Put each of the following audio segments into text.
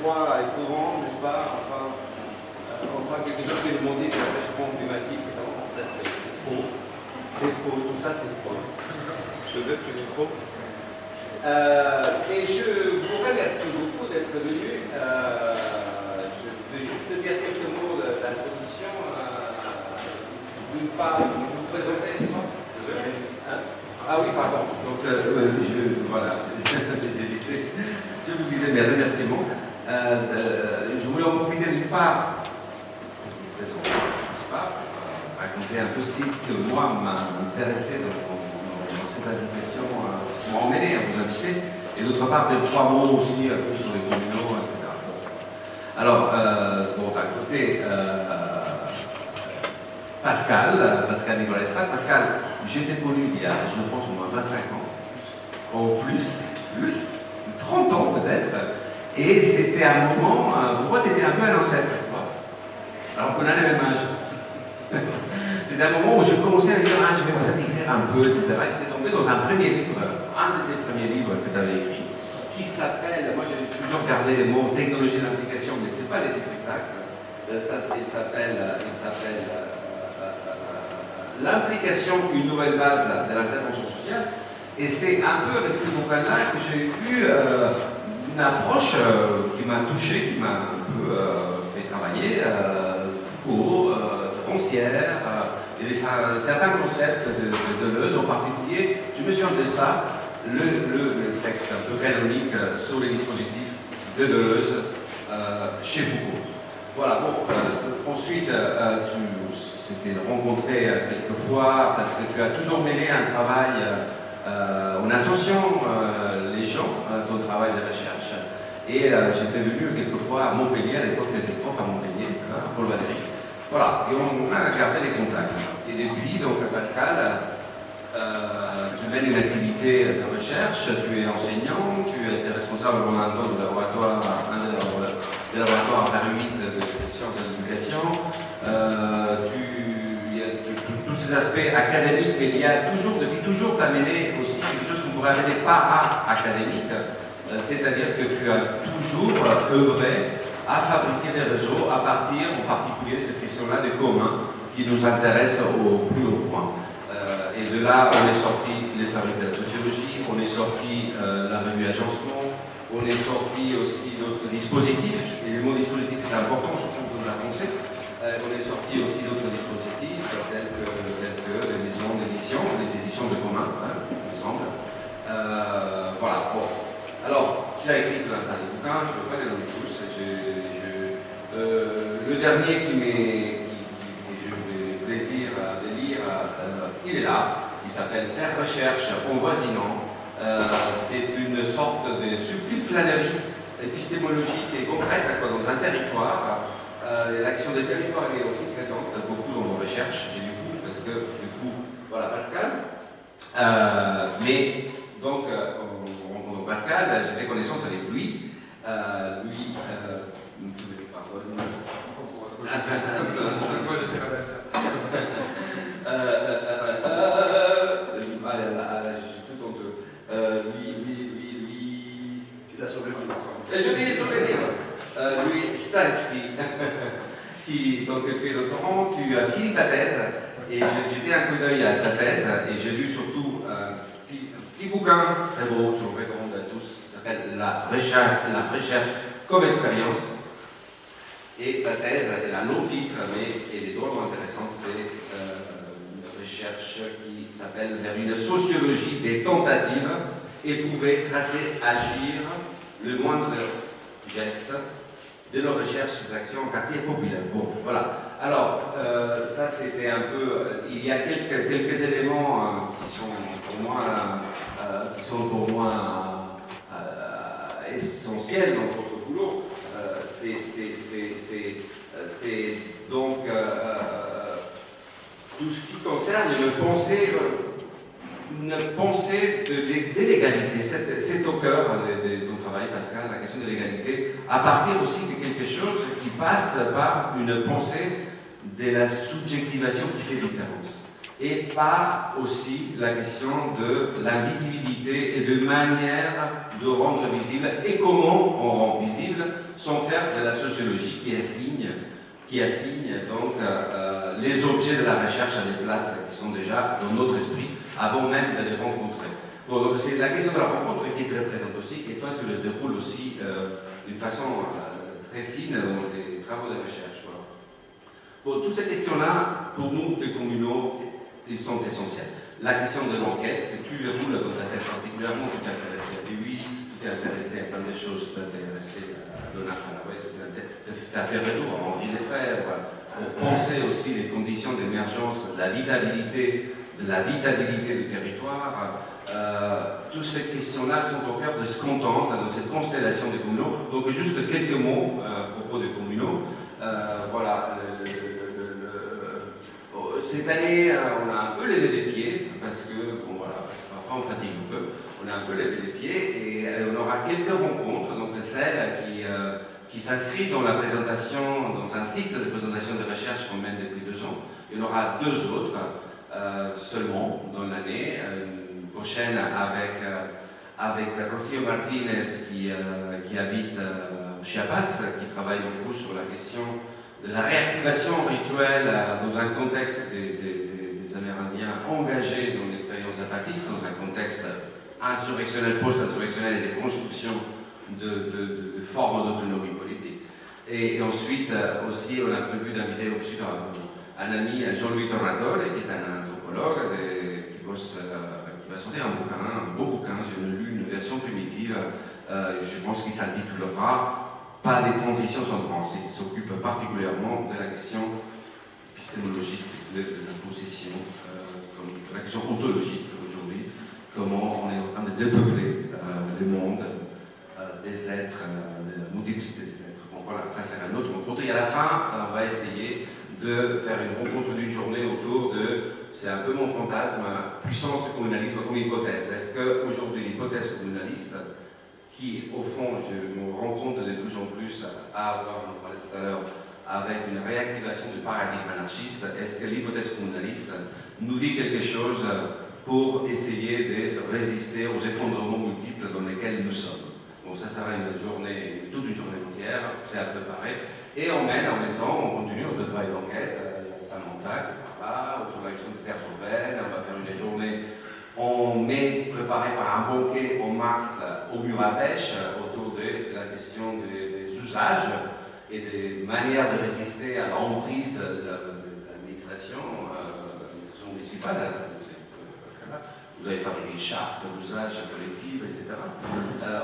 froid et courant, n'est-ce pas? Enfin, quelque chose qui est demandé que le réchauffement climatique, en fait, c'est faux. C'est faux, tout ça c'est faux. Je veux que le micro. Et je vous remercie beaucoup d'être venu. Je vais juste dire quelques mots d'introduction. D'une part, vous présenter, n'est-ce pas? Ah oui, pardon. Donc, voilà, je vous disais mes remerciements. Je voulais en profiter d'une part, n'est-ce pas, raconter un peu ce que moi m'a intéressé dans cette invitation, ce qui m'a emmené à vous inviter, et d'autre part, dire trois mots aussi un peu sur les communaux, etc. Alors, bon, d'un côté, Pascal Nicolas Estrade. Pascal, j'étais connu il y a, je pense, au moins 25 ans, au plus, 30 ans peut-être, et c'était un moment, pour moi, tu étais un peu un ancêtre, alors qu'on a le même âge. C'était un moment où je commençais à dire, je vais peut-être écrire un peu, etc. Et j'étais tombé dans un premier livre, un de tes premiers livres que tu avais écrit, qui s'appelle, moi j'ai toujours gardé les mots technologie d'implication, mais ce n'est pas les titres exacts. Il s'appelle l'implication, une nouvelle base de l'intervention sociale. Et c'est un peu avec ces bouquins-là que j'ai eu une approche qui m'a touché, qui m'a un peu fait travailler. Foucault, Rancière, et certains concepts de Deleuze en particulier. Je me suis de ça, le texte un peu canonique sur les dispositifs de Deleuze chez Foucault. Voilà, bon, ensuite, tu s'était rencontré quelques fois parce que tu as toujours mené un travail en associant les gens, ton travail de recherche. Et j'étais venu quelques fois à Montpellier, à l'époque tu étais prof à Montpellier, à Paul Valéry. Voilà, et on a gardé les contacts. Et depuis, donc Pascal, tu mènes une activité de recherche, tu es enseignant, tu étais responsable pendant un temps du laboratoire, des laboratoires à Paris 8 de sciences et d'éducation. Il y a tous ces aspects académiques, mais il y a toujours, depuis toujours, tu as mené aussi quelque chose qu'on pourrait appeler para-académique, c'est-à-dire que tu as toujours œuvré à fabriquer des réseaux à partir, en particulier, de cette question-là des communs qui nous intéressent au plus haut point. Et de là, on est sorti les fabriques de la sociologie, on est sorti la revue Agencement, on est sorti aussi d'autres dispositifs, et le mot dispositif est important, je trouve, dans la pensée. On est sorti aussi d'autres dispositifs, tels que les maisons d'édition, les éditions de commun, il me semble. Voilà, bon. Alors, tu as écrit tout un tas de bouquins, je ne veux pas les nommer tous. Le dernier que j'ai eu le plaisir de lire, il est là, il s'appelle Faire recherche en voisinant. C'est une sorte de subtile flânerie épistémologique et concrète dans un territoire. La question des territoires est aussi présente beaucoup dans nos recherches, et du coup, parce que, voilà Pascal. Mais donc, en rencontrant Pascal, j'ai fait connaissance avec lui. Je suis tout honteux. Tu l'as sauvé comme ça. Je l'ai sauvé, lui, Starsky, donc tu es doctorant, tu as fini ta thèse, et j'ai jeté un coup d'œil à ta thèse, et j'ai lu surtout un petit bouquin très beau, je vous recommande à tous, qui s'appelle La recherche comme expérience. Et ta thèse, elle a un long titre, mais elle est drôlement intéressante, c'est une recherche qui s'appelle Vers une sociologie des tentatives éprouvées, tracées, agir, le moindre geste de nos recherches et actions en quartier populaire. Bon, voilà. Alors, ça c'était un peu... il y a quelques éléments qui sont pour moi essentiels dans votre boulot. C'est donc tout ce qui concerne une pensée de l'égalité. C'est au cœur de ton travail, Pascal, la question de l'égalité, à partir aussi de quelque chose qui passe par une pensée de la subjectivation qui fait différence. et pas aussi la question de l'invisibilité et de manière de rendre visible et comment on rend visible sans faire de la sociologie qui assigne donc les objets de la recherche à des places qui sont déjà dans notre esprit avant même de les rencontrer. Bon, donc c'est la question de la rencontre qui te représente aussi et toi tu le déroules aussi d'une façon très fine dans tes travaux de recherche. Voilà. Bon, toutes ces questions-là, pour nous, les communaux, ils sont essentiels. La question de l'enquête, que tu déroules dans ta thèse particulièrement, tu t'es intéressé à Dewey, tu t'es intéressé à plein de choses, tu t'es intéressé à Donald Haraway, tu as fait retour à Henri Lefebvre, pour penser aussi les conditions d'émergence, de la vitalité du territoire. Toutes ces questions-là sont au cœur de ce qu'on tente dans cette constellation des communaux. Donc juste quelques mots à propos des communaux. Voilà. Cette année, on a un peu levé les pieds, parce que, bon voilà, parce que parfois on fatigue un peu, on a un peu levé les pieds, et on aura quelques rencontres, donc celle qui s'inscrit dans la présentation, dans un cycle de présentation de recherche qu'on mène depuis 2 ans. Il y en aura 2 autres seulement dans l'année, une prochaine avec Rocío Martínez qui habite Chiapas, qui travaille beaucoup sur la question de la réactivation rituelle dans un contexte des Amérindiens engagés dans l'expérience zapatiste, dans un contexte insurrectionnel, post-insurrectionnel et de construction de formes d'autonomie politique. Et ensuite, aussi, on a prévu d'inviter aussi un ami, Jean-Louis Tornatore, qui est un anthropologue, qui va sortir un beau bouquin, j'ai lu une version primitive, je pense qu'il s'intitulera Pas des transitions sans trans, et qui s'occupe particulièrement de la question épistémologique de la possession, la question ontologique aujourd'hui, comment on est en train de dépeupler le monde des êtres, de la multiplicité des êtres. Bon voilà, ça sera une autre rencontre. Et à la fin, on va essayer de faire une rencontre d'une journée autour de, c'est un peu mon fantasme, puissance du communalisme comme hypothèse. Est-ce qu'aujourd'hui l'hypothèse communaliste, qui, au fond, je me rends compte de plus en plus à avoir, on en parlait tout à l'heure, avec une réactivation du paradigme anarchiste, est-ce que l'hypothèse communaliste nous dit quelque chose pour essayer de résister aux effondrements multiples dans lesquels nous sommes? Bon, ça sera une journée, toute une journée entière, c'est à préparer. Et on mène en même temps, on continue notre travail d'enquête, il y a Saint-Montac, par là, autour de la question des terres urbaines, on va faire une journée en mai, préparée par un banquet en mars au mur à pêche, autour de la question des usages et des manières de résister à l'emprise de l'administration municipale. Vous avez fabriqué une charte d'usage collectif, etc.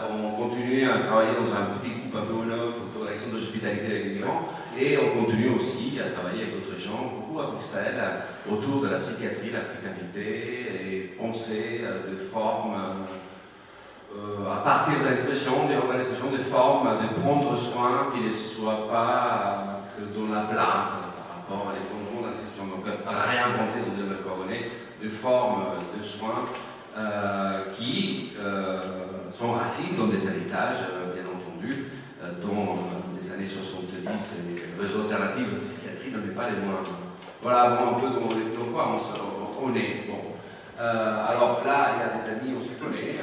On continue à travailler dans un petit groupe un peu au neuf autour de l'action de l'hospitalité avec les migrants, et on continue aussi à travailler avec d'autres gens, beaucoup à Bruxelles, autour de la psychiatrie, la précarité, et penser de formes, à partir de l'expression, des formes de prendre soin qui ne soient pas que dans la plainte par rapport à l'effondrement de l'institution. Donc, à réinventer dans de nouvelles coordonnées de formes de soins qui sont racines dans des héritages, bien entendu, dont les années 70 et le réseau alternatif de psychiatrie n'en est pas les moindres. Voilà un peu dans quoi on est. Bon. Alors là, il y a des amis, on se connaît,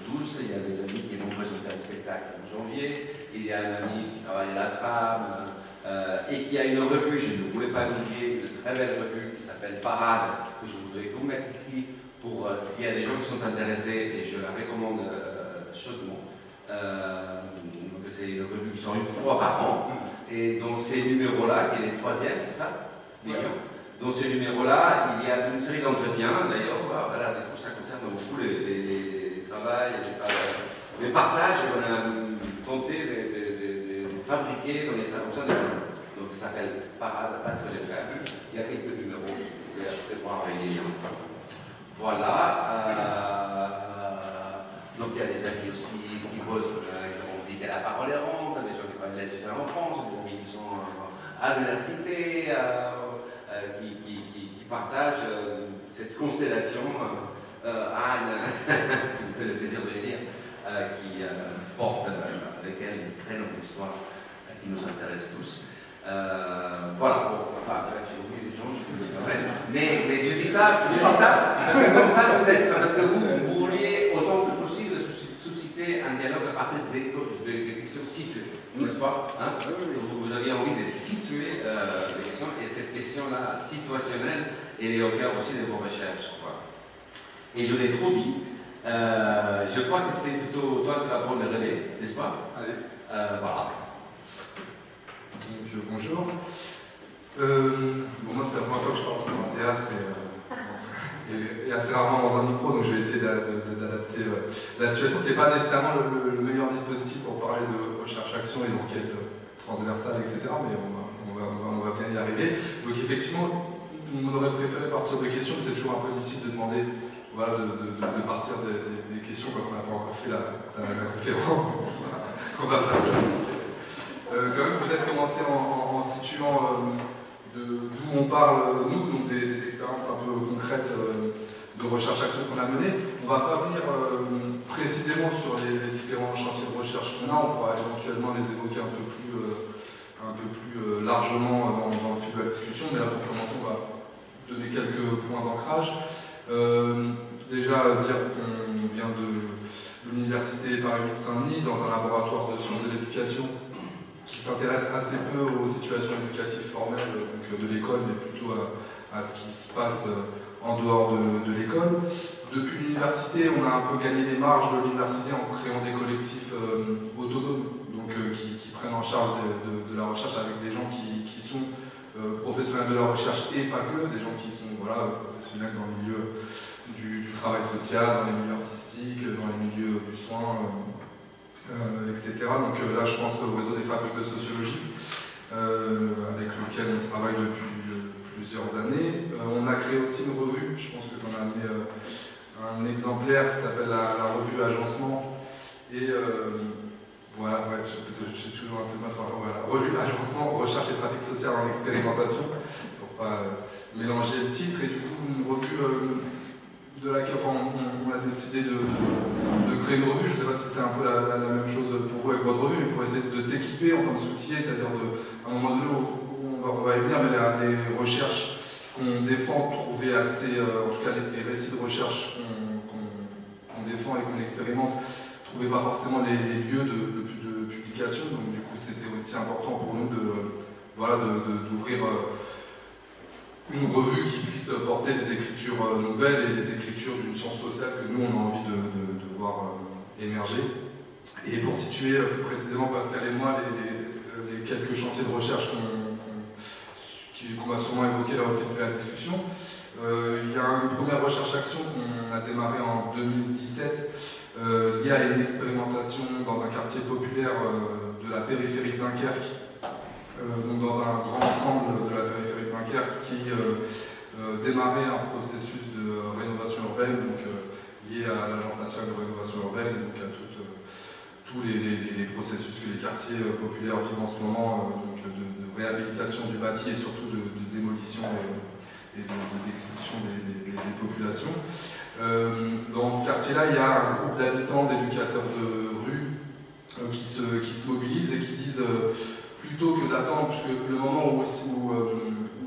tous, il y a des amis qui vont présenter un spectacle en janvier, il y a un ami qui travaille à la trame, et qui a une revue, je ne voulais pas l'oublier, une très belle revue qui s'appelle Parade, que je voudrais vous mettre ici pour s'il y a des gens qui sont intéressés, et je la recommande chaudement. C'est une revue qui sort une fois par an, et dans ces numéros-là, qui est le 3e, c'est ça? Dans ces numéros-là, il y a une série d'entretiens, d'ailleurs, voilà, ça concerne beaucoup les travails, les partages, et on a tenté de fabriquer dans les salons de donc ça s'appelle Parade, pas de les faire. Il y a quelques numéros, vous pouvez voir avec les liens. Voilà. Donc il y a des amis aussi qui bossent, qui ont dit que la parole est ronde, des gens qui travaillent là-dessus en France, des amis qui sont à l'université, qui partagent cette constellation. Anne, qui me fait le plaisir de le dire, qui porte avec elle une très longue histoire qui nous intéresse tous. Voilà, bon, enfin, j'ai oublié des gens, je suis désolé. Mais je dis ça parce que comme ça peut-être, parce que vous vouliez autant que possible susciter un dialogue à partir des questions situées, n'est-ce pas, hein? Vous aviez envie de situer les questions, et cette question-là, situationnelle, elle est au cœur aussi de vos recherches, quoi. Et je l'ai trop dit. Je crois que c'est plutôt toi qui vas prendre le relais, n'est-ce pas? Allez. Voilà. Donc, bonjour. Bon, moi, c'est la première fois que je parle sur un théâtre et assez rarement dans un micro, donc je vais essayer d'adapter la situation. C'est pas nécessairement le meilleur dispositif pour parler de recherche-action et d'enquête transversale, etc., mais on va bien y arriver. Donc, effectivement, on aurait préféré partir de questions, mais c'est toujours un peu difficile de demander. Voilà, de partir des questions quand on n'a pas encore fait la conférence. On va faire le classique. Quand même, peut-être commencer en situant d'où on parle, nous, donc des expériences un peu concrètes de recherche-action qu'on a menées. On ne va pas venir précisément sur les différents chantiers de recherche qu'on a, on pourra éventuellement les évoquer un peu plus largement dans le fil de la discussion, mais là, pour commencer, on va donner quelques points d'ancrage. Déjà dire qu'on vient de l'université Paris Saint-Denis dans un laboratoire de sciences de l'éducation qui s'intéresse assez peu aux situations éducatives formelles donc de l'école, mais plutôt à ce qui se passe en dehors de l'école. Depuis l'université, on a un peu gagné les marges de l'université en créant des collectifs autonomes, donc qui prennent en charge de la recherche avec des gens qui sont professionnels de la recherche et pas que, des gens qui sont professionnels dans le milieu du travail social, dans les milieux artistiques, dans les milieux du soin, etc. Donc là, je pense au réseau des facultés de sociologie, avec lequel on travaille depuis plusieurs années. On a créé aussi une revue, je pense que tu en as amené un exemplaire qui s'appelle la revue Agencement. Et voilà, ouais, j'ai toujours un peu de mal sur la revue Agencement, recherche et pratique sociale en expérimentation, pour pas mélanger le titre. Et du coup, une revue de laquelle on a décidé de créer une revue. Je ne sais pas si c'est un peu la même chose pour vous avec votre revue, mais pour essayer de s'équiper, enfin de s'outiller, c'est-à-dire à un moment donné où on va y venir, mais les recherches qu'on défend, trouver assez, en tout cas les récits de recherche qu'on défend et qu'on expérimente, trouver pas forcément les lieux de publication. Donc du coup, c'était aussi important pour nous d'ouvrir une revue qui puisse porter des écritures nouvelles et des écritures d'une science sociale que nous on a envie de voir émerger. Et pour situer plus précisément Pascal et moi les quelques chantiers de recherche qu'on va sûrement évoquer là au fil de la discussion, il y a une première recherche-action qu'on a démarrée en 2017 liée à une expérimentation dans un quartier populaire de la périphérie de Dunkerque, donc dans un grand ensemble de la périphérie de Dunkerque qui démarrait un processus de rénovation urbaine donc, lié à l'Agence nationale de rénovation urbaine et donc à tous les processus que les quartiers populaires vivent en ce moment, donc de réhabilitation du bâti et surtout de démolition et d'expulsion des populations. Dans ce quartier-là, il y a un groupe d'habitants, d'éducateurs de rue qui se mobilisent et qui disent plutôt que d'attendre, puisque le moment où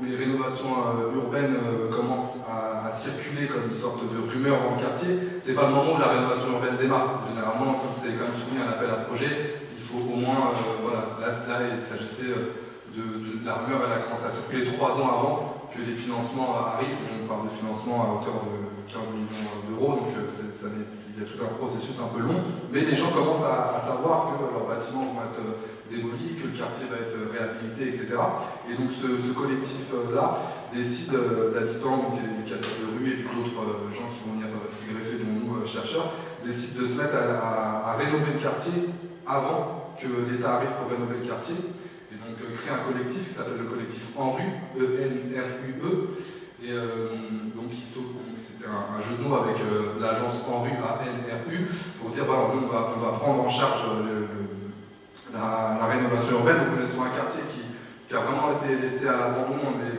les rénovations urbaines commencent à circuler comme une sorte de rumeur dans le quartier, c'est pas le moment où la rénovation urbaine démarre. Généralement, comme c'est quand même soumis à un appel à projet, il faut au moins, là il s'agissait la rumeur, elle a commencé à circuler 3 ans avant que les financements arrivent. On parle de financement à hauteur de 15 millions d'euros, donc il y a tout un processus un peu long, mais les gens commencent à savoir que leurs bâtiments vont être démolis, que le quartier va être réhabilité, etc. Et donc ce collectif-là décide d'habitants, donc les éducateurs de rue et puis d'autres gens qui vont venir s'y greffer, dont nous, chercheurs, décident de se mettre à rénover le quartier avant que l'État arrive pour rénover le quartier. Et donc créer un collectif qui s'appelle le collectif ENRUE, E-N-R-U-E. Et donc c'était un jeu de mots avec l'agence ENRUE, A-N-R-U, pour dire voilà, nous on va prendre en charge la rénovation urbaine. Donc on est sur un quartier qui a vraiment été laissé à l'abandon, mais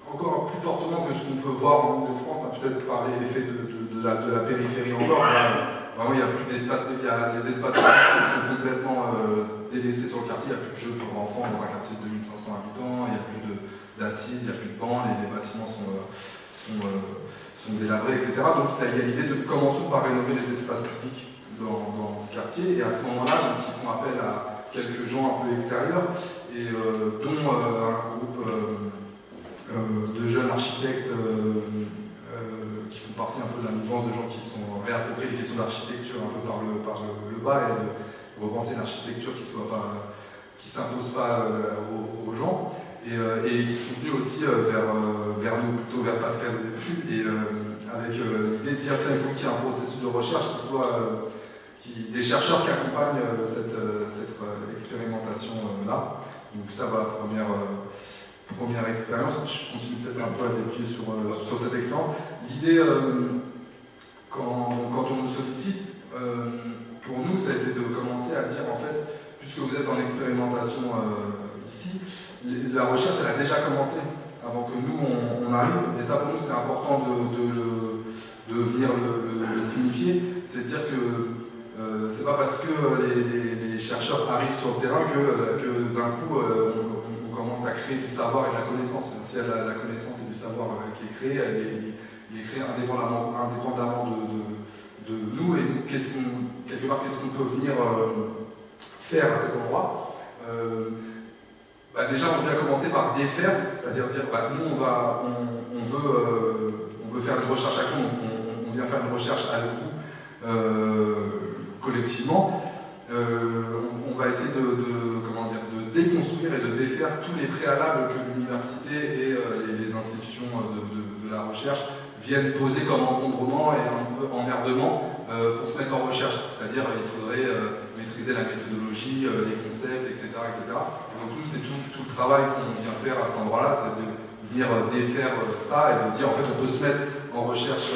encore plus fortement que ce qu'on peut voir en Ile-de-France, peut-être par l'effet de la périphérie encore. Vraiment, il n'y a plus d'espace, les espaces qui sont complètement délaissé sur le quartier, il n'y a plus de jeux pour enfants dans un quartier de 2500 habitants, il n'y a plus d'assises, il n'y a plus de bancs, les bâtiments sont délabrés, etc. Donc il y a l'idée de commencer par rénover les espaces publics dans ce quartier, et à ce moment-là, ils font appel à quelques gens un peu extérieurs, et dont un groupe de jeunes architectes qui font partie un peu de la mouvance de gens qui sont réappropriés les questions d'architecture un peu par le bas, et de repenser une architecture qui s'impose pas aux gens, et qui sont venus aussi vers nous, plutôt vers Pascal au début, et avec l'idée de dire tiens, il faut qu'il y ait un processus de recherche qui soit des chercheurs qui accompagnent cette expérimentation-là. Donc ça va, première expérience. Je continue peut-être un peu à déplier sur cette expérience. L'idée, quand on nous sollicite, pour nous, ça a été de commencer à dire, en fait, puisque vous êtes en expérimentation ici, la recherche, elle a déjà commencé avant que nous, on arrive. Et ça, pour nous, c'est important de venir le signifier. C'est de dire que c'est pas parce que les chercheurs arrivent sur le terrain que d'un coup, on commence à créer du savoir et de la connaissance. Même si la connaissance et du savoir qui est créé, il est créé indépendamment de nous, et nous, quelque part, qu'est-ce qu'on peut venir faire à cet endroit. Déjà, on vient commencer par défaire, c'est-à-dire dire, nous, on veut faire une recherche-action, on vient faire une recherche avec vous, collectivement. On va essayer de déconstruire et de défaire tous les préalables que l'université et les institutions de la recherche viennent poser comme encombrement et un peu emmerdement pour se mettre en recherche. C'est-à-dire il faudrait maîtriser la méthodologie, les concepts, etc. Donc nous, c'est tout le travail qu'on vient faire à cet endroit-là, c'est de venir défaire ça et de dire en fait on peut se mettre en recherche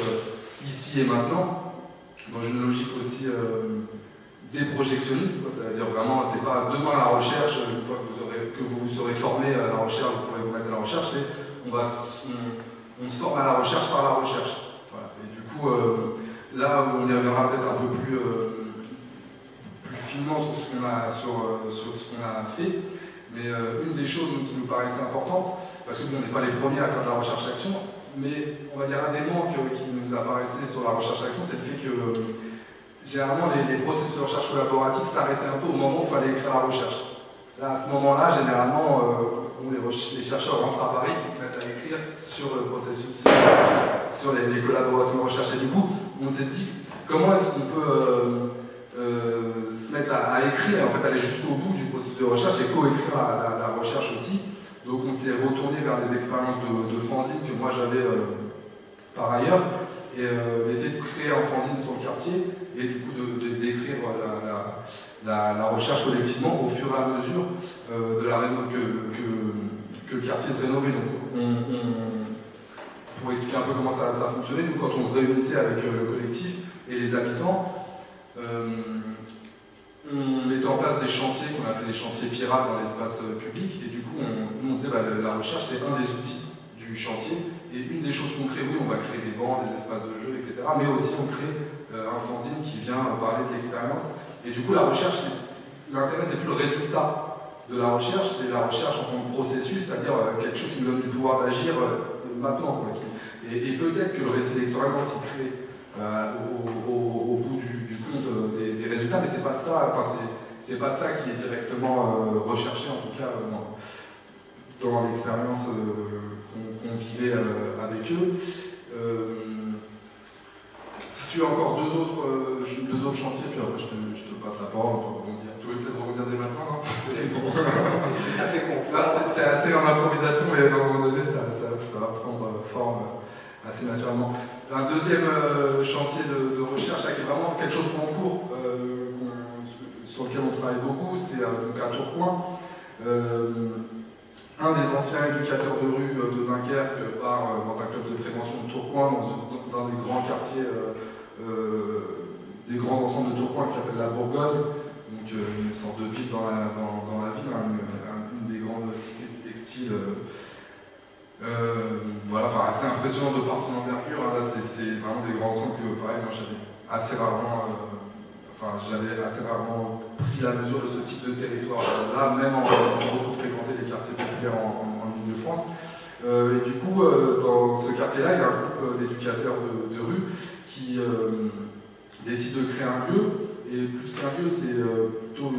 ici et maintenant, dans une logique aussi déprojectionniste, ça veut dire vraiment, c'est pas demain la recherche, une fois que vous serez formé à la recherche, vous pourrez vous mettre à la recherche, c'est on se forme à la recherche par la recherche. Voilà. Et du coup, là, on y reviendra peut-être un peu plus finement sur ce qu'on a fait, mais une des choses qui nous paraissait importante, parce que nous, on n'est pas les premiers à faire de la recherche-action, mais on va dire un des manques qui nous apparaissait sur la recherche-action, c'est le fait que généralement les processus de recherche collaborative s'arrêtaient un peu au moment où il fallait écrire la recherche. Là, à ce moment-là, généralement, les chercheurs rentrent à Paris et se mettent à écrire sur le processus, sur les collaborations de recherche. Et du coup, on s'est dit, comment est-ce qu'on peut se mettre à écrire, et en fait aller jusqu'au bout du processus de recherche et co-écrire la recherche aussi. Donc on s'est retourné vers des expériences de fanzine que moi j'avais par ailleurs, et d'essayer de créer un fanzine sur le quartier, et du coup d'écrire la recherche collectivement au fur et à mesure de la que le quartier se rénovait. Donc pour expliquer un peu comment ça fonctionnait, nous quand on se réunissait avec le collectif et les habitants, on mettait en place des chantiers qu'on appelait les chantiers pirates dans l'espace public, et du coup on disait la recherche c'est un des outils du chantier, et une des choses qu'on crée, oui on va créer des bancs, des espaces de jeu, etc., mais aussi on crée un fanzine qui vient parler de l'expérience, et du coup la recherche, l'intérêt c'est plus le résultat de la recherche, c'est la recherche en tant que processus, c'est-à-dire quelque chose qui nous donne du pouvoir d'agir maintenant, quoi. Et peut-être que le récit d'expérience il crée au bout du compte des résultats, mais c'est pas ça, c'est pas ça qui est directement recherché, en tout cas dans l'expérience qu'on vivait avec eux. Si tu as encore deux autres chantiers, puis après je te passe la parole, on peut rebondir. Tu voulais peut-être rebondir dès maintenant, non? Ça fait confiance. C'est assez en improvisation, mais à un moment donné, ça va prendre forme assez naturellement. Un deuxième chantier de recherche là, qui est vraiment quelque chose en cours, sur lequel on travaille beaucoup, c'est donc à Tourcoing. Un des anciens éducateurs de rue de Dunkerque part dans un club de prévention de Tourcoing, dans un des grands quartiers, des grands ensembles de Tourcoing qui s'appelle la Bourgogne, donc une sorte de ville dans la ville, une des grandes cités textiles. Voilà, enfin assez impressionnant de par son envergure. Là, c'est vraiment des grands ensembles que, pareil, moi j'avais assez rarement pris la mesure de ce type de territoire-là, même en beaucoup fréquenté les quartiers populaires en Ile-de-France. Et du coup, dans ce quartier-là, il y a un groupe d'éducateurs de rue qui décide de créer un lieu. Et plus qu'un lieu, c'est plutôt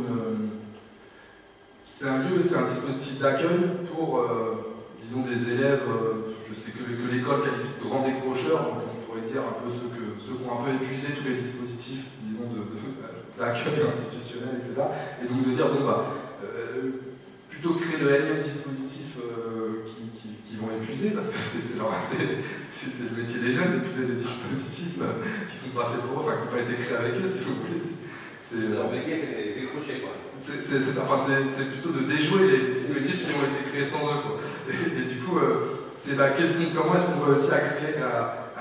c'est un lieu, c'est un dispositif d'accueil pour, disons, des élèves, je sais que l'école qualifie de grands décrocheurs, donc on pourrait dire un peu ceux qui ont un peu épuisé tous les dispositifs, disons, d'accueil institutionnel, etc. Et donc de dire, bon, plutôt créer le énième dispositif qui vont épuiser, parce que c'est le métier des jeunes d'épuiser des dispositifs qui sont pas faits pour eux, enfin qui n'ont pas été créés avec eux, si vous voulez. Leur métier, c'est décrocher, quoi. C'est plutôt de déjouer les dispositifs qui ont été créés sans eux, quoi. Et du coup, comment est-ce qu'on va aussi à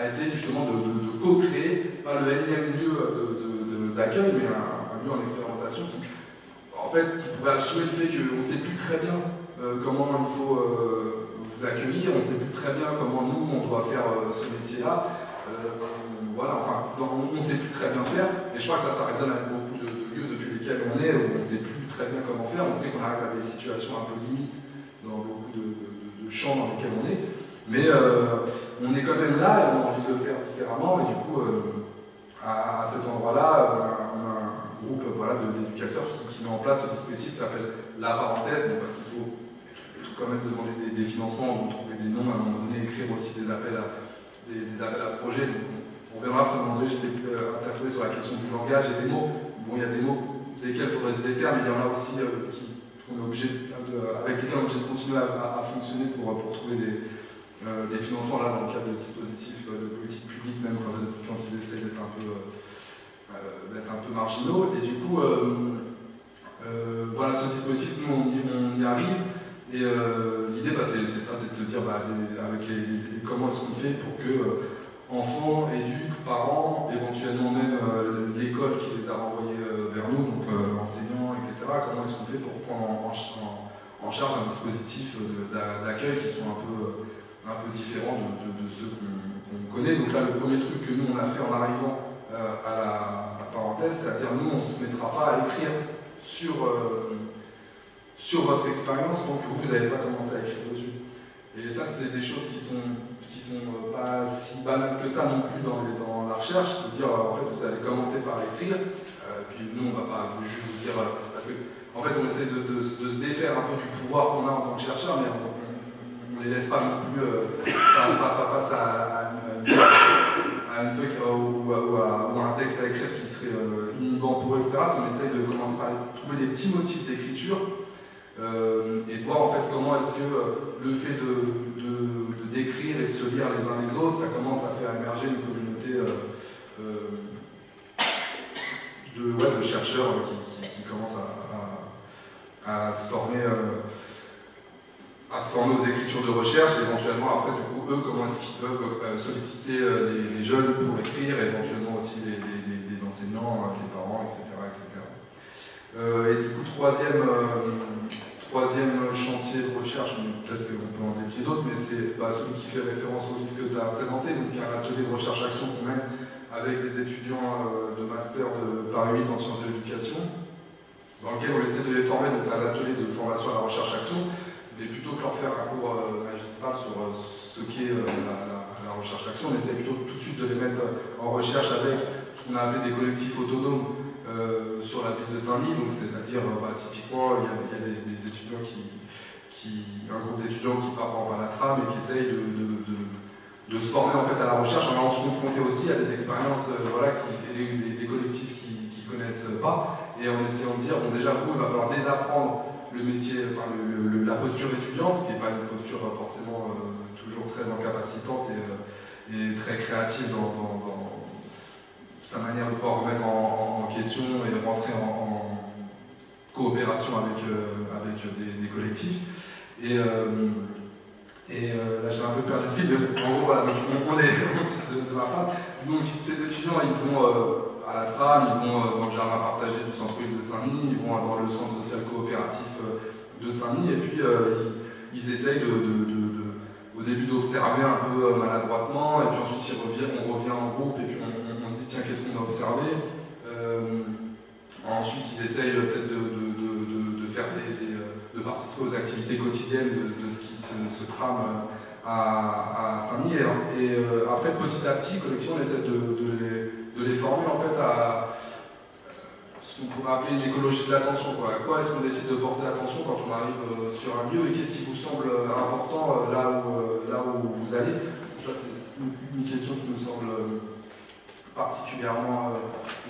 essayer justement de co-créer, pas le énième lieu d'accueil, mais un lieu en expérimentation qui pourrait assumer le fait qu'on ne sait plus très bien comment il faut vous accueillir, on ne sait plus très bien comment nous, on doit faire ce métier-là. On ne sait plus très bien faire, et je crois que ça résonne avec beaucoup de lieux depuis lesquels on est, où on ne sait plus très bien comment faire, on sait qu'on arrive à des situations un peu limites dans beaucoup de champs dans lesquels on est, mais on est quand même là et on a envie de le faire différemment, et du coup, à cet endroit-là, on a un groupe d'éducateurs qui met en place ce dispositif qui s'appelle La Parenthèse, parce qu'il faut quand même demander des financements, trouver des noms, à un moment donné, écrire aussi des appels à projets. On verra, à un moment donné, j'étais interpellé sur la question du langage et des mots. Bon, il y a des mots desquels il faudrait se défaire, mais il y en a aussi avec lesquels on est obligé de continuer à fonctionner pour trouver des financements là, dans le cadre de dispositifs de politique publique, même quand ils essaient d'être un peu marginaux. Et du coup, ce dispositif, nous, on y arrive. Et l'idée, c'est ça, c'est de se dire avec comment est-ce qu'on fait pour que enfants, éduques, parents, éventuellement même l'école qui les a renvoyés vers nous, donc enseignants, etc. Comment est-ce qu'on fait pour prendre en charge un dispositif d'accueil qui soit un peu différent de ceux qu'on connaît. Donc là, le premier truc que nous on a fait en arrivant à la parenthèse, c'est-à-dire nous on ne se mettra pas à écrire sur votre expérience tant que vous n'avez pas commencé à écrire dessus. Et ça, c'est des choses qui sont pas si banales que ça non plus dans la recherche, de dire en fait vous allez commencer par écrire, puis nous on va pas juste vous dire, parce que en fait on essaie de se défaire un peu du pouvoir qu'on a en tant que chercheur, mais on les laisse pas non plus face à une feuille ou à un texte à écrire qui serait inhibant pour eux, etc. Si on essaie de commencer par trouver des petits motifs d'écriture, et de voir en fait comment est-ce que le fait de d'écrire et de se lire les uns les autres, ça commence à faire émerger une communauté de chercheurs qui commencent à se former aux écritures de recherche, et éventuellement après du coup eux comment est-ce qu'ils peuvent solliciter les jeunes pour écrire, et éventuellement aussi les enseignants, les parents, etc. Et du coup troisième chantier de recherche, peut-être qu'on peut en déplier d'autres, mais c'est celui qui fait référence au livre que tu as présenté, donc il y a un atelier de recherche-action qu'on mène avec des étudiants de master de Paris 8 en sciences de l'éducation, dans lequel on essaie de les former, donc c'est un atelier de formation à la recherche-action, mais plutôt que leur faire un cours magistral sur ce qu'est la recherche-action, on essaie plutôt tout de suite de les mettre en recherche avec ce qu'on a appelé des collectifs autonomes sur la ville de Saint-Denis, donc c'est-à-dire typiquement il y a des étudiants un groupe d'étudiants qui part par la trame et qui essayent de se former en fait à la recherche en allant se confronter aussi à des expériences des collectifs qui connaissent pas, et en essayant de dire bon déjà vous il va falloir désapprendre le métier, la posture étudiante qui n'est pas une posture forcément toujours très incapacitante et très créative dans sa manière de pouvoir remettre en question et de rentrer en coopération avec des collectifs. Et là j'ai un peu perdu le fil, mais en gros voilà, donc on est de ma phrase. Donc ces étudiants ils vont à la trame, ils vont dans le jardin partagé du centre-ville de Saint-Denis, ils vont dans le centre social coopératif de Saint-Denis, et puis ils essayent au début d'observer un peu maladroitement, et puis ensuite on revient en groupe, et puis on se dit tiens qu'est-ce qu'on a observé, Ensuite, ils essayent peut-être de faire de participer aux activités quotidiennes de ce qui se trame à Saint-Denis. Et après, petit à petit, collection, on essaie de les former en fait à ce qu'on pourrait appeler une écologie de l'attention. À quoi est-ce qu'on décide de porter attention quand on arrive sur un lieu et qu'est-ce qui vous semble important là où vous allez. Ça, c'est une question qui nous semble particulièrement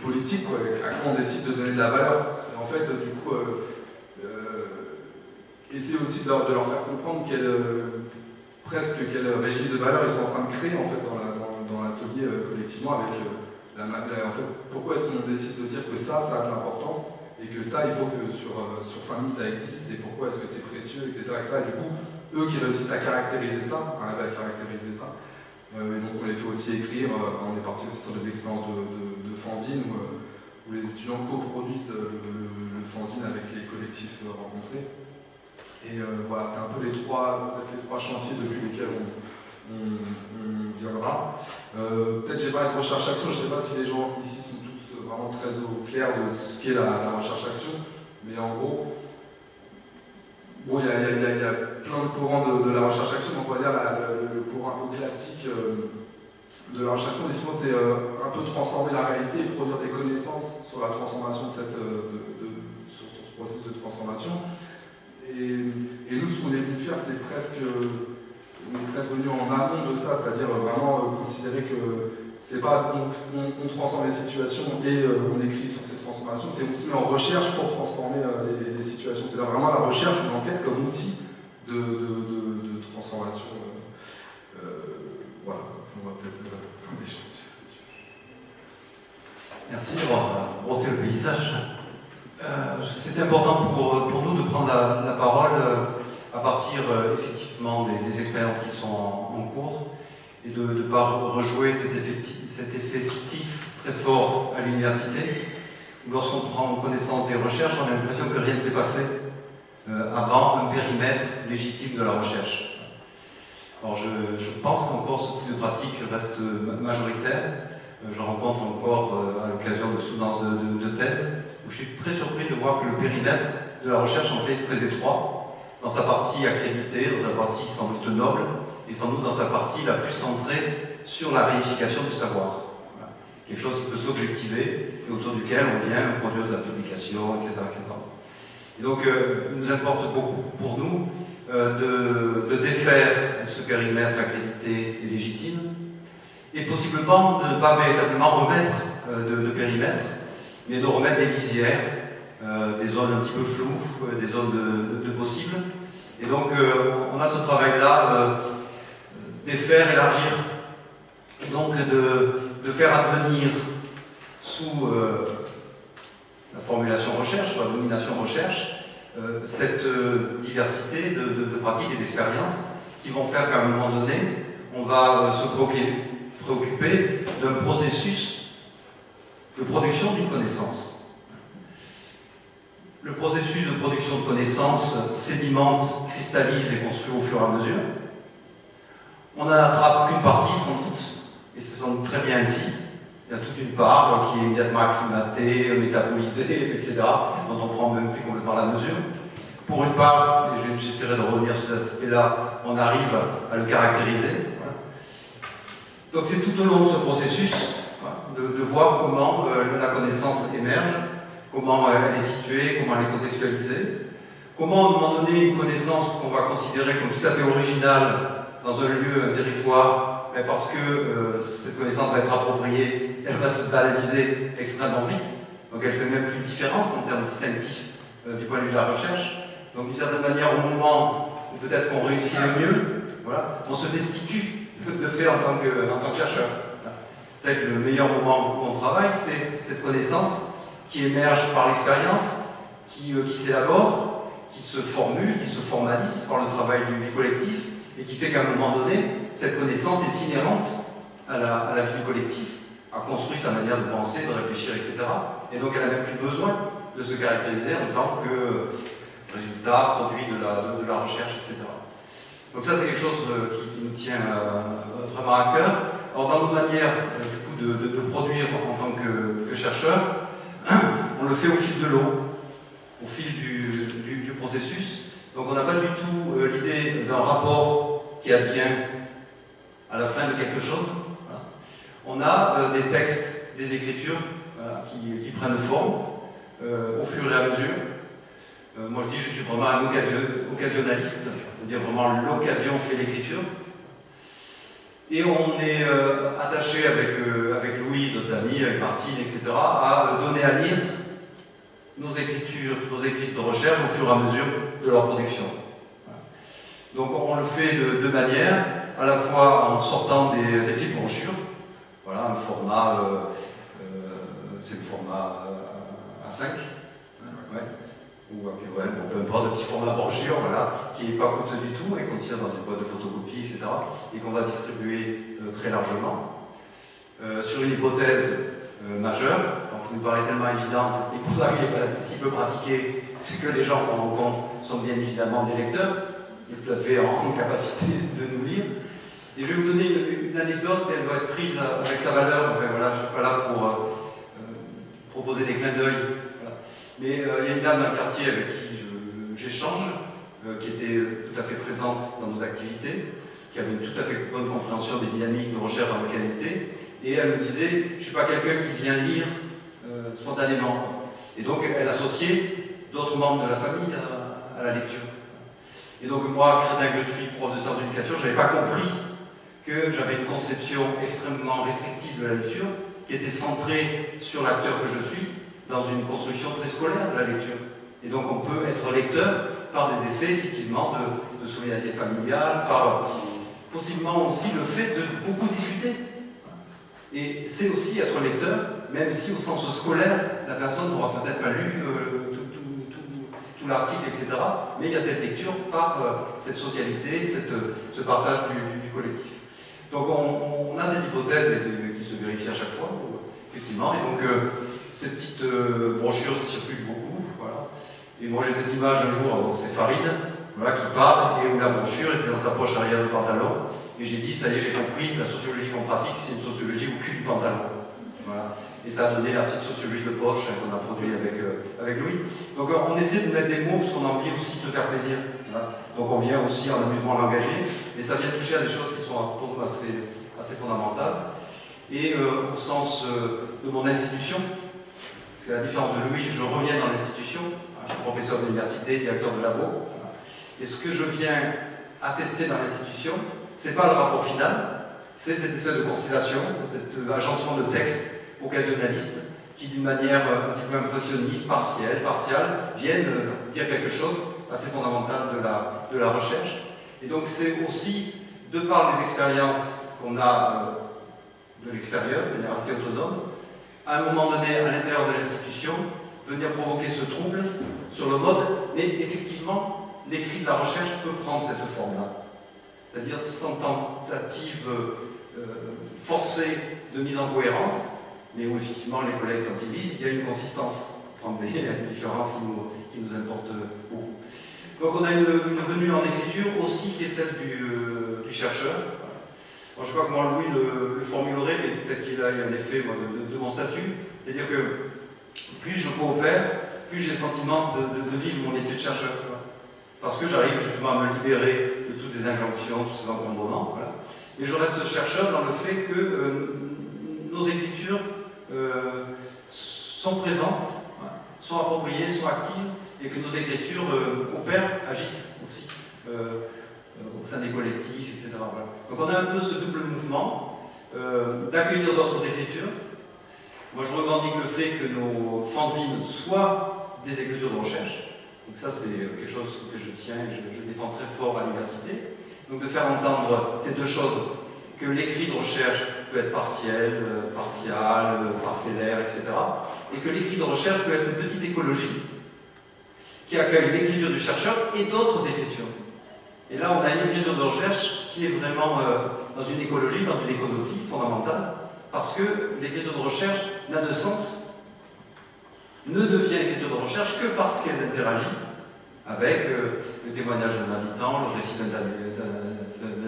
politique. À quoi on décide de donner de la valeur. Et en fait, du coup, essayer aussi de leur faire comprendre quel régime de valeur ils sont en train de créer en fait, dans l'atelier collectivement avec en fait, pourquoi est-ce qu'on décide de dire que ça a de l'importance et que ça, il faut que sur Saint-Denis ça existe et pourquoi est-ce que c'est précieux, etc., etc. Et du coup, eux qui réussissent à caractériser ça, arrivent à caractériser ça. Et donc on les fait aussi écrire, on est parti aussi sur des expériences de fanzine où les étudiants coproduisent le fanzine avec les collectifs rencontrés. Et voilà, c'est un peu les trois chantiers depuis lesquels on viendra. Peut-être j'ai parlé de recherche-action, je ne sais pas si les gens ici sont tous vraiment très au clair de ce qu'est la recherche-action, mais en gros, bon, il y a plein de courants de la recherche-action, donc on va dire le courant un peu classique de la recherche-action, mais souvent c'est un peu transformer la réalité et produire des connaissances sur la transformation sur ce processus de transformation. Et nous, ce qu'on est venu faire, on est presque venu en amont de ça, c'est-à-dire vraiment considérer que c'est pas on transforme les situations et on écrit sur ces transformations, c'est on se met en recherche pour transformer les situations. C'est vraiment la recherche ou l'enquête comme outil de transformation. Voilà, on va peut-être échanger. Merci d'avoir brossé le paysage. C'était important pour nous de prendre la parole à partir effectivement des expériences qui sont en cours et de ne pas rejouer cet effet fictif très fort à l'université. Lorsqu'on prend connaissance des recherches, on a l'impression que rien ne s'est passé avant un périmètre légitime de la recherche. Alors je pense qu'encore ce type de pratique reste majoritaire. Je rencontre encore à l'occasion de soutenances de thèse, où je suis très surpris de voir que le périmètre de la recherche en fait est très étroit, dans sa partie accréditée, dans sa partie sans doute noble, et sans doute dans sa partie la plus centrée sur la réification du savoir. Voilà. Quelque chose qui peut s'objectiver et autour duquel on vient produire de la publication, etc. etc. Et donc il nous importe beaucoup pour nous de défaire ce périmètre accrédité et légitime, et possiblement de ne pas véritablement remettre de périmètre, mais de remettre des lisières, des zones un petit peu floues, des zones de possibles. Et donc on a ce travail-là, défaire, élargir, et donc de faire advenir sous la formulation recherche, ou la nomination recherche, cette diversité de pratiques et d'expériences qui vont faire qu'à un moment donné, on va se préoccuper d'un processus de production d'une connaissance. Le processus de production de connaissances sédimente, cristallise et construit au fur et à mesure. On n'en attrape qu'une partie sans doute, et c'est sans doute très bien ainsi. Il y a toute une part qui est immédiatement acclimatée, métabolisée, etc., dont on ne prend même plus complètement la mesure. Pour une part, et j'essaierai de revenir sur cet aspect-là, on arrive à le caractériser. Voilà. Donc c'est tout au long de ce processus de voir comment la connaissance émerge, comment elle est située, comment elle est contextualisée, comment à un moment donné une connaissance qu'on va considérer comme tout à fait originale dans un lieu, un territoire, parce que cette connaissance va être appropriée, elle va se banaliser extrêmement vite, donc elle fait même plus différence en termes distinctifs du point de vue de la recherche. Donc d'une certaine manière, au moment où peut-être qu'on réussit le mieux, voilà, on se destitue de fait en tant que chercheur. Peut-être le meilleur moment où on travaille, c'est cette connaissance qui émerge par l'expérience, qui s'élabore, qui se formule, qui se formalise par le travail du collectif, et qui fait qu'à un moment donné, cette connaissance est inhérente à la vie du collectif, a construit sa manière de penser, de réfléchir, etc. Et donc elle n'a même plus besoin de se caractériser en tant que résultat, produit de la recherche, etc. Donc ça c'est quelque chose qui nous tient vraiment à cœur. Alors dans nos manières du coup, de produire en tant que chercheur, on le le fait au fil de l'eau, au fil du processus. Donc on n'a pas du tout l'idée d'un rapport qui advient à la fin de quelque chose. Voilà. On a des textes, des écritures qui prennent forme au fur et à mesure. Moi je dis je suis vraiment un occasionnaliste, c'est-à-dire vraiment l'occasion fait l'écriture. Et on est attaché avec Louis, d'autres amis, avec Martine, etc., à donner à lire nos écritures, nos écrits de recherche au fur et à mesure de leur production. Voilà. Donc on le fait de deux manières, à la fois en sortant des petites brochures, voilà, un format, c'est le format A5, ouais. Ou ouais, bon, peu importe, un petit format brochure, voilà, qui n'est pas coûteux du tout et qu'on tire dans une boîte de photocopie, etc., et qu'on va distribuer très largement, sur une hypothèse majeure, donc qui nous paraît tellement évidente et que vous arrivez si peu pratiquée, c'est que les gens qu'on rencontre sont bien évidemment des lecteurs, et tout à fait en capacité de nous lire. Et je vais vous donner une anecdote, elle va être prise avec sa valeur, enfin voilà, je ne suis pas là pour proposer des clins d'œil. Mais il y a une dame dans le quartier avec qui j'échange, qui était tout à fait présente dans nos activités, qui avait une tout à fait bonne compréhension des dynamiques de recherche dans lesquelles elle était, et elle me disait, je ne suis pas quelqu'un qui vient lire spontanément. Et donc elle associait d'autres membres de la famille à la lecture. Et donc moi, crétin que je suis, prof de sciences d'éducation, je n'avais pas compris que j'avais une conception extrêmement restrictive de la lecture, qui était centrée sur l'acteur que je suis, dans une construction très scolaire de la lecture. Et donc on peut être lecteur par des effets effectivement de solidarité familiale, par possiblement aussi le fait de beaucoup discuter. Et c'est aussi être lecteur, même si au sens scolaire, la personne n'aura peut-être pas lu tout l'article, etc. Mais il y a cette lecture par cette socialité, ce partage du collectif. Donc on a cette hypothèse qui se vérifie à chaque fois, effectivement. Et donc ces petites brochures circulent beaucoup, voilà. Et moi j'ai cette image un jour, donc c'est Farid, voilà, qui part, et où la brochure était dans sa poche arrière du pantalon, et j'ai dit, ça y est, j'ai compris, la sociologie qu'on pratique, c'est une sociologie au cul du pantalon. Voilà. Et ça a donné la petite sociologie de poche qu'on a produit avec Louis. Donc on essaie de mettre des mots, parce qu'on a envie aussi de se faire plaisir. Voilà. Donc on vient aussi en amusement langagier, et ça vient toucher à des choses qui sont pour nous assez fondamentales. Et au sens de mon institution, parce qu'à la différence de Louis, je reviens dans l'institution, je suis professeur d'université, directeur de labo, et ce que je viens attester dans l'institution, c'est pas le rapport final, c'est cette espèce de constellation, c'est cet agencement de textes occasionnalistes qui, d'une manière un petit peu impressionniste, partielle, viennent dire quelque chose assez fondamental de la recherche. Et donc c'est aussi, de par les expériences qu'on a de l'extérieur, de manière assez autonome, à un moment donné, à l'intérieur de l'institution, venir provoquer ce trouble sur le mode, mais effectivement, l'écrit de la recherche peut prendre cette forme-là. C'est-à-dire sans tentative forcée de mise en cohérence, mais où effectivement les collègues, quand ils lisent, il y a une consistance, prendre des différences qui nous importent beaucoup. Donc on a une venue en écriture aussi qui est celle du chercheur. Alors, je ne sais pas comment Louis le formulerait, mais peut-être qu'il a un effet moi, de mon statut. C'est-à-dire que plus je coopère, plus j'ai le sentiment de vivre mon métier de chercheur. Parce que j'arrive justement à me libérer de toutes les injonctions, tous ces encombrements. Voilà. Et je reste chercheur dans le fait que nos écritures sont présentes, sont appropriées, sont actives, et que nos écritures opèrent, agissent aussi. Au sein des collectifs, etc. Voilà. Donc on a un peu ce double mouvement d'accueillir d'autres écritures. Moi je revendique le fait que nos fanzines soient des écritures de recherche. Donc ça c'est quelque chose que je tiens et je défends très fort à l'université. Donc de faire entendre ces deux choses, que l'écrit de recherche peut être partiel, partial, parcellaire, etc. Et que l'écrit de recherche peut être une petite écologie qui accueille l'écriture du chercheur et d'autres écritures. Et là, on a une écriture de recherche qui est vraiment dans une écologie, dans une écosophie fondamentale, parce que l'écriture de recherche n'a de sens, ne devient écriture de recherche que parce qu'elle interagit avec le témoignage d'un habitant, le récit d'un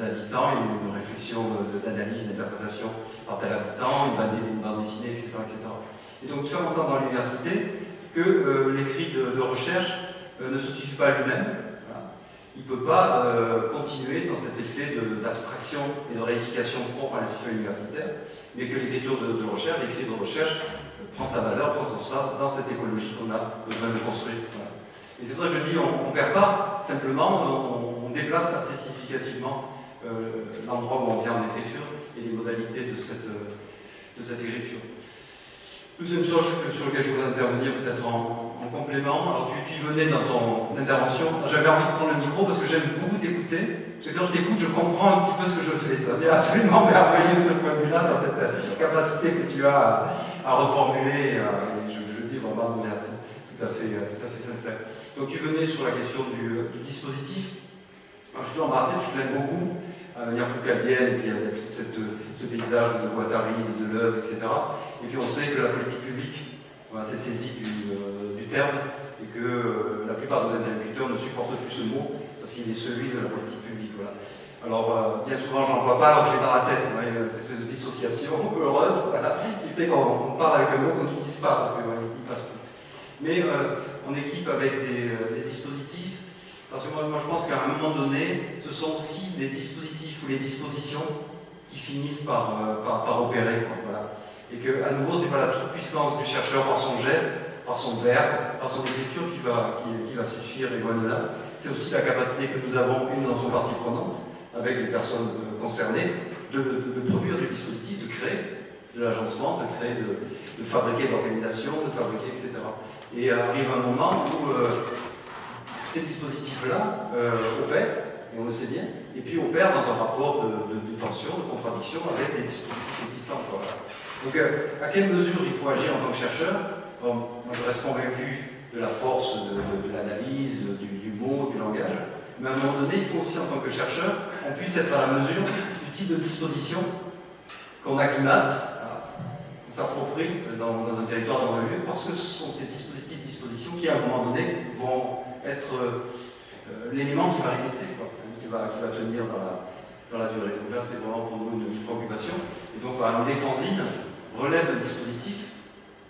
habitant, une réflexion d'analyse, d'interprétation par tel habitant, une bande dessinée, etc., etc. Et donc, de faire entendre dans l'université que l'écrit de recherche ne se suffit pas à lui-même. Voilà. Il ne peut pas continuer dans cet effet d'abstraction et de réification propre à l'institution universitaire, mais que l'écriture de recherche, l'écrit de recherche prend sa valeur, prend son sens dans cette écologie qu'on a besoin de construire. Voilà. Et c'est pour ça que je dis, on ne perd pas, simplement, on déplace assez significativement l'endroit où on vient en écriture et les modalités de cette écriture. Deuxième chose sur laquelle je voudrais intervenir, peut-être en complément. Alors, tu venais dans ton intervention. J'avais envie de prendre le micro parce que j'aime beaucoup t'écouter. Parce que quand je t'écoute, je comprends un petit peu ce que je fais. Tu es absolument merveilleux de ce point de vue-là, dans cette capacité que tu as à reformuler. Et je dis vraiment de manière tout à fait sincère. Donc, tu venais sur la question du dispositif. Alors, je dois embrasser parce que je l'aime beaucoup, à manière foucaldienne, et puis il y a tout ce paysage de Guattari, de Deleuze, etc. Et puis on sait que la politique publique s'est saisie du terme et que la plupart des interlocuteurs ne supportent plus ce mot parce qu'il est celui de la politique publique. Voilà. Alors, bien souvent, je n'en emploie pas alors que je l'ai dans la tête. Il y a cette espèce de dissociation heureuse voilà, qui fait qu'on parle avec un mot qu'on n'utilise pas parce qu'il ne passe plus. Mais on équipe avec des dispositifs. Parce que moi je pense qu'à un moment donné, ce sont aussi les dispositifs ou les dispositions qui finissent par opérer. Quoi, voilà. Et qu'à nouveau, ce n'est pas la toute-puissance du chercheur par son geste, par son verbe, par son écriture qui va suffire et loin de là. C'est aussi la capacité que nous avons, une dans son partie prenante, avec les personnes concernées, de produire du dispositif, de créer de l'agencement, de fabriquer de l'organisation, de fabriquer, etc. Et arrive un moment où ces dispositifs-là opèrent, et on le sait bien, et puis opèrent dans un rapport de tension, de contradiction avec les dispositifs existants. Voilà. Donc, à quelle mesure il faut agir en tant que chercheur? Moi, je reste convaincu de la force de l'analyse, du mot, du langage, mais à un moment donné, il faut aussi, en tant que chercheur, qu'on puisse être à la mesure du type de disposition qu'on acclimate, qu'on s'approprie dans un territoire, dans un lieu, parce que ce sont ces dispositions qui, à un moment donné, vont être l'élément qui va résister, quoi, qui va tenir dans la durée. Donc là, c'est vraiment pour nous une préoccupation. Et donc, par exemple, les fanzines relèvent d'un dispositif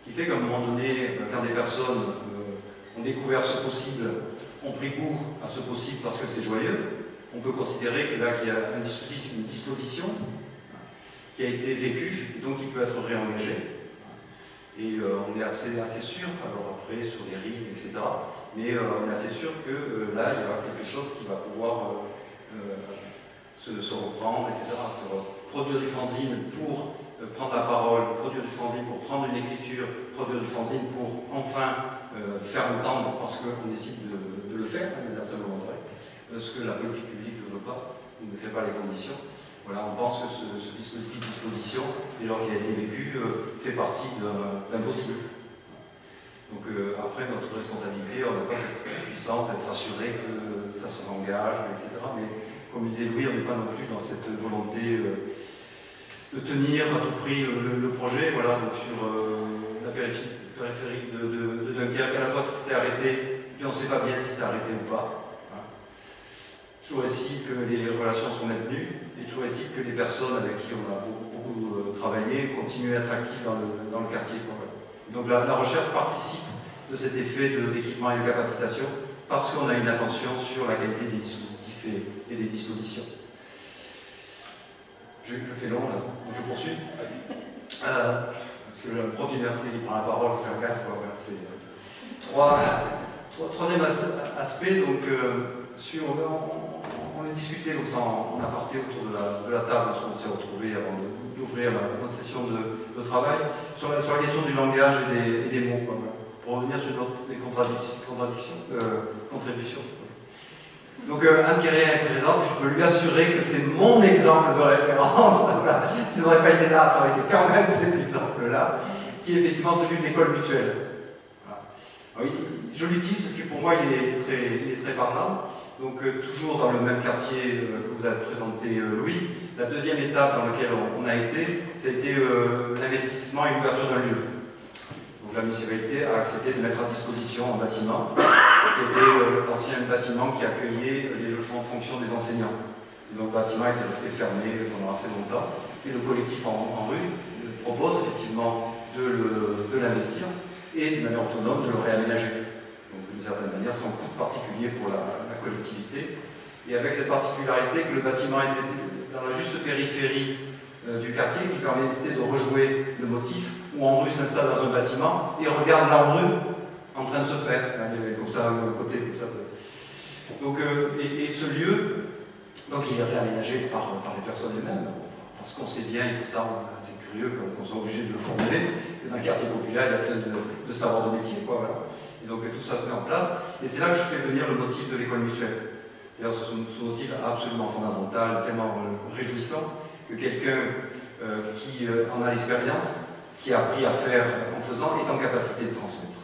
qui fait qu'à un moment donné, quand des personnes ont découvert ce possible, ont pris goût à ce possible parce que c'est joyeux, on peut considérer que là, qu'il y a un dispositif, une disposition qui a été vécue, et donc qui peut être réengagée. Et on est assez sûr, alors après sur les rythmes, etc., mais on est assez sûr que là, il y aura quelque chose qui va pouvoir se reprendre, etc. Produire du fanzine pour prendre la parole, produire du fanzine pour prendre une écriture, produire du fanzine pour enfin faire entendre, parce qu'on décide de le faire, de manière très volontaire, parce que la politique publique ne veut pas, ne crée pas les conditions. Voilà, on pense que ce dispositif disposition, dès lors qu'il a été vécu, fait partie d'un possible. Donc après, notre responsabilité, on n'a pas cette puissance d'être assuré que ça se engage, etc. Mais comme disait Louis, on n'est pas non plus dans cette volonté de tenir à tout prix le projet. Voilà, donc sur la périphérie de Dunkerque, à la fois c'est arrêté, puis on ne sait pas bien si c'est arrêté ou pas. Toujours est-il que les relations sont maintenues, et toujours est-il que les personnes avec qui on a beaucoup travaillé continuent à être actives dans le quartier. Donc la recherche participe de cet effet d'équipement et de capacitation parce qu'on a une attention sur la qualité des dispositifs et des dispositions. Je fais long là, donc je poursuis. Parce que le prof d'université qui prend la parole, il faut faire gaffe. Voilà, c'est troisième aspect, donc on a discuté comme ça en aparté autour de la table lorsqu'on s'est retrouvés avant d'ouvrir notre session de travail sur la question du langage et des mots, quoi, voilà. Pour revenir sur des contributions. Donc Anne Quérien est présente et je peux lui assurer que c'est mon exemple de référence. Voilà. Je n'aurais pas été là, ça aurait été quand même cet exemple-là, qui est effectivement celui de l'école mutuelle. Voilà. Alors, je l'utilise parce que pour moi il est très parlant. Donc toujours dans le même quartier que vous avez présenté Louis, la deuxième étape dans laquelle on a été, ça a été l'investissement et l'ouverture d'un lieu. Donc la municipalité a accepté de mettre à disposition un bâtiment qui était l'ancien bâtiment qui accueillait les logements de fonction des enseignants. Et donc le bâtiment était resté fermé pendant assez longtemps et le collectif en rue propose effectivement de l'investir et de manière autonome de le réaménager. Donc d'une certaine manière sans coût particulier pour la collectivité. Et avec cette particularité que le bâtiment était dans la juste périphérie du quartier qui permettait de rejouer le motif où en rue s'installe dans un bâtiment et regarde la rue en train de se faire. Il y avait comme ça un côté comme ça. Donc, et ce lieu, donc il est réaménagé par les personnes elles-mêmes. Parce qu'on sait bien, et pourtant c'est curieux qu'on soit obligé de le formuler, que dans le quartier populaire, il y a plein de savoirs de métier. Quoi, voilà. Et donc tout ça se met en place. Et c'est là que je fais venir le motif de l'école mutuelle. D'ailleurs, ce motif absolument fondamental, tellement réjouissant, que quelqu'un qui en a l'expérience, qui a appris à faire en faisant, est en capacité de transmettre.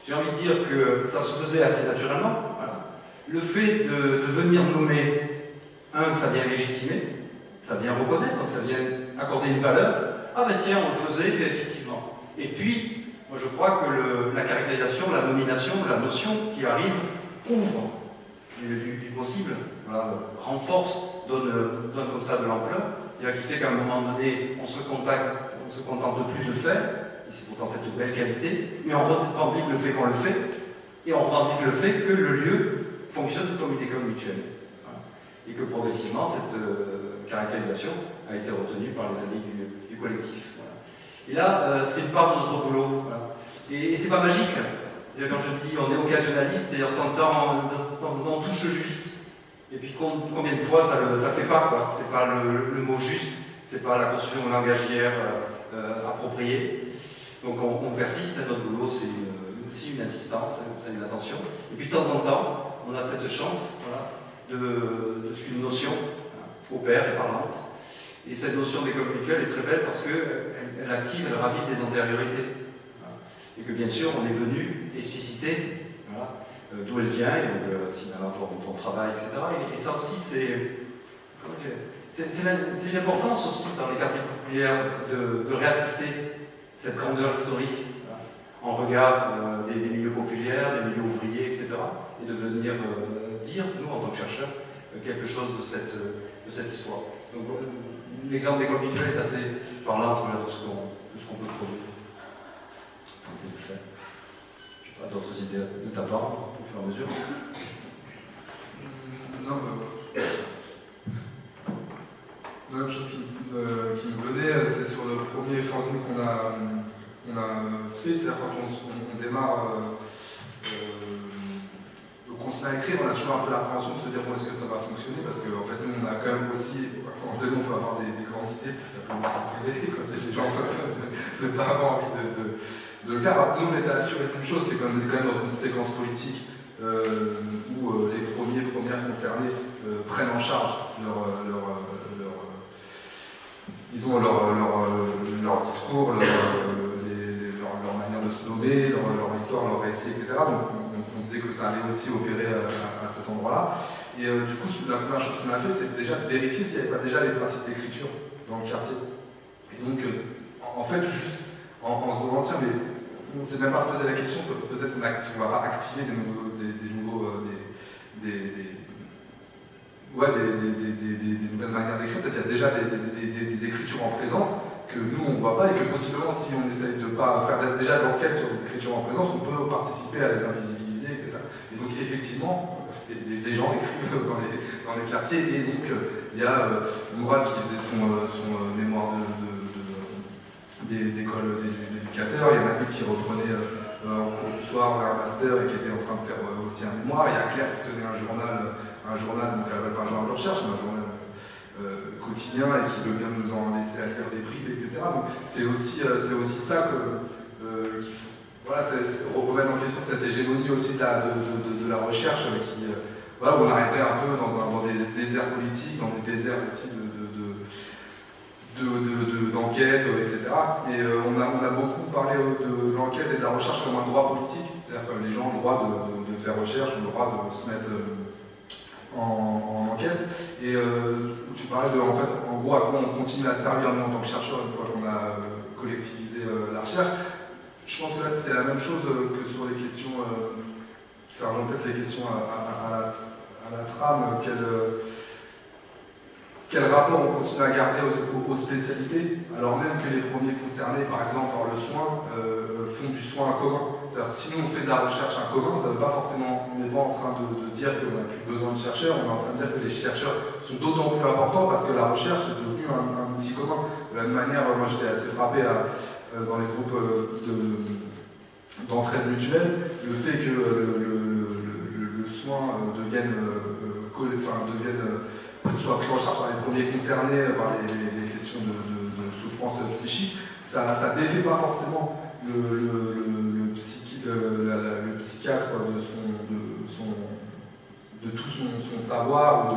J'ai envie de dire que ça se faisait assez naturellement. Voilà. Le fait de venir nommer, ça vient légitimer, ça vient reconnaître, donc ça vient accorder une valeur. Ah ben tiens, on le faisait, mais effectivement. Et puis, moi je crois que la caractérisation, la nomination, la notion qui arrive ouvre du possible, voilà, renforce, donne comme ça de l'ampleur. C'est-à-dire qu'il fait qu'à un moment donné, on se contente plus de faire, et c'est pourtant cette belle qualité, mais on revendique le fait qu'on le fait, et on revendique le fait que le lieu fonctionne comme une école mutuelle. Voilà. Et que progressivement, cette caractérisation a été retenue par les amis du collectif. Voilà. Et là, c'est une part de notre boulot. Voilà. Et c'est pas magique. C'est-à-dire quand je dis on est occasionnaliste, c'est-à-dire de temps en temps on touche juste. Et puis combien de fois ça ne fait pas, quoi. C'est pas le mot juste, c'est pas la construction langagière appropriée. Donc on persiste, notre boulot c'est aussi une insistance, c'est une attention. Et puis de temps en temps, on a cette chance, voilà, de ce qu'une notion opère et parlante. Et cette notion d'école mutuelle est très belle parce qu'elle active, elle ravive des antériorités. Voilà. Et que bien sûr, on est venu expliciter, voilà, d'où elle vient, et donc signalant ton travail, etc. Et ça aussi, c'est une importance aussi dans les quartiers populaires de réattester cette grandeur historique, voilà, en regard des milieux populaires, des milieux ouvriers, etc. Et de venir dire, nous, en tant que chercheurs, quelque chose de cette histoire. Donc l'exemple d'école mutuelle est assez parlant de ce qu'on peut produire. Tenter de faire. Je n'ai pas d'autres idées de ta part, au fur et à mesure. Non, la même chose qui me venait, c'est sur le premier fanzine qu'on a fait, c'est-à-dire quand on démarre, qu'on se met à écrire, on a toujours un peu l'appréhension de se dire bon, est-ce que ça va fonctionner, parce qu'en fait nous on a quand même aussi, en deux on peut avoir des grandes idées, puis ça peut aussi tomber, les gens peuvent pas avoir envie de le faire. Alors nous on était assurés d'une chose, c'est qu'on était quand même dans une séquence politique où les premières concernées prennent en charge leur discours, leur manière de se nommer, leur histoire, leur récit, etc. Donc on se disait que ça allait aussi opérer à cet endroit-là. Et du coup, la première chose qu'on a fait, c'est déjà de vérifier s'il n'y avait pas déjà des pratiques d'écriture dans le quartier. Et donc, en fait, juste en se demandant, tiens, mais on ne s'est même pas posé la question, peut-être qu'on ne va pas activer des nouvelles manières d'écrire. Peut-être qu'il y a déjà des écritures en présence que nous on ne voit pas et que possiblement si on essaye de ne pas faire déjà l'enquête sur les écritures en présence, on peut participer à les invisibiliser, etc. Et donc effectivement, les gens écrivent dans les quartiers et donc il y a Mourad qui faisait son mémoire d'école d'éducateur, il y en a une qui reprenait au cours du soir un master et qui était en train de faire aussi un mémoire, il y a Claire qui tenait un journal, donc elle n'appelle pas un journal de recherche, mais un journal quotidien et qui veut bien nous en laisser à lire des bribes, etc. Donc c'est aussi ça qu'il faut, voilà, remettre en question cette hégémonie aussi de la recherche voilà, où on arriverait un peu dans des déserts politiques, dans des déserts aussi d'enquête, etc. Et on a beaucoup parlé de l'enquête et de la recherche comme un droit politique, c'est-à-dire que les gens ont le droit de faire recherche, ont le droit de se mettre en enquête, et tu parlais de, en gros, à quoi on continue à servir nous en tant que chercheurs une fois qu'on a collectivisé la recherche. Je pense que là c'est la même chose que sur les questions, ça rejoint peut-être les questions à la trame, quel rapport on continue à garder aux spécialités, alors même que les premiers concernés, par exemple par le soin, font du soin en commun. C'est-à-dire si nous on fait de la recherche en commun, ça ne veut pas forcément, on n'est pas en train de dire qu'on n'a plus besoin de chercheurs, on est en train de dire que les chercheurs sont d'autant plus importants parce que la recherche est devenue un outil commun. De la même manière, moi j'étais assez frappé dans les groupes d'entraide mutuelle, le fait que le soin soit pris en charge par les premiers concernés par les questions de souffrance psychique, ça défait pas forcément le psychiatre de tout son savoir ou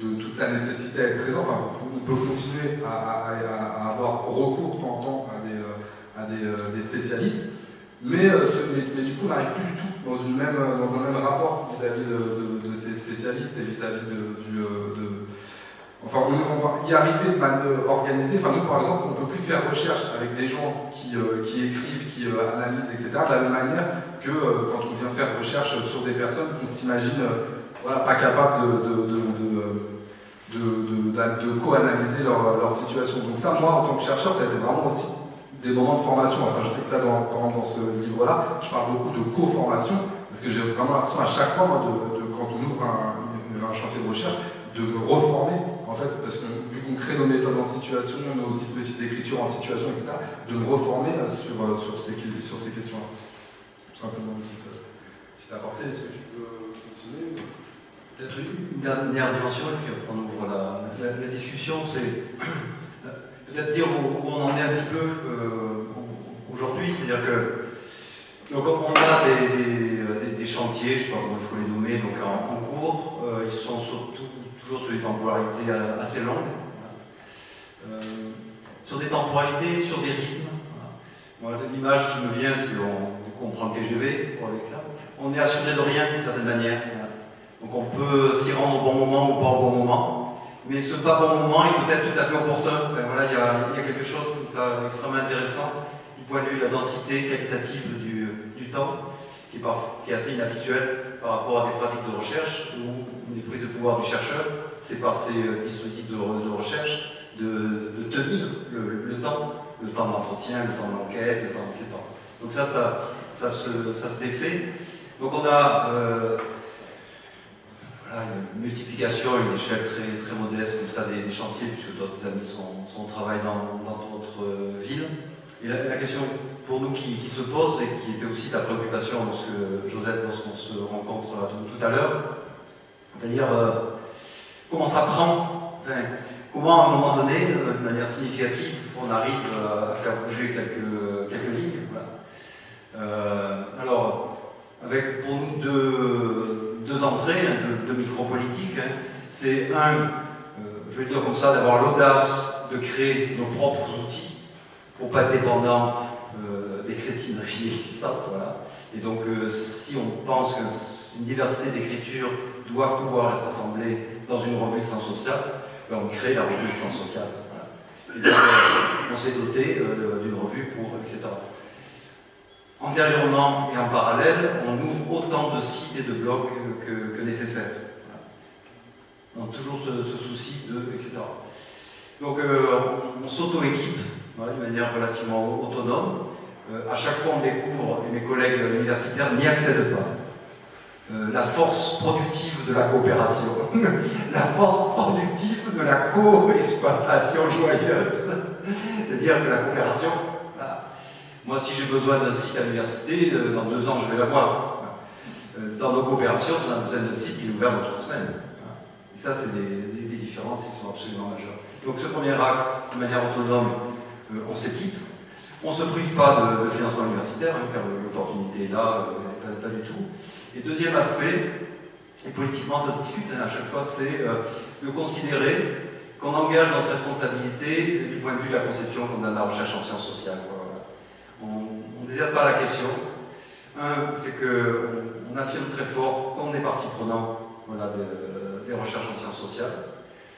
de toute sa nécessité à être présent. Enfin, on peut continuer à avoir recours de temps en temps à des spécialistes, mais du coup on n'arrive plus du tout dans un même rapport vis-à-vis de ces spécialistes et vis-à-vis enfin, on va y arriver de manière organisée. Enfin, nous, par exemple, on ne peut plus faire recherche avec des gens qui écrivent, qui analysent, etc. de la même manière que quand on vient faire recherche sur des personnes qu'on s'imagine pas capables de co-analyser leur situation. Donc ça, moi, en tant que chercheur, ça a été vraiment aussi des moments de formation. Enfin, je sais que là, par exemple, dans ce livre-là, je parle beaucoup de co-formation, parce que j'ai vraiment l'impression à chaque fois, moi, quand on ouvre un chantier de recherche, de me reformer, en fait, parce que vu qu'on crée nos méthodes en situation, nos dispositifs d'écriture en situation, etc., de me reformer sur ces questions-là. Tout simplement une petite aparté. Est-ce que tu peux continuer? Peut-être une dernière dimension, et puis après on ouvre la discussion, c'est peut-être dire où on en est un petit peu aujourd'hui, c'est-à-dire que donc on a des chantiers, je ne sais pas comment il faut les nommer, donc en cours, ils sont toujours sur des temporalités assez longues, sur des temporalités, sur des rythmes. Moi, l'image qui me vient, c'est qu'on prend le TGV, pour l'exemple, on est assuré de rien d'une certaine manière. Donc on peut s'y rendre au bon moment ou pas au bon moment, mais ce pas bon moment est peut-être tout à fait opportun. Ben voilà, il y a quelque chose comme ça extrêmement intéressant du point de vue de la densité qualitative du temps, qui est assez inhabituel par rapport à des pratiques de recherche où les prises de pouvoir du chercheur, c'est par ces dispositifs de recherche de tenir le temps d'entretien, le temps d'enquête, le temps, etc. Donc ça se défait. Donc on a une multiplication à une échelle très, très modeste comme ça des chantiers, puisque d'autres amis sont au travail dans d'autres villes. Et la question pour nous qui se pose, et qui était aussi ta préoccupation, Joseph, lorsqu'on se rencontre tout à l'heure, c'est-à-dire comment ça prend, comment à un moment donné, de manière significative, on arrive à faire bouger quelques lignes. Voilà. Alors, avec pour nous deux entrées, deux micro-politiques, c'est je vais dire comme ça, d'avoir l'audace de créer nos propres outils pour ne pas être dépendant des crétineries existantes. Voilà. Et donc, si on pense qu'une diversité d'écritures doivent pouvoir être assemblées dans une revue de sciences sociales, ben on crée la revue de sciences sociales. Voilà. Et donc, on s'est doté d'une revue etc. Antérieurement et en parallèle, on ouvre autant de sites et de blogs que nécessaire. Voilà. Donc toujours ce souci etc. Donc on s'auto-équipe d'une manière relativement autonome. À chaque fois on découvre, et mes collègues universitaires n'y accèdent pas, la force productive de la coopération, la force productive de la co-exploitation joyeuse. C'est-à-dire que la coopération, moi, si j'ai besoin d'un site à l'université, dans 2 ans, je vais l'avoir. Dans nos coopérations, si on a besoin d'un site, il est ouvert dans 3 semaines. Et ça, c'est des différences qui sont absolument majeures. Donc, ce premier axe, de manière autonome, on s'équipe. On ne se prive pas de financement universitaire, car l'opportunité est là, pas du tout. Et deuxième aspect, et politiquement, ça se discute à chaque fois, c'est de considérer qu'on engage notre responsabilité du point de vue de la conception qu'on a de la recherche en sciences sociales. On ne déserte pas la question. C'est qu'on affirme très fort qu'on est partie prenante des recherches en sciences sociales.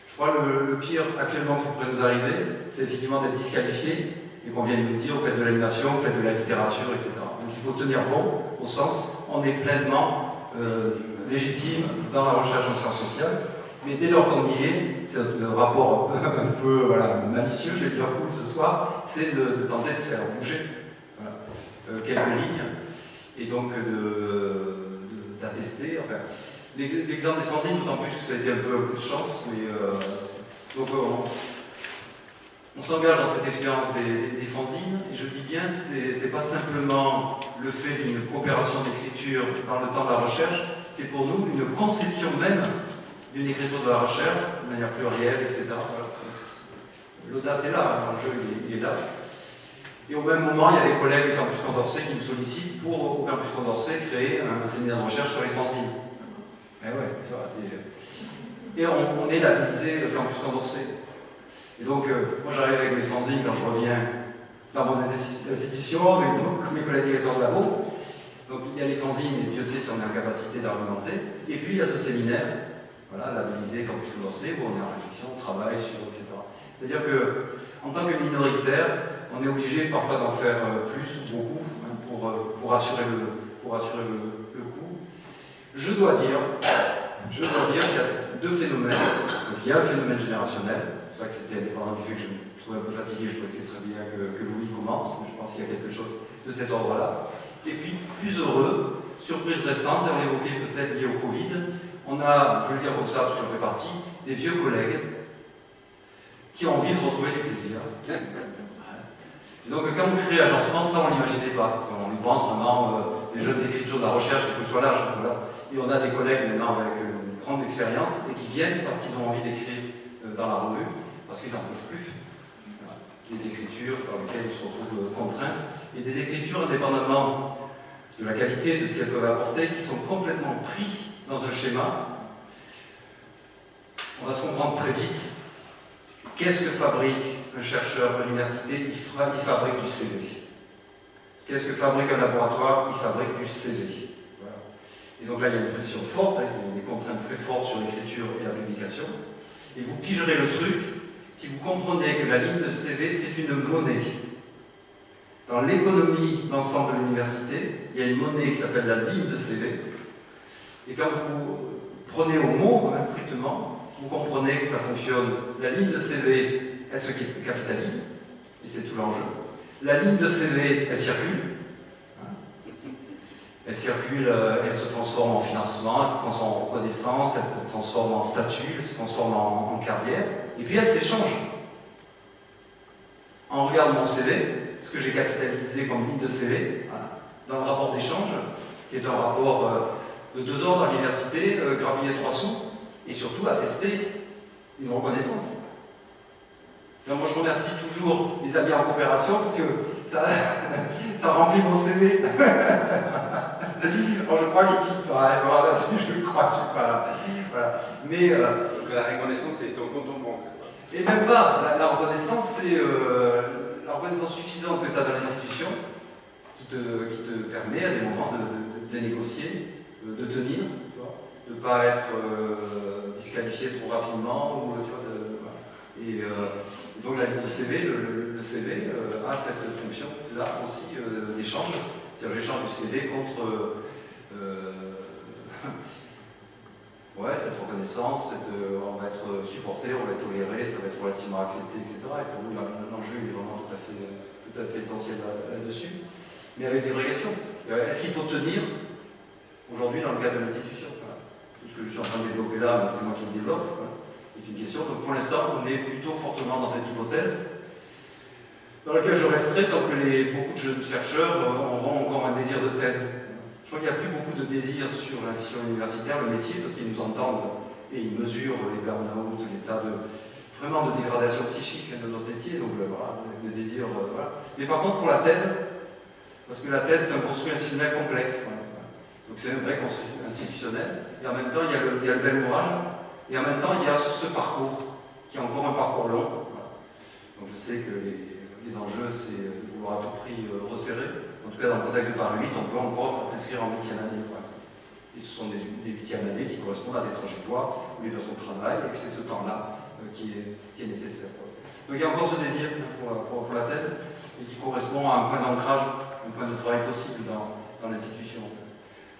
Je crois que le pire actuellement qui pourrait nous arriver, c'est effectivement d'être disqualifié et qu'on vienne nous dire vous faites de l'animation, vous faites de la littérature, etc. Donc il faut tenir bon au sens on est pleinement légitime dans la recherche en sciences sociales Mais dès lors qu'on y est, c'est le rapport un peu voilà, malicieux, je vais dire cool ce soir, c'est de tenter de faire bouger voilà, quelques lignes et donc d'attester. Enfin, l'exemple des fanzines, d'autant plus que ça a été un peu de chance, mais donc on s'engage dans cette expérience des fanzines, et je dis bien, c'est pas simplement le fait d'une coopération d'écriture dans le temps de la recherche, c'est pour nous une conception même d'une écriture de la recherche, de manière plurielle, etc. Voilà. L'audace est là, l'enjeu il est là. Et au même moment, il y a des collègues du Campus Condorcet qui nous sollicitent pour, au Campus Condorcet, créer un séminaire de recherche sur les fanzines. Et ouais, tu vois, et on est labellisé le Campus Condorcet. Et donc, moi j'arrive avec mes fanzines quand je reviens dans mon institution, avec mes collègues directeurs de labo. Donc il y a les fanzines, et Dieu sait si on est en capacité d'argumenter. Et puis il y a ce séminaire, voilà, labellisé Campus Condorcet, où on est en réflexion, on travaille sur, etc. C'est-à-dire qu'en tant que minoritaire, on est obligé parfois d'en faire plus ou beaucoup hein, pour assurer le coup. Je dois dire qu'il y a deux phénomènes. Donc, il y a un phénomène générationnel. C'est vrai que c'était indépendant du fait que je me trouvais un peu fatigué, je trouvais que c'est très bien que Louis commence. Je pense qu'il y a quelque chose de cet ordre-là. Et puis, plus heureux, surprise récente, on l'évoquait peut-être lié au Covid, on a, je vais le dire comme ça parce que j'en fais partie, des vieux collègues qui ont envie de retrouver du plaisir. Et donc quand on crée Agencement, ça on ne l'imaginait pas. On y pense vraiment des jeunes écritures de la recherche, quel que soit l'âge. Voilà. Et on a des collègues maintenant avec une grande expérience et qui viennent parce qu'ils ont envie d'écrire dans la revue, parce qu'ils n'en peuvent plus. Voilà. Des écritures dans lesquelles ils se retrouvent contraints, et des écritures indépendamment de la qualité de ce qu'elles peuvent apporter, qui sont complètement pris dans un schéma. On va se comprendre très vite. Qu'est-ce que fabrique un chercheur à l'université? Il fabrique du CV. Qu'est-ce que fabrique un laboratoire? Il fabrique du CV. Voilà. Et donc là, il y a une pression forte, hein, des contraintes très fortes sur l'écriture et la publication. Et vous pigerez le truc si vous comprenez que la ligne de CV, c'est une monnaie. Dans l'économie d'ensemble de l'université, il y a une monnaie qui s'appelle la ligne de CV. Et quand vous prenez au mot, hein, strictement, vous comprenez que ça fonctionne. La ligne de CV, elle se capitalise, et c'est tout l'enjeu. La ligne de CV, elle circule. Elle circule, elle se transforme en financement, elle se transforme en reconnaissance, elle se transforme en statut, elle se transforme en carrière, et puis elle s'échange. On regarde mon CV, ce que j'ai capitalisé comme ligne de CV, voilà, dans le rapport d'échange, qui est un rapport de 2 ans à l'université, grappiller 3 sous, et surtout attester une reconnaissance. Alors moi je remercie toujours les amis en coopération parce que ça remplit mon CV. Alors je crois qu'ils quittent pareil, là-dessus je crois, je sais pas. Voilà. Mais la reconnaissance c'est ton compte en banque. Et même pas, la reconnaissance c'est la reconnaissance suffisante que tu as dans l'institution qui te permet à des moments de négocier, de tenir, de ne pas être disqualifié trop rapidement. Ou, tu vois, voilà. Et donc la ligne de CV, le CV a cette fonction-là aussi d'échange. C'est-à-dire j'échange du CV contre ouais, cette reconnaissance, on va être supporté, on va être toléré, ça va être relativement accepté, etc. Et pour nous, l'enjeu est vraiment tout à fait essentiel là-dessus. Mais avec des vraies questions. Est-ce qu'il faut tenir aujourd'hui dans le cadre de l'institution? Voilà. Tout ce que je suis en train de développer là, c'est moi qui le développe, voilà, c'est une question. Donc pour l'instant, on est plutôt fortement dans cette hypothèse, dans laquelle je resterai tant que beaucoup de jeunes chercheurs auront encore un désir de thèse. Je crois qu'il n'y a plus beaucoup de désir sur l'institution universitaire, le métier, parce qu'ils nous entendent et ils mesurent les burn-out, l'état vraiment de dégradation psychique de notre métier, donc voilà, le désir, voilà. Mais par contre pour la thèse, parce que la thèse est un construit institutionnel complexe, voilà. Donc c'est un vrai construit institutionnel, et en même temps il y a le bel ouvrage, et en même temps il y a ce parcours, qui est encore un parcours long. Voilà. Donc je sais que les enjeux, c'est de vouloir à tout prix resserrer. En tout cas, dans le contexte de Paris 8, on peut encore inscrire en 8e année, par exemple. Et ce sont des 8e années qui correspondent à des trajectoires où les personnes travaillent, et que c'est ce temps-là qui est nécessaire. Donc il y a encore ce désir pour la thèse, et qui correspond à un point d'ancrage, un point de travail possible dans l'institution.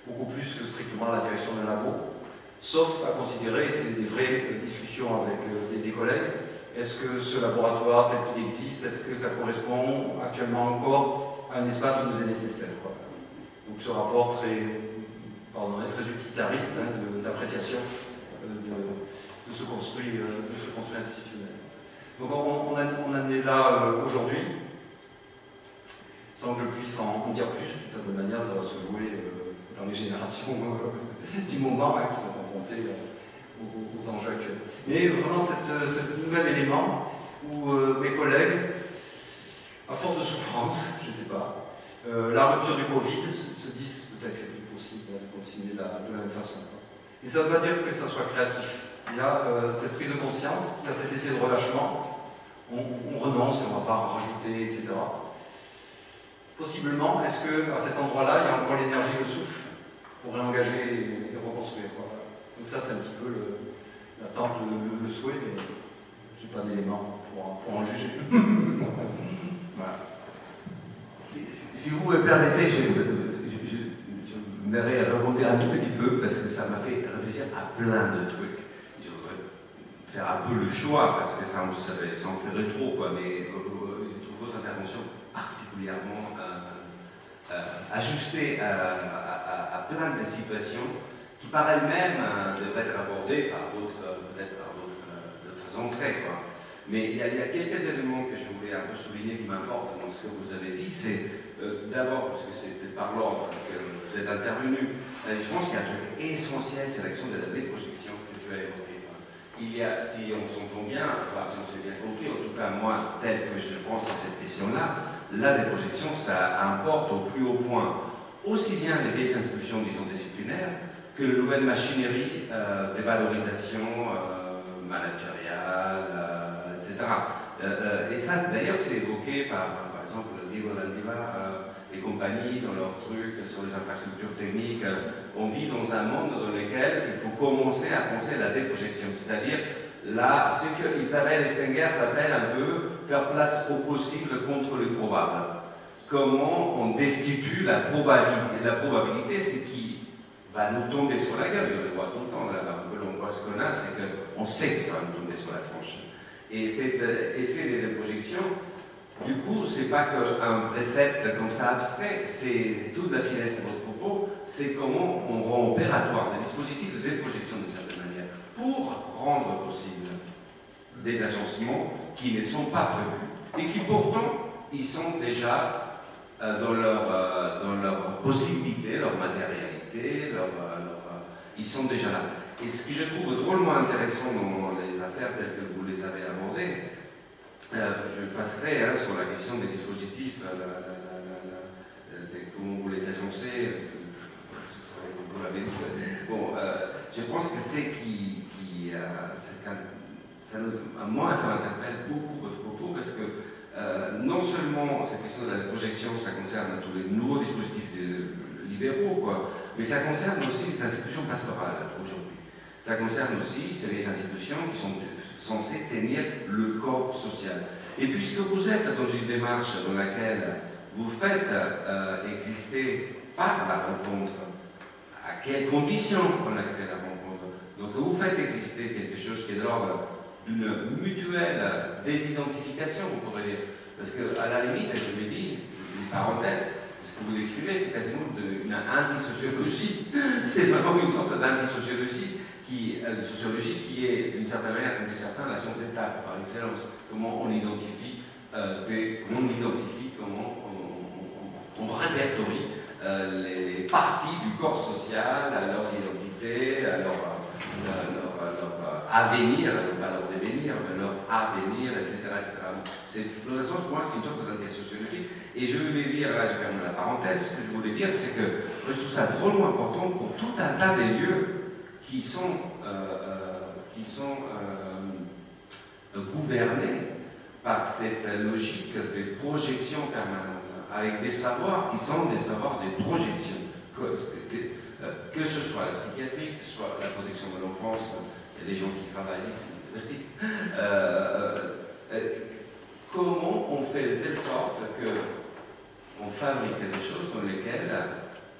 Beaucoup plus que strictement la direction d'un labo. sauf à considérer, et c'est des vraies discussions avec des collègues, est-ce que ce laboratoire tel qu'il existe, est-ce que ça correspond actuellement encore à un espace qui nous est nécessaire, quoi. Donc ce rapport très utilitariste d'appréciation de ce construit institutionnel. Donc on en est là aujourd'hui, sans que je puisse en dire plus. D'une certaine manière, ça va se jouer dans les générations du moment qui sont confrontées aux enjeux actuels. Mais vraiment, ce nouvel élément où mes collègues, à force de souffrance, je ne sais pas, la rupture du Covid, se disent peut-être que c'est plus possible de continuer de la même façon. Et ça ne veut pas dire que ça soit créatif. Il y a cette prise de conscience, il y a cet effet de relâchement, on renonce, on ne va pas en rajouter, etc. Possiblement, est-ce qu'à cet endroit-là, il y a encore l'énergie, le souffle pour réengager et reconstruire, quoi. Donc ça, c'est un petit peu l'attente, le souhait, mais je n'ai pas d'éléments pour en juger. Voilà. Si vous me permettez, je m'aimerais rebondir un tout petit peu parce que ça m'a fait réfléchir à plein de trucs. Je voudrais faire un peu le choix parce que ça en ferait trop, quoi, mais je trouve votre intervention particulièrement ajustée à plein de situations qui par elles-mêmes devraient être abordées par peut-être par d'autres entrées, quoi. Mais il y a quelques éléments que je voulais un peu souligner qui m'importent dans ce que vous avez dit. C'est d'abord, parce que c'était par l'ordre que vous êtes intervenu, je pense qu'il y a un truc essentiel, c'est l'action de la déprojection que tu as évoquée. Il y a, si on s'entend bien, enfin, si on s'est bien compris, en tout cas moi, tel que je pense à cette question-là, la déprojection, ça importe au plus haut point aussi bien les vieilles institutions, disons, disciplinaires, que la nouvelle machinerie des valorisations managériales, etc. Et ça, d'ailleurs, c'est évoqué par exemple, Diego Landiva et compagnie dans leurs trucs sur les infrastructures techniques. On vit dans un monde dans lequel il faut commencer à penser à la déprojection, c'est-à-dire là, ce que Isabelle Estenger s'appelle un peu faire place au possible contre le probable. Comment on destitue la probabilité. La probabilité, c'est qui va nous tomber sur la gueule, on le voit tout le temps, là, on voit ce qu'on a, c'est qu'on sait que ça va nous tomber sur la tronche. Et cet effet des déprojections, du coup, c'est pas qu'un précepte comme ça abstrait, c'est toute la finesse de votre propos, c'est comment on rend opératoire des dispositifs de déprojection d'une certaine manière, pour rendre possible des agencements qui ne sont pas prévus, et qui pourtant, ils sont déjà dans leur possibilité, leur matérialité, ils sont déjà là. Et ce que je trouve drôlement intéressant dans les affaires telles que vous les avez abordées, je passerai sur la question des dispositifs, comment vous les agencez, je saurais que vous l'avez dit. Bon, je pense que c'est à moi, ça m'interpelle beaucoup votre propos, parce que non seulement cette question de la projection, ça concerne tous les nouveaux dispositifs libéraux, quoi, mais ça concerne aussi les institutions pastorales aujourd'hui. Ça concerne aussi les institutions qui sont censées tenir le corps social. Et puisque vous êtes dans une démarche dans laquelle vous faites exister par la rencontre, à quelles conditions on a créé la rencontre, donc vous faites exister quelque chose qui est de l'ordre d'une mutuelle désidentification, on pourrait dire. Parce qu'à la limite, je me dis, une parenthèse, ce que vous décrivez, c'est quasiment une antisociologie. C'est vraiment une sorte d'antisociologie qui est, d'une certaine manière, comme disent certains, la science d'État, par excellence. Comment on identifie, comment on répertorie les parties du corps social à leur identité, à leur avenir, pas leur devenir, mais leur avenir, etc. Dans un sens, pour moi, c'est une sorte d'antisociologie. Et je voulais dire, là, j'ai perdu la parenthèse, ce que je voulais dire, c'est que je trouve ça drôlement important pour tout un tas de lieux qui sont gouvernés par cette logique de projection permanente, avec des savoirs qui sont des savoirs de projection, que ce soit la psychiatrie, que ce soit la protection de l'enfance. Il y a des gens qui travaillent ici. Comment on fait de telle sorte qu'on fabrique des choses dans lesquelles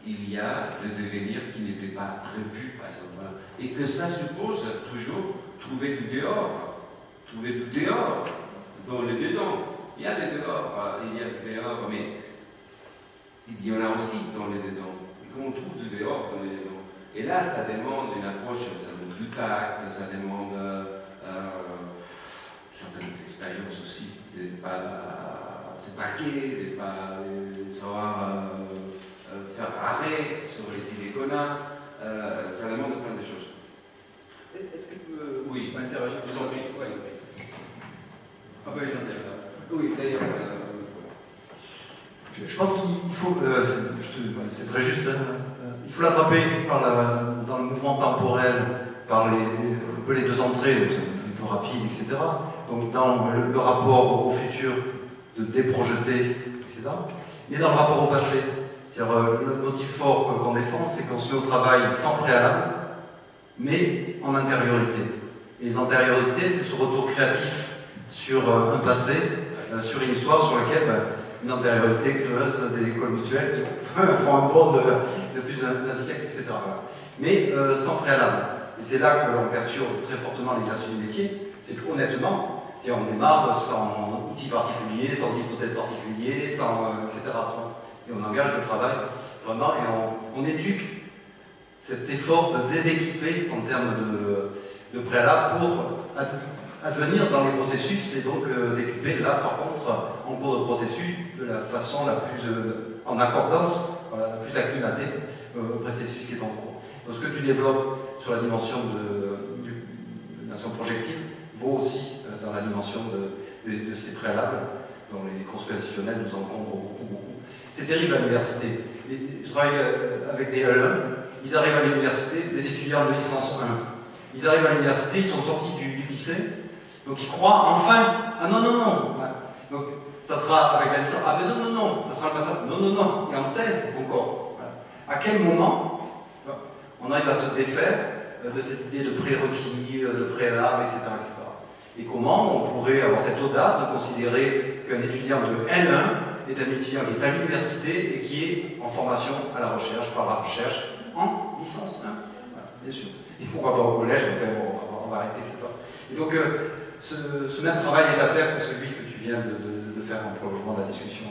il y a des devenirs qui n'étaient pas prévu, par exemple. Voilà. Et que ça suppose toujours trouver du dehors, dans le dedans. Il y a des dehors, mais il y en a aussi dans les dedans. Et comment on trouve du dehors dans les dedans? Et là, ça demande une approche, ça demande du tact, ça demande certaines expériences aussi, de ne pas se braquer, de ne pas savoir faire arrêt sur les idées qu'on a. Ça demande plein de choses. Est-ce que tu peux Oui, interagir? je vous en prie. Ah ben, j'en ai là. Oui, d'ailleurs. Je pense qu'il faut, c'est très juste, il faut l'attraper dans le mouvement temporel, par un peu les deux entrées, donc c'est un peu rapide, etc. Donc dans le rapport au futur, de déprojeter, etc. Mais dans le rapport au passé. C'est-à-dire, le motif fort qu'on défend, c'est qu'on se met au travail sans préalable, mais en intériorité. Et les antériorités, c'est ce retour créatif sur un passé, sur une histoire sur laquelle une antériorité creuse des écoles mutuelles qui font un bond de plus d'un siècle, etc. Mais sans préalable. Et c'est là qu'on perturbe très fortement l'exercice du métier. C'est qu'honnêtement, on démarre sans outils particuliers, sans hypothèses particulières, etc. Et on engage le travail vraiment et on éduque cet effort de déséquiper en termes de préalable pour advenir dans les processus et donc d'équiper là par contre en cours de processus de la façon la plus en accordance, la plus acclimatée au processus qui est en cours. Donc ce que tu développes sur la dimension de nation projective vaut aussi dans la dimension de ces préalables dont les constitutionnels nous encombrent beaucoup. C'est terrible à l'université. Je travaille avec des LE, ils arrivent à l'université, des étudiants de licence 1. Ils arrivent à l'université, ils sont sortis du lycée, donc ils croient enfin, ah non, donc ça sera avec la licence, ah mais non, ça sera le passage, non, et en thèse encore. Voilà. À quel moment on arrive à se défaire de cette idée de prérequis, de préalable, etc. Et comment on pourrait avoir cette audace de considérer qu'un étudiant de N1 est un étudiant qui est à l'université et qui est en formation à la recherche, par la recherche, en licence 1. Voilà, bien sûr. Et pourquoi pas au collège, enfin bon, on va arrêter, etc. Et donc, ce même travail est à faire que celui que tu viens de faire en prolongement de la discussion.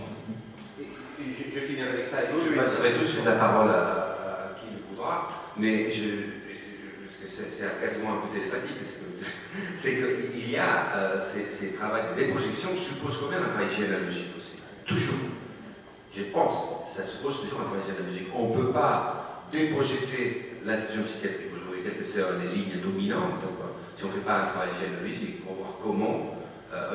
Je finirai avec ça. Je passerai tout sur la parole à qui le voudra, mais parce que c'est quasiment un peu télépathique, c'est qu'il y a ces travaux de déprojection suppose quand même un travail généalogique aussi. Toujours. Je pense, ça suppose toujours un travail généalogique. On ne peut pas déprojeter l'institution psychiatrique aujourd'hui, quelles que soient les lignes dominantes, si on ne fait pas un travail généalogique pour voir comment.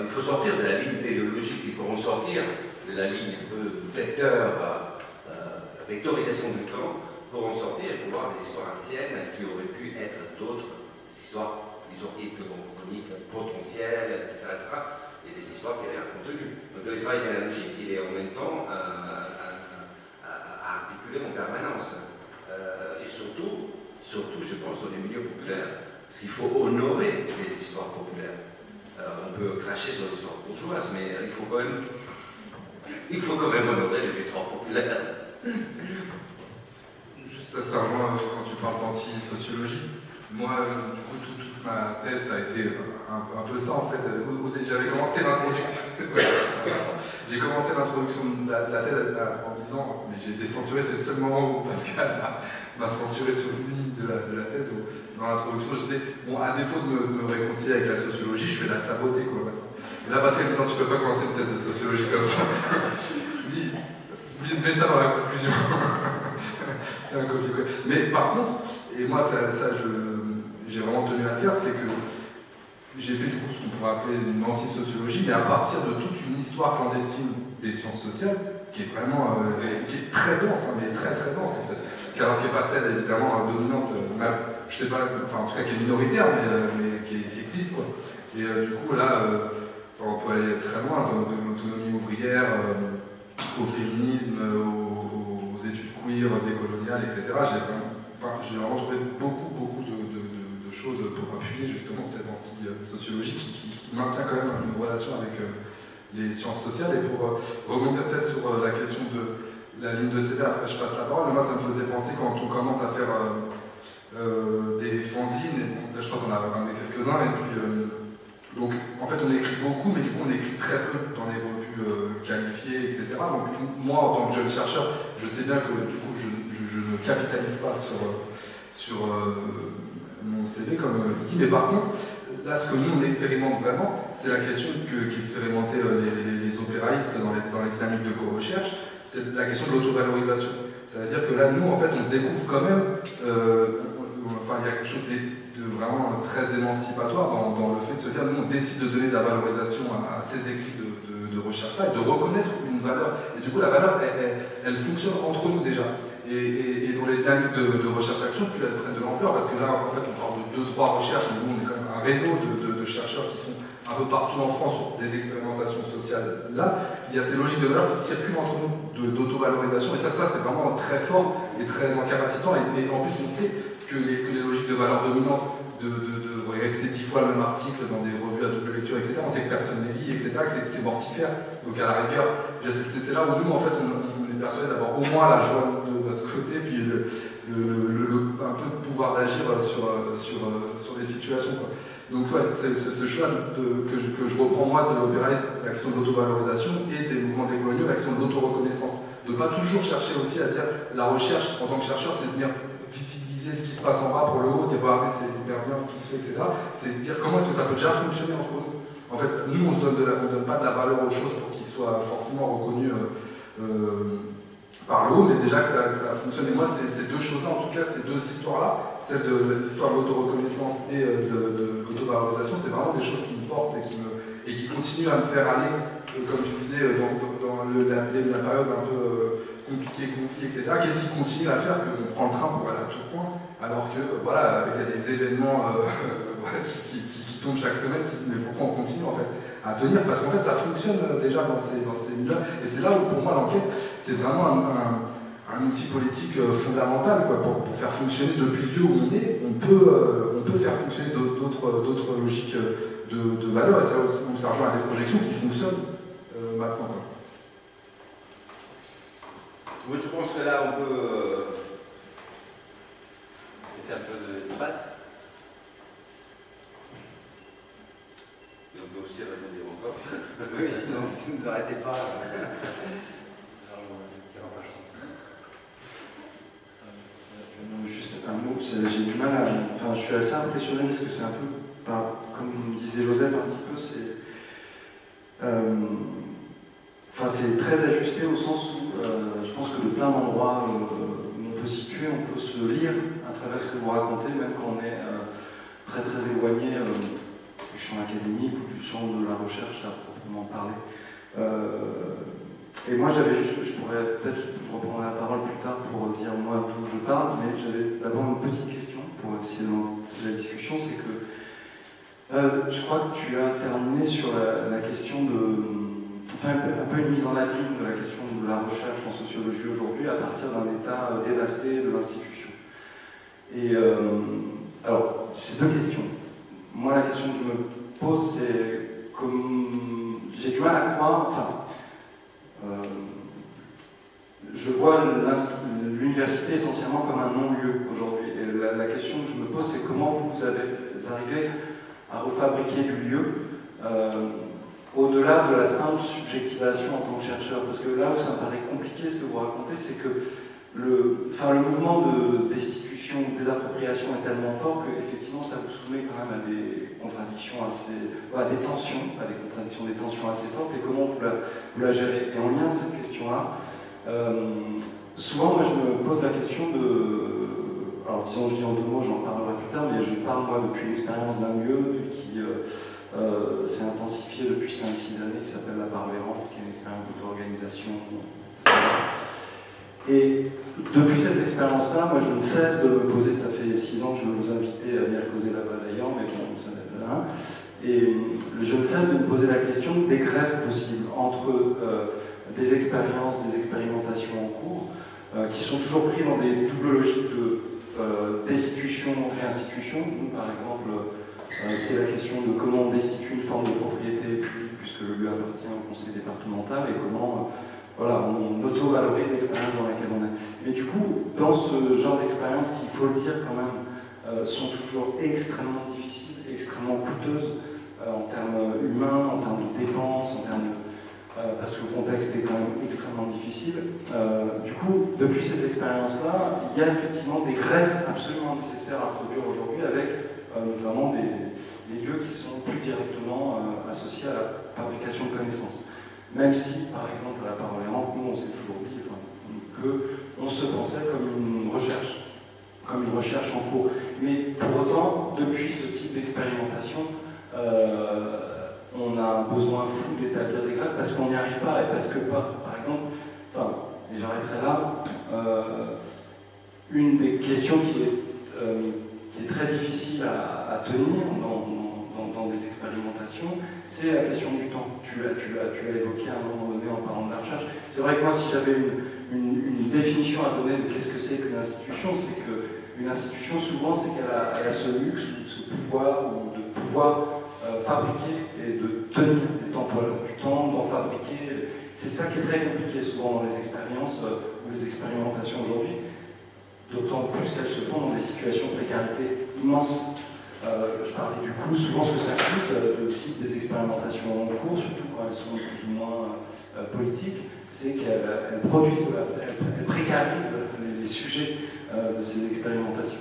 Il faut sortir de la ligne téléologique, et pour en sortir de la ligne un peu vectorisation du temps, pour en sortir, il faut voir les histoires anciennes qui auraient pu être d'autres histoires, disons, hétérochroniques, potentielles, etc., et des histoires qui avaient un contenu. Donc le travail généalogique, il est en même temps à articuler en permanence. Et surtout, je pense, dans les milieux populaires, parce qu'il faut honorer les histoires populaires. On peut cracher sur l'histoire bourgeoise, mais il faut quand même honorer les histoires populaires. Juste ça rejoint quand tu parles d'anti-sociologie. Moi, du coup, toute ma thèse, ça a été un peu ça, en fait. J'avais commencé l'introduction. J'ai commencé l'introduction de la thèse en disant, mais j'ai été censuré, c'est le seul moment où Pascal m'a censuré sur une ligne de la thèse. Où, dans l'introduction, je disais, bon, à défaut de me réconcilier avec la sociologie, je vais la saboter, quoi. Et là, Pascal dit, non, tu peux pas commencer une thèse de sociologie comme ça. Je dis, mets ça dans la conclusion. Mais par contre, et moi, j'ai vraiment tenu à le faire, c'est que j'ai fait du coup ce qu'on pourrait appeler une anti-sociologie, mais à partir de toute une histoire clandestine des sciences sociales, qui est vraiment qui est très dense, mais très très dense en fait, alors qui n'est pas celle évidemment dominante, je sais pas, enfin en tout cas qui est minoritaire, mais qui existe quoi. Et du coup là, on peut aller très loin de l'autonomie ouvrière au féminisme, aux études queer, décoloniales, etc. J'ai vraiment trouvé beaucoup de choses pour appuyer justement cette anti-sociologie qui maintient quand même une relation avec les sciences sociales. Et pour rebondir peut-être sur la question de la ligne de CV, après je passe la parole, mais moi ça me faisait penser quand on commence à faire des fanzines, et bon, là je crois qu'on a ramené quelques-uns, et puis donc en fait on écrit beaucoup, mais du coup on écrit très peu dans les revues qualifiées, etc. Donc moi en tant que jeune chercheur, je sais bien que du coup je ne capitalise pas sur mon CV comme il dit, mais par contre, là ce que nous on expérimente vraiment, c'est la question qu'expérimentaient les opéraïstes dans les dynamiques de co-recherche, c'est la question de l'autovalorisation. C'est-à-dire que là, nous, en fait, on se découvre quand même, enfin, il y a quelque chose de vraiment très émancipatoire dans le fait de se dire, nous, on décide de donner de la valorisation à ces écrits de recherche-là, et de reconnaître une valeur. Et du coup, la valeur, elle fonctionne entre nous déjà. Et dans les dynamiques de recherche-action, plus elles prennent de l'ampleur, parce que là, en fait, on parle de 2-3 recherches, mais nous, on est quand même un réseau de chercheurs qui sont un peu partout en France sur des expérimentations sociales. Là, il y a ces logiques de valeur qui circulent entre nous, d'auto-valorisation, et ça c'est vraiment très fort et très incapacitant, et en plus on sait que les logiques de valeur dominantes, de répéter 10 fois le même article dans des revues à double lecture, etc., on sait que personne ne les lit, etc., que c'est mortifère. Donc à la rigueur, c'est là où nous, en fait, on est persuadé d'avoir au moins la joie de notre côté, puis un peu de pouvoir d'agir sur les situations, quoi. Donc ouais, c'est ce choix que je reprends moi de l'opéralisme, l'action de l'autovalorisation, et des mouvements décoloniaux, l'action de l'autoreconnaissance. De ne pas toujours chercher aussi à dire la recherche en tant que chercheur, c'est de venir visibiliser ce qui se passe en bas pour le haut, dire regardez c'est hyper bien ce qui se fait, etc. C'est de dire comment est-ce que ça peut déjà fonctionner entre nous. En fait, nous on ne donne pas de la valeur aux choses pour qu'ils soient forcément reconnus par le haut, mais déjà que ça fonctionne. Et moi, ces deux choses-là, en tout cas, ces deux histoires-là, celle de l'histoire de l'autoreconnaissance et de l'autovalorisation, c'est vraiment des choses qui me portent et qui continuent à me faire aller, comme tu disais, dans la période un peu compliquée, etc. Qu'est-ce qui continue à faire qu'on prend le train pour aller à Tourcoing, alors que, voilà, il y a des événements voilà, qui tombent chaque semaine, qui disent mais pourquoi on continue en fait à tenir, parce qu'en fait ça fonctionne déjà dans ces milieux, et c'est là où pour moi l'enquête c'est vraiment un outil politique fondamental quoi, pour faire fonctionner depuis le lieu où on est, on peut faire fonctionner d'autres logiques de valeur, et c'est là où ça rejoint à des projections qui fonctionnent maintenant. Quoi. Oui, je pense que là on peut laisser un peu d'espace. Et on peut aussi revenir encore. Oui, sinon, si vous ne nous arrêtez pas, juste un mot, j'ai du mal à... Enfin, je suis assez impressionné parce que c'est un peu, comme disait Joseph un petit peu, c'est très ajusté au sens où je pense que de plein d'endroits où on peut situer, on peut se lire à travers ce que vous racontez, même quand on est très très éloigné du champ académique ou du champ de la recherche à proprement parler. Et moi j'avais juste, je reprendrai la parole plus tard pour dire moi d'où je parle, mais j'avais d'abord une petite question pour essayer de lancer la discussion, c'est que je crois que tu as terminé sur la question un peu une mise en abîme de la question de la recherche en sociologie aujourd'hui à partir d'un état dévasté de l'institution. Et alors, c'est deux questions. Moi, la question que je me pose, c'est comme j'ai du mal à croire, je vois l'université essentiellement comme un non-lieu aujourd'hui. Et la question que je me pose, c'est comment vous arrivez à refabriquer du lieu au-delà de la simple subjectivation en tant que chercheur. Parce que là où ça me paraît compliqué ce que vous racontez, c'est que le mouvement de destitution, de désappropriation est tellement fort qu'effectivement ça vous soumet quand même à des contradictions des tensions assez fortes, et comment vous la gérez. Et en lien à cette question-là, souvent moi je me pose la question alors disons, je dis en deux mots, j'en parlerai plus tard, mais je parle moi depuis l'expérience d'un lieu qui s'est intensifié depuis 5-6 années, qui s'appelle La Barre Errante, qui est une expérience d'auto-organisation, etc. Et depuis cette expérience-là, moi je ne cesse de me poser, ça fait 6 ans que je veux vous inviter à venir causer là-bas d'ailleurs, mais bon, ça n'est pas là. Et je ne cesse de me poser la question des greffes possibles entre des expériences, des expérimentations en cours, qui sont toujours pris dans des doubles logiques de destitution, réinstitution. Nous, par exemple, c'est la question de comment on destitue une forme de propriété publique, puisque le lieu appartient au conseil départemental, et comment voilà, on auto-valorise l'expérience dans laquelle on est. Mais du coup, dans ce genre d'expériences, qu'il faut le dire quand même, sont toujours extrêmement difficiles, extrêmement coûteuses en termes humains, en termes de dépenses, en termes de, parce que le contexte est quand même extrêmement difficile. Du coup, depuis ces expériences-là, il y a effectivement des greffes absolument nécessaires à produire aujourd'hui avec notamment des lieux qui sont plus directement associés à la fabrication de connaissances. Même si, par exemple, à la Parole errante, nous on s'est toujours dit qu'on se pensait comme une recherche en cours. Mais pour autant, depuis ce type d'expérimentation, on a un besoin fou d'établir des greffes parce qu'on n'y arrive pas et parce que, par exemple, et j'arrêterai là, une des questions qui est très difficile à tenir dans des expérimentations, c'est la question du temps. Tu l'as évoqué à un moment donné en parlant de la recherche. C'est vrai que moi, si j'avais une définition à donner de qu'est-ce que c'est qu'une institution, c'est qu'une institution, souvent, c'est qu'elle a ce luxe ou ce pouvoir de pouvoir fabriquer et de tenir du temps, d'en fabriquer. C'est ça qui est très compliqué souvent dans les expériences ou les expérimentations aujourd'hui, d'autant plus qu'elles se font dans des situations de précarité immenses. Je parlais du coût, souvent ce que ça coûte de vivre des expérimentations en cours, surtout quand elles sont plus ou moins politiques, c'est qu'elles produisent, elles précarisent les sujets de ces expérimentations.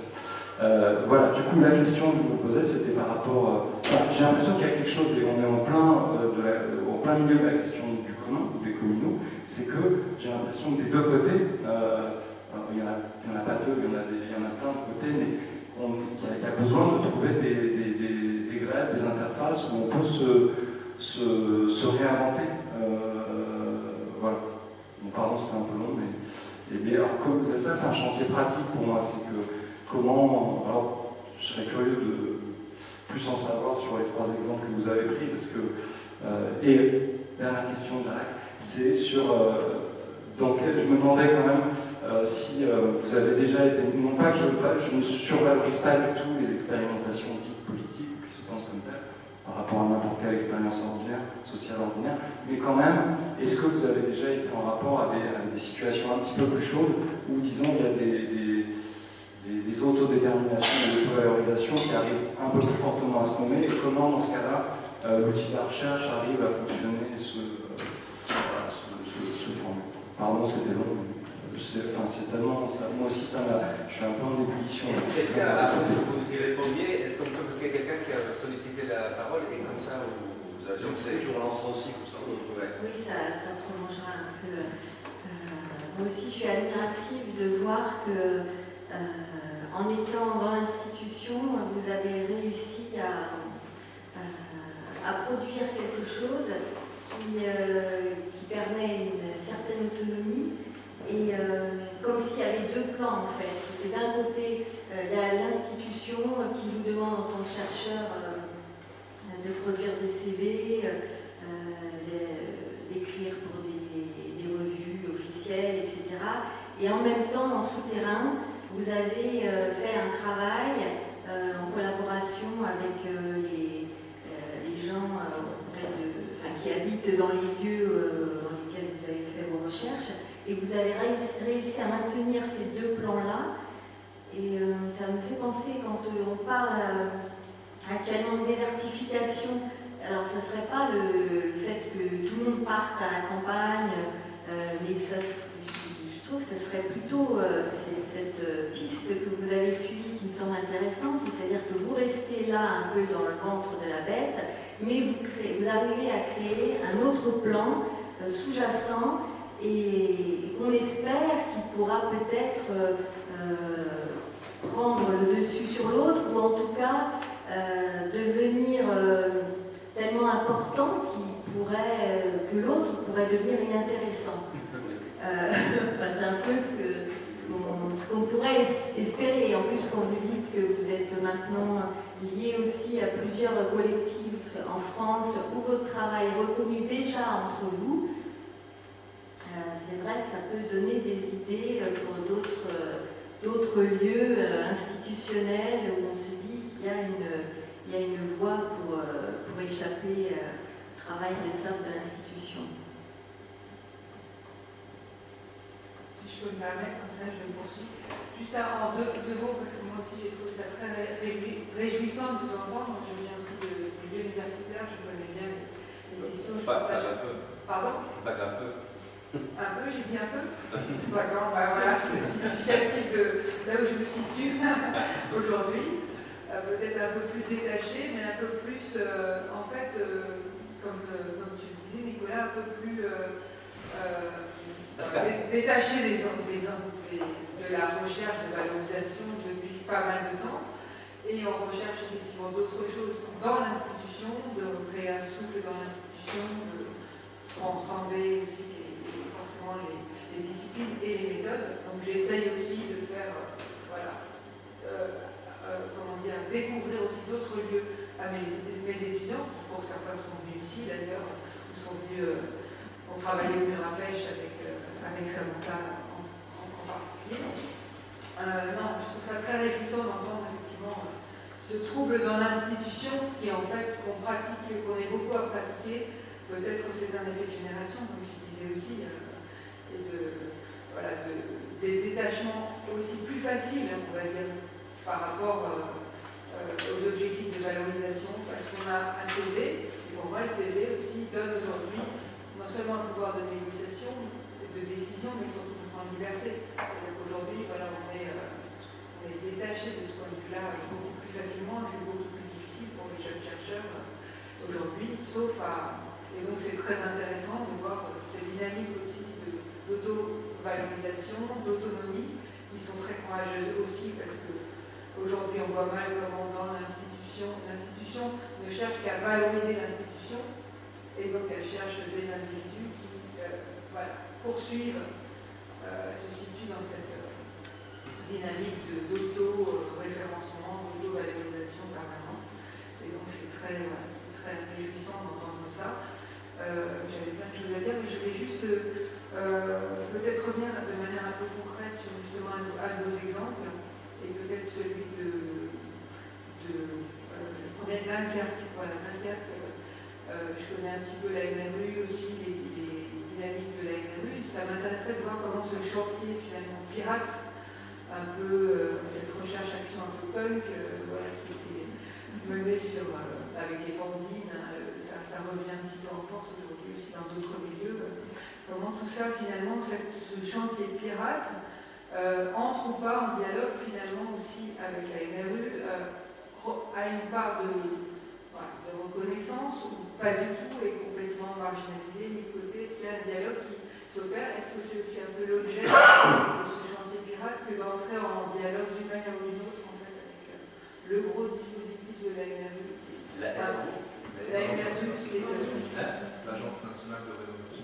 Voilà, du coup la question que je me posais c'était par rapport... j'ai l'impression qu'il y a quelque chose, et on est en plein milieu de la question du commun ou des communaux, c'est que j'ai l'impression que des deux côtés, il n'y en a pas deux, il y en a plein de côtés, mais il y a besoin de trouver des greffes, des interfaces où on peut se réinventer. Voilà. Bon, pardon, c'était un peu long, mais alors, ça c'est un chantier pratique pour moi, c'est que comment... Alors, je serais curieux de plus en savoir sur les 3 exemples que vous avez pris, parce que... et dernière question, j'arrête, c'est sur... je me demandais quand même si vous avez déjà été... Non pas que je ne survalorise pas du tout les expérimentations dites politiques, qui se pensent comme telles, par rapport à n'importe quelle expérience ordinaire, sociale ordinaire, mais quand même, est-ce que vous avez déjà été en rapport à des situations un petit peu plus chaudes, où, disons, il y a des autodéterminations, des autovalorisation qui arrivent un peu plus fortement à se nommer, et comment, dans ce cas-là, l'outil de la recherche arrive à fonctionner ce format. Pardon, c'était long. C'est tellement... moi aussi, je suis un peu en ébullition. Est-ce qu'avant que vous y répondiez, est-ce parce qu'il y a quelqu'un qui a sollicité la parole et comme ça, vous agencez, je relancerai aussi pour ça. Oui, ça prolongera un peu. Moi aussi, je suis admirative de voir que, en étant dans l'institution, vous avez réussi à produire quelque chose qui permet une certaine autonomie. Et comme s'il y avait 2 plans en fait. C'est que d'un côté, il y a l'institution qui vous demande en tant que chercheur de produire des CV, d'écrire pour des revues officielles, etc. Et en même temps, en souterrain, vous avez fait un travail en collaboration avec les gens qui habitent dans les lieux dans lesquels vous avez fait vos recherches. Et vous avez réussi à maintenir ces 2 plans-là. Et ça me fait penser, quand on parle actuellement de désertification, alors ça ne serait pas le fait que tout le monde parte à la campagne, mais je trouve que ce serait plutôt cette piste que vous avez suivie qui me semble intéressante, c'est-à-dire que vous restez là un peu dans le ventre de la bête, mais vous arrivez à créer un autre plan sous-jacent et qu'on espère qu'il pourra peut-être prendre le dessus sur l'autre, ou en tout cas devenir tellement important que l'autre pourrait devenir inintéressant. C'est un peu ce qu'on pourrait espérer. En plus, quand vous dites que vous êtes maintenant lié aussi à plusieurs collectifs en France où votre travail est reconnu déjà entre vous, c'est vrai que ça peut donner des idées pour d'autres lieux institutionnels où on se dit qu'il y a une voie pour échapper au travail de simple de l'institution. si je peux me permettre, comme ça je poursuis. Juste en deux mots, parce que moi aussi j'ai trouvé ça très réjouissant de vous entendre. Je viens aussi du milieu universitaire, je connais bien les questions. Je partage un peu. Pardon? Pas un peu. Un peu, j'ai dit un peu? D'accord, bah voilà, c'est significatif de là où je me situe aujourd'hui. Peut-être un peu plus détaché, mais un peu plus, en fait, comme tu le disais, Nicolas, un peu plus détaché de la recherche de valorisation depuis pas mal de temps. Et on recherche effectivement d'autres choses dans l'institution, de créer un souffle dans l'institution, de transcender aussi forcément les disciplines et les méthodes. Donc j'essaye aussi de faire, comment dire, découvrir aussi d'autres lieux à mes étudiants. Pour certains sont venus ici d'ailleurs, ou sont venus, ont travaillé au mur à pêche avec Samantha en particulier. Non, je trouve ça très réjouissant d'entendre effectivement ce trouble dans l'institution qui en fait qu'on pratique, qu'on est beaucoup à pratiquer. Peut-être que c'est un effet de génération, comme tu disais aussi, et des détachements aussi plus faciles, on va dire, par rapport aux objectifs de valorisation, parce qu'on a un CV, et pour moi le CV aussi donne aujourd'hui non seulement un pouvoir de négociation, de décision, mais surtout en liberté. C'est-à-dire qu'aujourd'hui, voilà, on est détaché de ce point de vue-là beaucoup plus facilement, et c'est beaucoup plus difficile pour les jeunes chercheurs aujourd'hui, sauf à... Et donc c'est très intéressant de voir ces dynamiques aussi d'auto-valorisation, d'autonomie, qui sont très courageuses aussi, parce qu'aujourd'hui on voit mal comment dans l'institution ne cherche qu'à valoriser l'institution, et donc elle cherche des individus qui poursuivent, se situent dans cette dynamique d'auto-référencement, d'auto-valorisation permanente. Et donc c'est très réjouissant d'entendre ça. J'avais plein de choses à dire, mais je vais juste peut-être revenir de manière un peu concrète sur justement un de vos exemples, et peut-être celui le premier de Dunkerque. Voilà, Dunkerque, je connais un petit peu la NRU aussi, les dynamiques de la NRU. Ça m'intéresserait de voir comment ce chantier finalement pirate, un peu cette recherche-action un peu punk, qui était menée avec les fanzines, ça revient un petit peu en force aujourd'hui aussi dans d'autres milieux. Comment tout ça finalement, ce chantier pirate, entre ou pas en dialogue finalement aussi avec la NRU, a une part de reconnaissance ou pas du tout, est complètement marginalisé, mis de côté. Est-ce qu'il y a un dialogue qui s'opère? Est-ce que c'est aussi un peu l'objet de ce chantier pirate que d'entrer en dialogue d'une manière ou d'une autre en fait avec le gros dispositif de la NRU? La NRU, c'est l'Agence nationale de rénovation.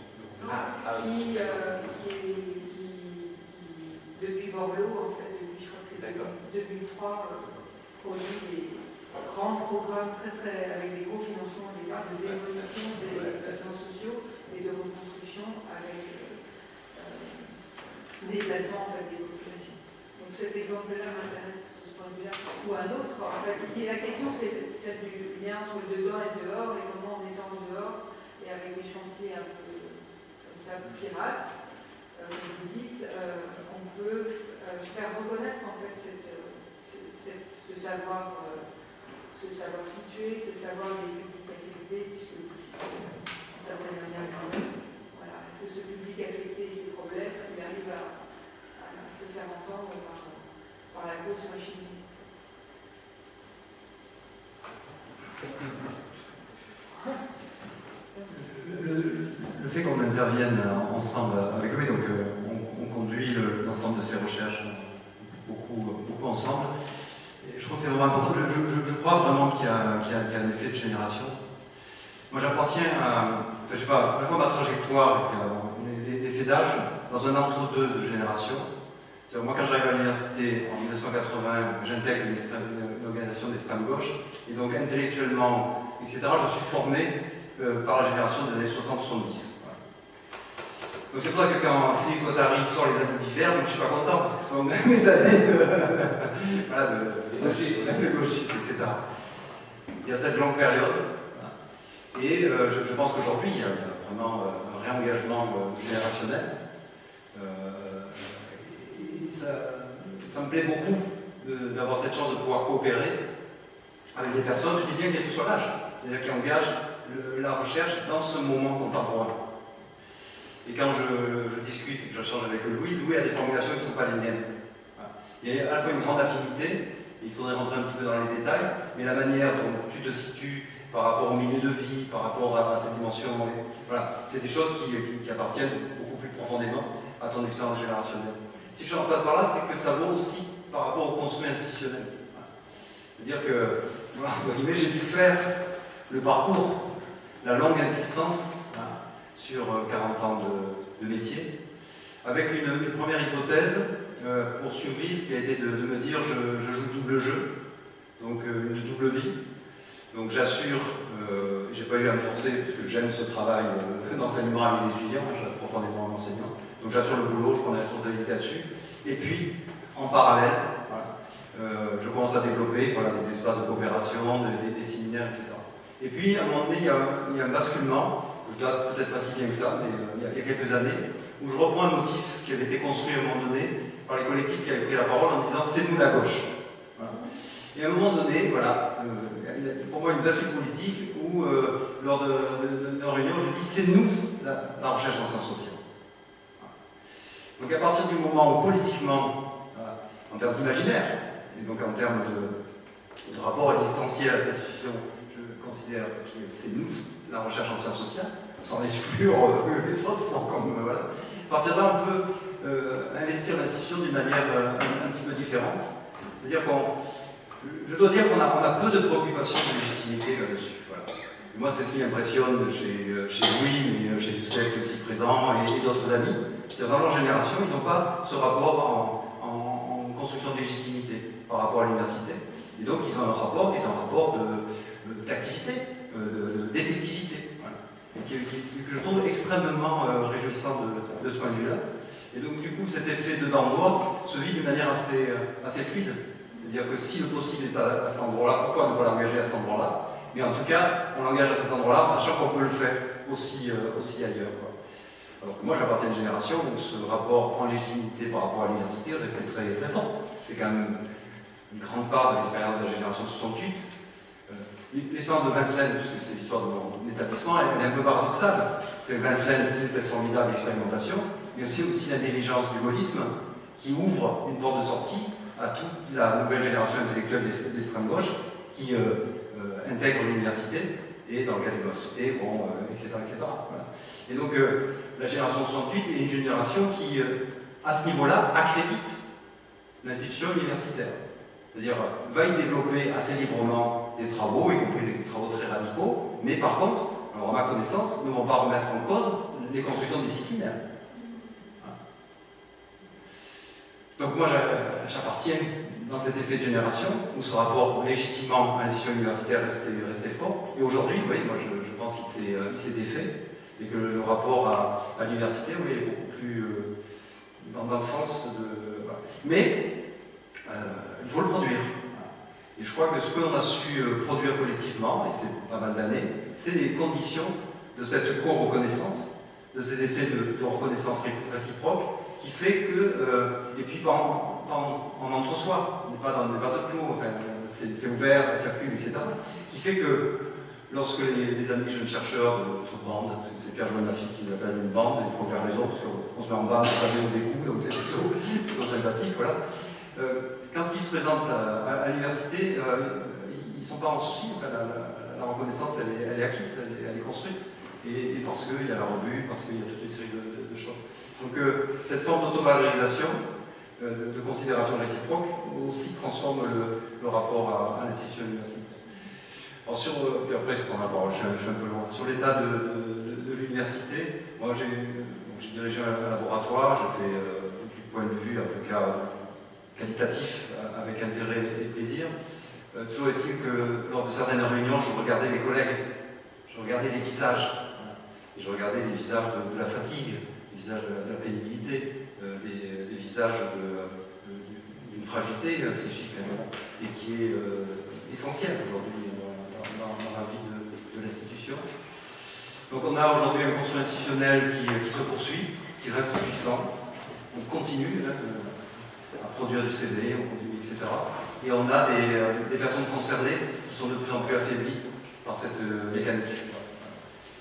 Qui depuis Borloo, en fait, je crois que c'est 2003, produit des grands programmes avec des gros financements au départ de démolition des logements sociaux et de reconstruction avec déplacement en fait, des populations. Donc cet exemple-là m'intéresse de ce point de vue-là. Ou un autre, en fait, la question c'est celle du lien entre le dedans et le dehors, et comment en étant dehors et avec des chantiers un peu comme ça, pirates, comme vous dites, on peut faire reconnaître en fait ce savoir situé, ce savoir des publics affectés, puisque vous citez d'une certaine manière quand même. Voilà. Est-ce que ce public affecté et ses problèmes, il arrive à se faire entendre par la grosse machinerie? Le fait qu'on intervienne ensemble avec lui, donc on conduit l'ensemble de ces recherches beaucoup ensemble. Et je trouve que c'est vraiment important. Je crois vraiment qu'il y a un effet de génération. Moi j'appartiens à la fois ma trajectoire et l'effet d'âge dans un entre-deux de génération. Moi quand j'arrive à l'université en 1980, j'intègre une organisation d'extrême gauche, et donc intellectuellement, etc., je suis formé par la génération des années 60-70. Donc c'est pour ça que quand Félix Guattari sort les années d'hiver, je ne suis pas content, parce que ce sont mes années de gauchisme, etc. Il y a cette longue période, et je pense qu'aujourd'hui, il y a vraiment un réengagement générationnel. ça me plaît beaucoup d'avoir cette chance de pouvoir coopérer avec des personnes, je dis bien quel que soit l'âge, c'est-à-dire qui engagent la recherche dans ce moment contemporain. Et quand je discute et que j'échange avec Louis a des formulations qui ne sont pas les miennes. Voilà. Il y a à la fois une grande affinité, il faudrait rentrer un petit peu dans les détails, mais la manière dont tu te situes par rapport au milieu de vie, par rapport à cette dimension, voilà, c'est des choses qui appartiennent beaucoup plus profondément à ton expérience générationnelle. Si je en passe par là, c'est que ça vaut aussi par rapport au construit institutionnel. Voilà. C'est-à-dire que, voilà, entre guillemets, j'ai dû faire le parcours, la longue insistance sur 40 ans de métier, avec une première hypothèse pour survivre qui a été de me dire je joue le double jeu, donc une double vie. Donc j'assure, j'ai pas eu à me forcer parce que j'aime ce travail d'enseignement à mes étudiants, j'aime profondément l'enseignant. Donc j'assure le boulot, je prends des responsabilités là-dessus. Et puis, en parallèle, voilà, je commence à développer voilà, des espaces de coopération, des séminaires, etc. Et puis, à un moment donné, il y a un basculement, je date peut-être pas si bien que ça, mais il y a quelques années, où je reprends un motif qui avait été construit à un moment donné par les collectifs qui avaient pris la parole en disant « c'est nous la gauche ». Voilà. Et à un moment donné, voilà, il y a pour moi une bascule politique où, lors d'une réunion, je dis « c'est nous la recherche en sciences sociales ». Donc à partir du moment où politiquement, voilà, en termes d'imaginaire, et donc en termes de rapport existentiel à cette institution, je considère que c'est nous, la recherche en sciences sociales, sans exclure les autres, comme voilà. À partir de là, on peut investir l'institution d'une manière un petit peu différente. C'est-à-dire je dois dire qu'on a peu de préoccupations de légitimité là-dessus. Voilà. Et moi, c'est ce qui m'impressionne chez Louis, mais chez Youssef qui est aussi présent, et d'autres amis. C'est-à-dire dans leur génération, ils n'ont pas ce rapport en construction de légitimité par rapport à l'université. Et donc, ils ont un rapport qui est un rapport d'activité, d'effectivité. Voilà. Et que je trouve extrêmement réjouissant de ce point de vue-là. Et donc, du coup, cet effet de d'envoi se vit d'une manière assez fluide. C'est-à-dire que si le possible est à cet endroit-là, pourquoi ne pas l'engager à cet endroit-là? Mais en tout cas, on l'engage à cet endroit-là, en sachant qu'on peut le faire aussi ailleurs. Quoi. Alors que moi, j'appartiens à une génération où ce rapport en légitimité par rapport à l'université restait très, très fort. C'est quand même une grande part de l'expérience de la génération 68. L'expérience de Vincennes, puisque c'est l'histoire de mon établissement, elle est un peu paradoxale. C'est que Vincennes, c'est cette formidable expérimentation, mais aussi l'intelligence du gaullisme qui ouvre une porte de sortie à toute la nouvelle génération intellectuelle d'extrême gauche qui intègre l'université et dans le cas de l'université vont, etc. Voilà. Et donc la génération 68 est une génération qui, à ce niveau-là, accrédite l'institution universitaire. C'est-à-dire va y développer assez librement des travaux, y compris des travaux très radicaux, mais par contre, alors à ma connaissance, ne vont pas remettre en cause les constructions disciplinaires. Donc moi j'appartiens dans cet effet de génération où ce rapport légitimement à l'institution universitaire restait fort. Et aujourd'hui, oui, moi je pense qu'il s'est défait et que le rapport à l'université oui, est beaucoup plus dans le sens de... Voilà. Mais il faut le produire. Et je crois que ce que l'on a su produire collectivement, et c'est pas mal d'années, c'est les conditions de cette co-reconnaissance, de ces effets de reconnaissance réciproque, qui fait que, et puis pas en entre-soi, on n'est pas dans des vases clos, enfin, c'est ouvert, ça circule, etc. Qui fait que lorsque les amis jeunes chercheurs de notre bande, c'est Pierre Joël Lafitte qui nous appelle une bande, et pour la raison, parce qu'on se met en bande, on fait des mauvais coups, donc c'est plutôt sympathique, voilà. Quand ils se présentent à l'université, ils ne sont pas en souci, enfin, la reconnaissance elle est acquise, elle est construite, et parce qu'il y a la revue, parce qu'il y a toute une série de choses. Donc cette forme d'autovalorisation, de considération réciproque, aussi transforme le rapport à l'institution universitaire. Alors puis après, je prends la parole, je suis un peu loin. Sur l'état de l'université, moi j'ai dirigé un laboratoire, j'ai fait du point de vue, en tout cas qualitatif, avec intérêt et plaisir. Toujours est-il que lors de certaines réunions, je regardais mes collègues, je regardais les visages, et je regardais les visages de la fatigue, les visages de la pénibilité, les visages d'une fragilité psychique, et qui est essentielle aujourd'hui dans la vie de l'institution. Donc on a aujourd'hui un construit institutionnel qui se poursuit, qui reste puissant. On continue. produire du CD, etc. Et on a des personnes concernées qui sont de plus en plus affaiblies par cette mécanique.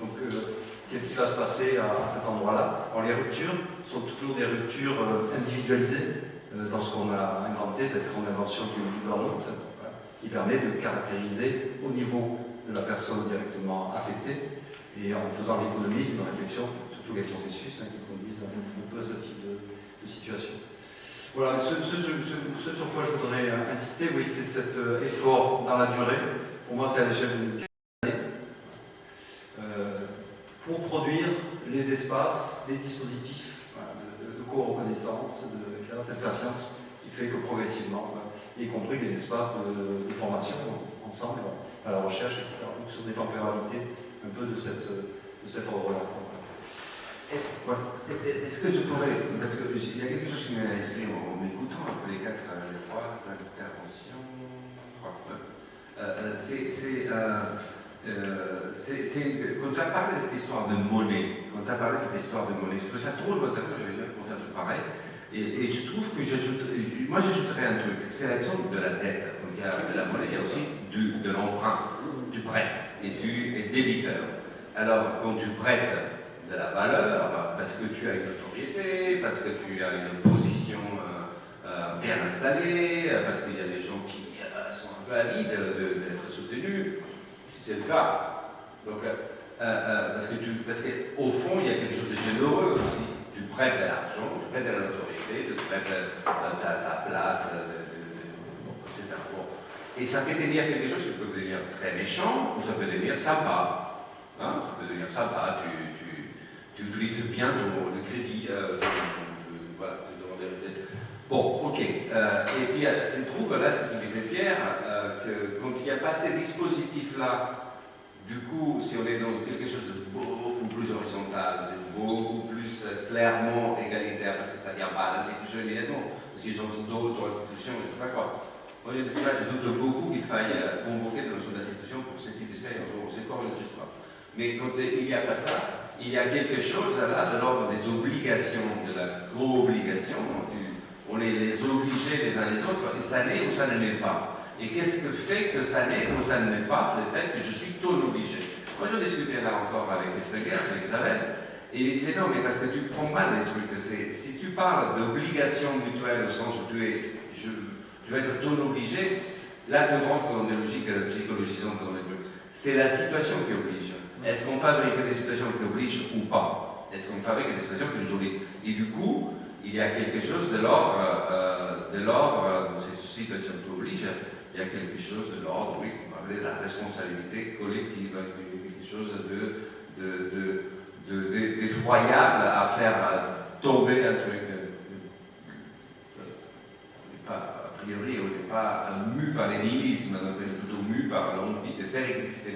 Donc, qu'est-ce qui va se passer à cet endroit-là? Alors, les ruptures sont toujours des ruptures individualisées dans ce qu'on a inventé, cette grande invention du burn-out, qui permet de caractériser au niveau de la personne directement affectée et en faisant l'économie d'une réflexion sur tous les processus qui conduisent un peu à ce type de situation. Voilà, ce sur quoi je voudrais insister, oui, c'est cet effort dans la durée. Pour moi, c'est à l'échelle d'une année. Pour produire les espaces, les dispositifs de co-reconnaissance, etc., cette patience qui fait que progressivement, y compris les espaces de formation ensemble, à la recherche, etc., donc sur des temporalités un peu de cet ordre-là. Est-ce que je pourrais, parce qu'il y a quelque chose qui m'est à l'esprit en écoutant un peu les trois interventions, quand tu as parlé de cette histoire de monnaie, je trouve ça trop intéressant, j'avais jamais pensé à un truc pareil, et je trouve que j'ajouterais un truc, c'est l'exemple de la dette. Quand il y a de la monnaie, il y a aussi de l'emprunt. Tu prêtes et tu es débiteur. Alors, quand tu prêtes de la valeur, parce que tu as une notoriété, parce que tu as une position bien installée, parce qu'il y a des gens qui sont un peu avides d'être soutenus, si c'est le cas. Donc, parce qu'au fond, il y a quelque chose de généreux aussi. Tu prêtes de l'argent, tu prêtes de la notoriété, tu prêtes ta place, etc. Bon. Et ça peut devenir quelque chose qui peut devenir très méchant, ou ça peut devenir sympa. Hein, ça peut devenir sympa, tu utilises bien le crédit, voilà, bon, ok. Et puis, se trouve, là, ce que tu disais, Pierre, que quand il n'y a pas ces dispositifs-là, du coup, si on est dans quelque chose de beaucoup plus horizontal, de beaucoup plus clairement égalitaire, parce que ça ne vient pas d'institution immédiatement, parce qu'ils ont d'autres institutions, je ne sais pas quoi. Moi, je doute beaucoup qu'il faille convoquer de notion d'institution pour cette petite expérience. C'est encore une autre histoire. Mais quand il n'y a pas ça, il y a quelque chose là de l'ordre des obligations, de la co-obligation. On est les obligés les uns les autres, et ça n'est ou ça ne l'est pas. Et qu'est-ce que fait que ça n'est ou ça ne l'est pas, le fait que je suis ton obligé? Moi, je discutais là encore avec Esther, avec Isabelle, et il disait non, mais parce que tu prends mal les trucs. Si tu parles d'obligation mutuelle au sens où je vais être ton obligé, là tu rentres dans des logiques psychologisantes dans les trucs. C'est la situation qui oblige. Est-ce qu'on fabrique des situations qui obligent ou pas? Est-ce qu'on fabrique des situations qui nous obligent? Et du coup, il y a quelque chose de l'ordre, dans ces situations qui obligent, il y a quelque chose de l'ordre, oui, on va appeler de la responsabilité collective, quelque chose d'effroyable à faire tomber un truc. A priori, on n'est pas mu par les nihilismes, donc on est plutôt mu par l'envie de faire exister.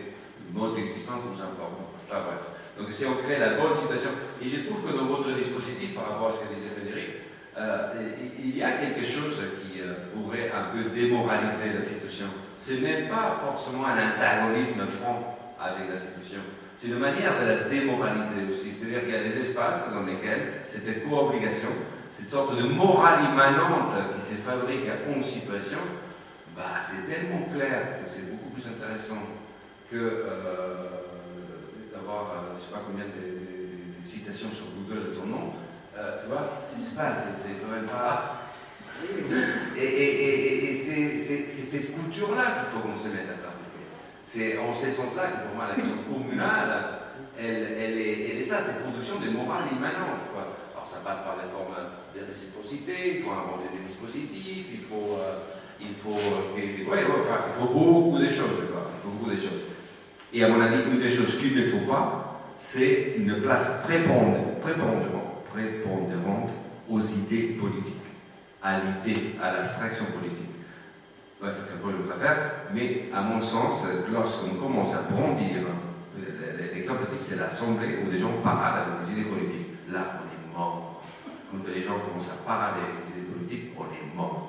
Le mode d'existence nous importe. Enfin bref. Donc si on crée la bonne situation, et je trouve que dans votre dispositif, par rapport à ce que disait Frédéric, il y a quelque chose qui pourrait un peu démoraliser l'institution. Ce n'est pas forcément un antagonisme franc avec l'institution. C'est une manière de la démoraliser aussi. C'est-à-dire qu'il y a des espaces dans lesquels cette co-obligation, cette sorte de morale immanente qui se fabrique en situation, bah, c'est tellement clair que c'est beaucoup plus intéressant que d'avoir, je ne sais pas combien de citations sur Google de ton nom. Tu vois, ce qui se passe, c'est quand même pas. Et c'est cette culture-là qu'il faut qu'on se mette à fabriquer. C'est en ce sens-là que pour moi la question communale, elle est ça, c'est production de morale immanente. Quoi. Alors ça passe par des formes de réciprocité, il faut inventer des dispositifs, il faut beaucoup de choses. Quoi. Il faut beaucoup de choses. Et à mon avis, une des choses qu'il ne faut pas, c'est une place prépondérante aux idées politiques, à l'idée, à l'abstraction politique. Ouais, ça c'est encore une autre affaire, mais à mon sens, lorsqu'on commence à brandir, l'exemple type c'est l'Assemblée où des gens parlent avec des idées politiques. Là, on est mort. Quand les gens commencent à parler avec des idées politiques, on est mort.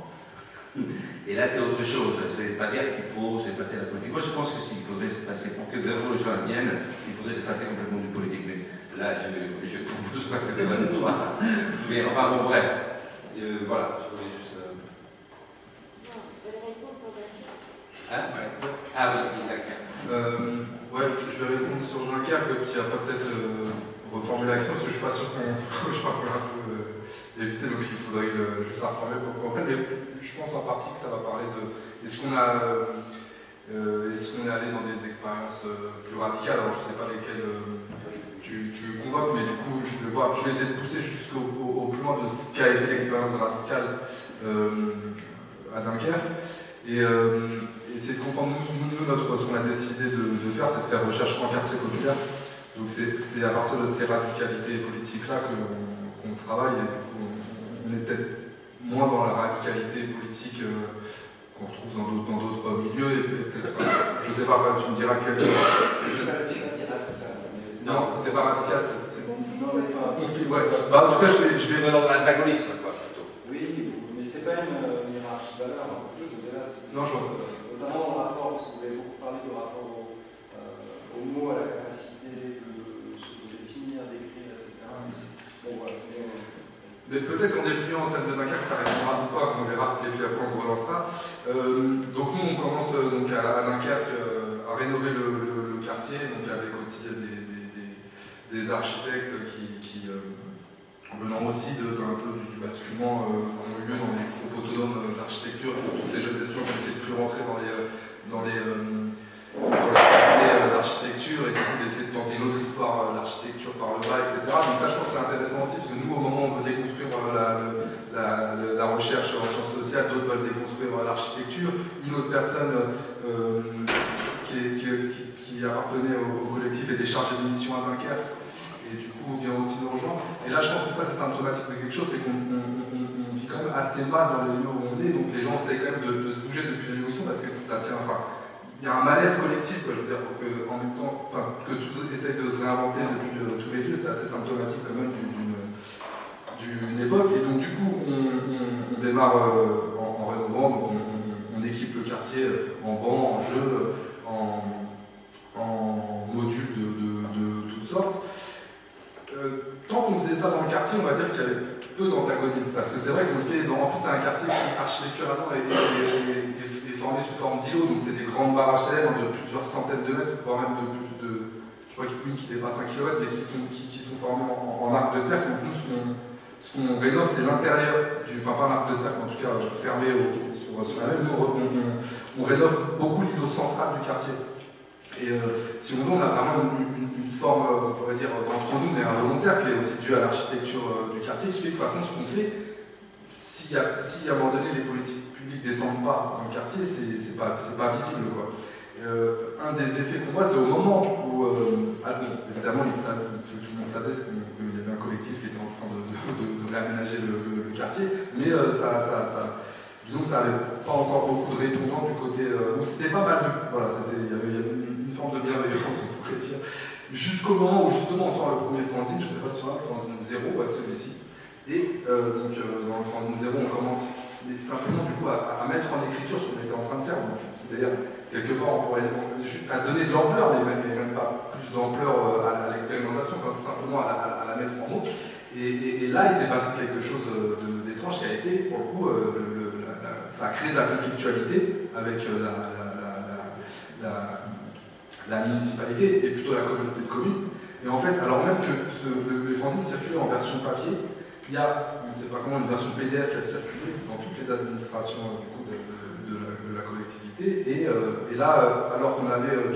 Et là, c'est autre chose. C'est pas dire qu'il faut se passer la politique. Moi, je pense que s'il faudrait se passer, pour que des révolutions viennent, il faudrait se passer complètement du politique. Mais là, je ne propose pas que c'était pas cette fois. Mais enfin, bon, bref. Voilà, je voulais juste. Hein? Ouais. Ah oui, d'accord. Ouais, je vais répondre sur Dunkerque, puis après peut-être reformuler l'action, parce que je suis pas sûr qu'on va un peu éviter, donc il faudrait juste la reformuler pour qu'on comprenne. Mais je pense en partie que ça va parler de est-ce qu'on est allé dans des expériences plus radicales. Alors je sais pas lesquelles tu convoques, mais du coup je vais essayer de pousser jusqu'au plus loin de ce qu'a été l'expérience radicale à Dunkerque. Et c'est de comprendre, nous ce qu'on a décidé de faire, c'est de faire recherche en quartier populaire. Donc c'est à partir de ces radicalités politiques-là qu'on travaille, et du coup on est peut-être moins dans la radicalité politique qu'on retrouve dans d'autres milieux, et peut-être, je sais pas, tu me diras quel... Non, c'était pas radical, c'est conflit, ouais. Bah, en tout cas, je vais... Dans l'antagonisme, quoi, plutôt. Oui, mais c'est pas une hiérarchie de valeurs. Non, je vois. Notamment dans le rapport, parce que vous avez beaucoup parlé du rapport au mot, à la capacité de se définir, d'écrire, etc. Bon, voilà. Mais peut-être qu'en dépliant celle de Dunkerque, ça répondra ou pas, on verra, et puis après on se relancera. Donc nous, on commence donc à Dunkerque à rénover le quartier, donc avec aussi des architectes qui venant aussi un peu du basculement ont eu lieu dans les groupes autonomes d'architecture, tous ces jeunes étudiants qui n'essaient plus rentrer dans les d'architecture, et du coup d'essayer de tenter une autre histoire l'architecture par le bas, etc. Donc ça, je pense que c'est intéressant aussi, parce que nous, au moment où on veut déconstruire la recherche en sciences sociales, d'autres veulent déconstruire l'architecture. Une autre personne qui appartenait au collectif était chargée de mission à Dunkerque, et du coup vient aussi nous rejoindre. Et là, je pense que ça, c'est symptomatique de quelque chose, c'est qu'on vit quand même assez mal dans les lieux où on est, donc les gens essayent quand même de se bouger depuis les lieux où ils sont, parce que ça tient, enfin, il y a un malaise collectif, quoi, je veux dire, pour que, en même temps, enfin, que tous essayent de se réinventer depuis tous les lieux, c'est assez symptomatique quand même d'une époque. Et donc du coup, on démarre en rénovant, donc on équipe le quartier en bancs, en jeux, en modules de toutes sortes. Tant qu'on faisait ça dans le quartier, on va dire qu'il y avait peu d'antagonisme, parce que c'est vrai qu'on le fait, en plus c'est un quartier qui architecturalement est formé sous forme d'îlots, donc c'est des grandes barres HLM de plusieurs centaines de mètres, voire même je crois qu'il y en a une qui dépasse 1 km, mais qui sont formés en arc de cercle. Donc nous, ce qu'on rénove, c'est l'intérieur enfin pas un arc de cercle, en tout cas fermé sur la même. Nous, on rénove beaucoup l'îlot central du quartier. Et si on veut, on a vraiment une forme, on pourrait dire, d'entre nous, mais involontaire, qui est aussi due à l'architecture du quartier, qui fait que de toute façon, ce qu'on fait, si à un moment donné les politiques publiques ne descendent pas dans le quartier, c'est pas visible, quoi. Un des effets qu'on voit, c'est au moment où, évidemment, tout le monde savait qu'il y avait un collectif qui était en train de réaménager le quartier, mais disons que ça n'avait pas encore beaucoup de répondants du côté. C'était pas mal vu, voilà, il y avait une forme de bienveillance, on pourrait dire, jusqu'au moment où justement on sort le premier fanzine, je ne sais pas si on a le fanzine 0, celui-ci, et donc dans le fanzine 0, on commence simplement du coup à mettre en écriture ce qu'on était en train de faire, c'est-à-dire quelque part on pourrait à donner de l'ampleur, mais même pas plus d'ampleur à l'expérimentation, c'est simplement à la mettre en mots. Et là, il s'est passé quelque chose d'étrange qui a été, pour le coup, ça a créé de la conflictualité avec la municipalité et plutôt la communauté de communes. Et en fait, alors même que le fanzine circulait en version papier, il y a, on ne sait pas comment, une version PDF qui a circulé dans toutes les administrations du coup, de la collectivité. Et là, alors qu'on avait on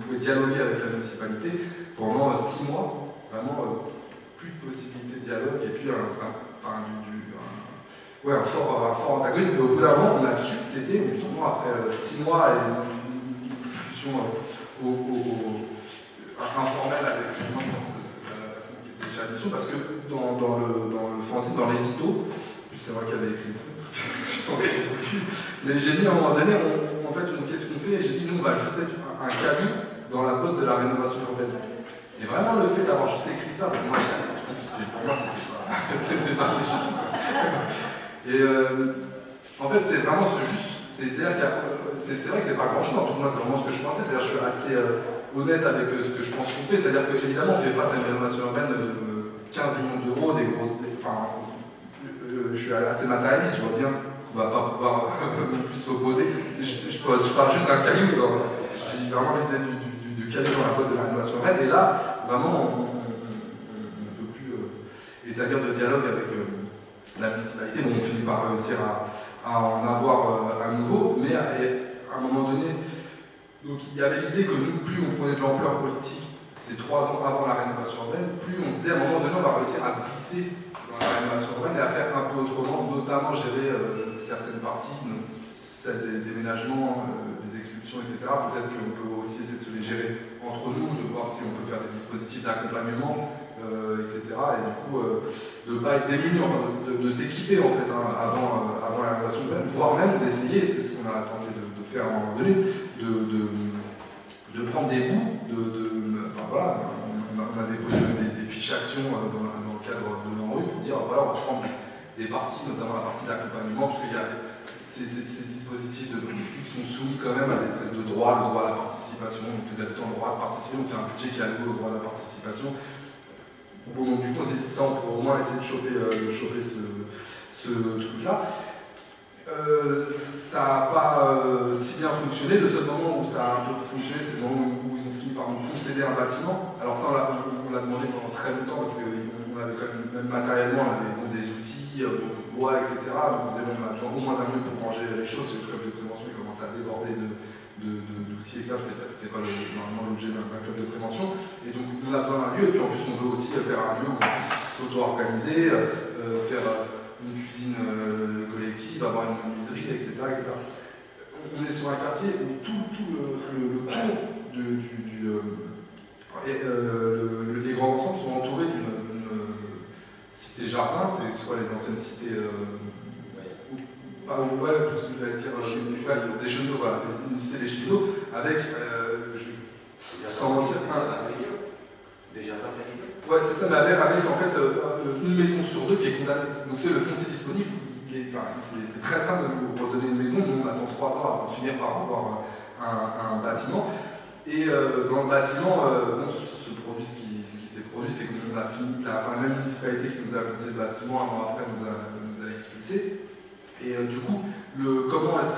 pouvait dialoguer avec la municipalité pendant 6 mois, vraiment plus de possibilité de dialogue, et puis un fort antagonisme. Et au bout d'un moment, on a su que c'était, effectivement, après 6 mois et une discussion informelle avec, je pense, la personne qui était déjà à l'émission, parce que dans le fanzine, dans l'édito, c'est moi qui avais écrit le truc, je pense qu'il n'y a plus, mais j'ai dit à un moment donné, en fait, qu'est-ce qu'on fait? Et j'ai dit, nous, on va juste mettre un caillou dans la botte de la rénovation urbaine. Et vraiment, le fait d'avoir juste écrit ça, pour moi, c'était pas légitime. Et en fait, c'est vraiment c'est vrai que c'est pas grand chose, en tout cas, c'est vraiment ce que je pensais, c'est-à-dire que je suis assez honnête avec ce que je pense qu'on fait, c'est-à-dire que évidemment, on fait face à une rénovation urbaine de 15 millions d'euros, je suis assez matérialiste, je vois bien qu'on va pas pouvoir non plus s'opposer. Je je parle juste d'un caillou, j'ai vraiment l'idée du caillou dans la boîte de la rénovation urbaine, et là, vraiment, on ne peut plus établir de dialogue avec la municipalité. Bon, on finit par réussir à en avoir un nouveau, mais à un moment donné, donc il y avait l'idée que nous, plus on prenait de l'ampleur politique, ces 3 ans avant la rénovation urbaine, plus on se disait à un moment donné, on va réussir à se glisser dans la rénovation urbaine et à faire un peu autrement, notamment gérer certaines parties, donc celle des déménagements, des expulsions, etc. Peut-être qu'on peut aussi essayer de se les gérer entre nous, de voir si on peut faire des dispositifs d'accompagnement, etc. Et du coup, de ne pas être démunis, enfin de s'équiper en fait avant la rénovation urbaine, voire même d'essayer, c'est ce qu'on a tenté de faire à un moment donné, de prendre des bouts, enfin voilà, on a déposé des fiches actions dans le cadre de l'ANRU pour dire voilà, on va prendre des parties, notamment la partie d'accompagnement, parce qu'il y a ces dispositifs de politique publique sont soumis quand même à des espèces de droits, le droit à la participation, donc les habitants ont le droit de participer, donc il y a un budget qui est alloué au droit à la participation. Bon, donc du coup, on s'est dit ça, on pourrait au moins essayer de choper ce truc-là. Ça n'a pas si bien fonctionné. Le seul moment où ça a un peu fonctionné, c'est le moment où ils ont fini par nous concéder un bâtiment. Alors ça, on l'a demandé pendant très longtemps parce qu'on avait quand même matériellement, on avait des outils, beaucoup de bois, etc. Donc on disait bon, on a besoin au moins d'un lieu pour ranger les choses. Le club de prévention il commençait à déborder d'outils, etc. C'était pas normalement l'objet d'un club de prévention. Et donc on a besoin d'un lieu. Et puis en plus on veut aussi faire un lieu où on puisse s'auto-organiser, faire une cuisine collective, avoir une menuiserie, etc., etc. On est sur un quartier où tout le tour les grands ensembles sont entourés d'une cité-jardin, c'est soit les anciennes cités, des cheminots, voilà, une cité des cheminots, avec, sans mentir, des jardins familiaux. Ouais, c'est ça, mais avec en fait une maison sur 2 qui est condamnée. Donc c'est le foncier disponible, c'est très simple de nous redonner une maison. Nous on attend 3 ans avant de finir par avoir un bâtiment. Et dans le bâtiment, ce produit, ce qui s'est produit, c'est qu'on a fini, la même municipalité qui nous a conseillé le bâtiment, un an après nous a expulsés. Et du coup, comment est-ce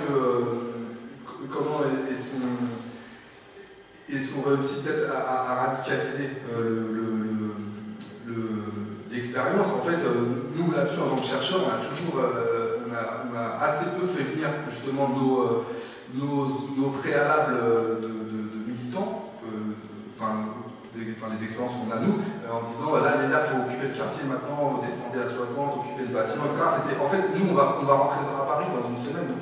qu'on réussit peut-être à radicaliser l'expérience. En fait, nous là-dessus, en tant que chercheurs, on a toujours on a assez peu fait venir justement nos préalables de militants, les expériences qu'on a nous, en disant là, il faut occuper le quartier maintenant, vous descendez à 60, occuper le bâtiment, etc. En fait, nous, on va rentrer à Paris dans une semaine. Donc,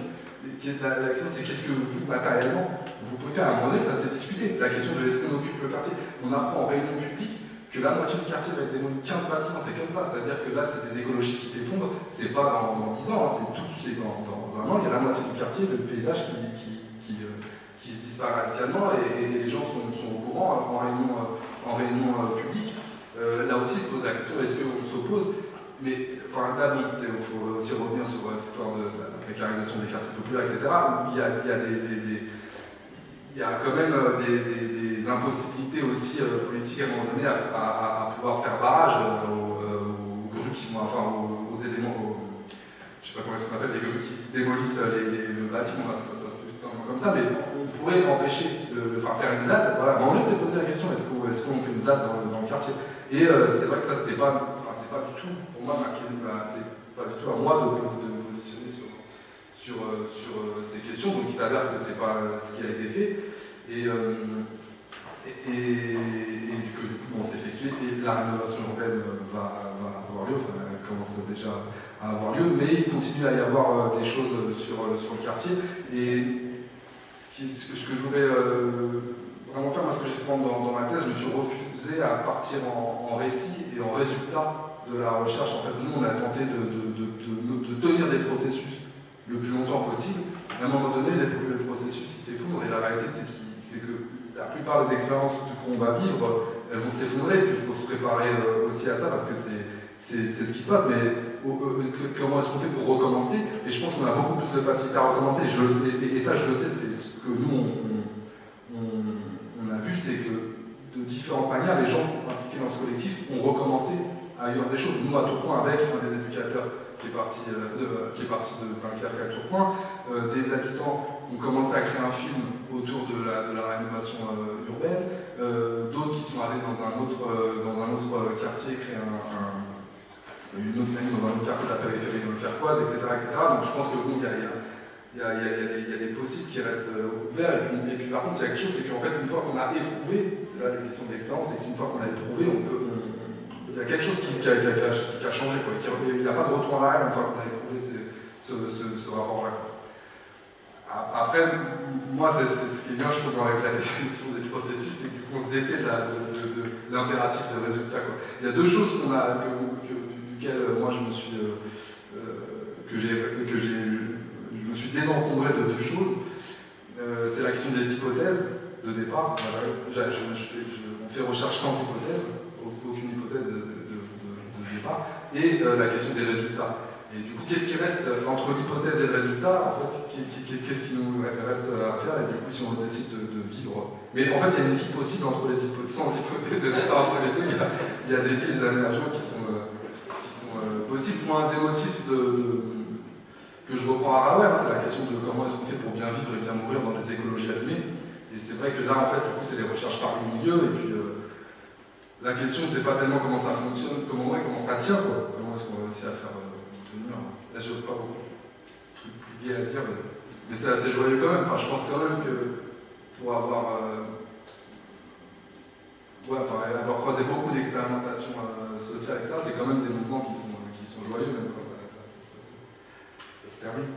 la question, c'est qu'est-ce que vous, matériellement, vous pouvez faire. À un moment donné, ça s'est discuté. La question de est-ce qu'on occupe le quartier. On apprend en réunion publique que la moitié du quartier va être démoli, 15 bâtiments, c'est comme ça. C'est-à-dire que là, c'est des écologies qui s'effondrent. C'est pas dans 10 ans, c'est dans un an. Il y a la moitié du quartier, le paysage qui se disparaît radicalement et les gens sont au courant en réunion publique. Là aussi, se pose la question, est-ce qu'on s'oppose? Mais enfin, là, bon, il faut aussi revenir sur l'histoire de la précarisation des quartiers populaires, etc. Où il y a quand même des impossibilités aussi politiques à un moment donné à pouvoir faire barrage aux grues qui vont, enfin aux éléments, je sais pas comment est-ce qu'on appelle, les grues qui démolissent le bâtiment, ça se passe plus tout le temps comme ça, mais on pourrait empêcher faire une ZAD. Voilà, on s'est posé la question, est-ce qu'on fait une ZAD dans le quartier? Et c'est vrai que ça, c'est pas du tout, pour moi, c'est pas du tout à moi de positionner sur ces questions, donc il s'avère que c'est pas ce qui a été fait. Et du coup, on s'est fait expliquer, et la rénovation urbaine va avoir lieu, enfin, elle commence déjà à avoir lieu, mais il continue à y avoir des choses sur le quartier. Et ce que je voulais vraiment faire, moi, ce que j'ai fait dans ma thèse, je me suis refusé à partir en récit et en résultat de la recherche. En fait, nous, on a tenté de tenir des processus le plus longtemps possible. Et à un moment donné, le processus s'effondre, et la réalité, c'est que la plupart des expériences qu'on va vivre, elles vont s'effondrer, et puis il faut se préparer aussi à ça, parce que c'est ce qui se passe. Mais comment est-ce qu'on fait pour recommencer? Et je pense qu'on a beaucoup plus de facilité à recommencer, et ça, je le sais, c'est ce que nous, on a vu, c'est que de différentes manières, les gens impliqués dans ce collectif ont recommencé à y avoir des choses. Nous, à Tourcoing, avec un des éducateurs qui est parti de Dunkerque à Tourcoing, des habitants ont commencé à créer un film autour de la rénovation urbaine, d'autres qui sont allés dans un autre quartier créer une autre famille dans un autre quartier de la périphérie de Carquoise, etc., etc. Donc je pense que bon, il y a des possibles qui restent ouverts. Et puis par contre, il y a quelque chose, c'est qu'en fait, une fois qu'on a éprouvé, c'est là la question de l'expérience, c'est qu'une fois qu'on a éprouvé, il y a quelque chose qui a changé, quoi. Il n'y a pas de retour en arrière une fois qu'on a éprouvé ce rapport-là. Après, moi, c'est ce qui est bien, je trouve, avec la définition des processus, c'est qu'on se défait de l'impératif de résultat, quoi. Il y a deux choses duquel moi je me suis désencombré de deux choses. C'est la question des hypothèses de départ. On fait recherche sans hypothèse, aucune hypothèse de départ, et la question des résultats. Et du coup, qu'est-ce qui reste entre l'hypothèse et le résultat? En fait, qu'est-ce qui nous reste à faire? Et du coup, si on décide de vivre. Mais en fait, il y a une vie possible entre les hypothèses, sans hypothèse et le résultat entre les deux. Il y a des pieds aménagements qui sont possibles. Moi, un des motifs que je reprends à Ravel, c'est la question de comment est-ce qu'on fait pour bien vivre et bien mourir dans des écologies abîmées. Et c'est vrai que là, en fait, du coup, c'est des recherches par le milieu. Et puis, la question, c'est pas tellement comment ça fonctionne, comment ça tient, quoi. Comment est-ce qu'on réussit à faire tenir. Là, je n'ai pas beaucoup de trucs plus liés à dire, mais c'est assez joyeux quand même. Enfin, je pense quand même que pour avoir croisé beaucoup d'expérimentations sociales, etc., c'est quand même des mouvements qui sont joyeux, même quand ça se termine.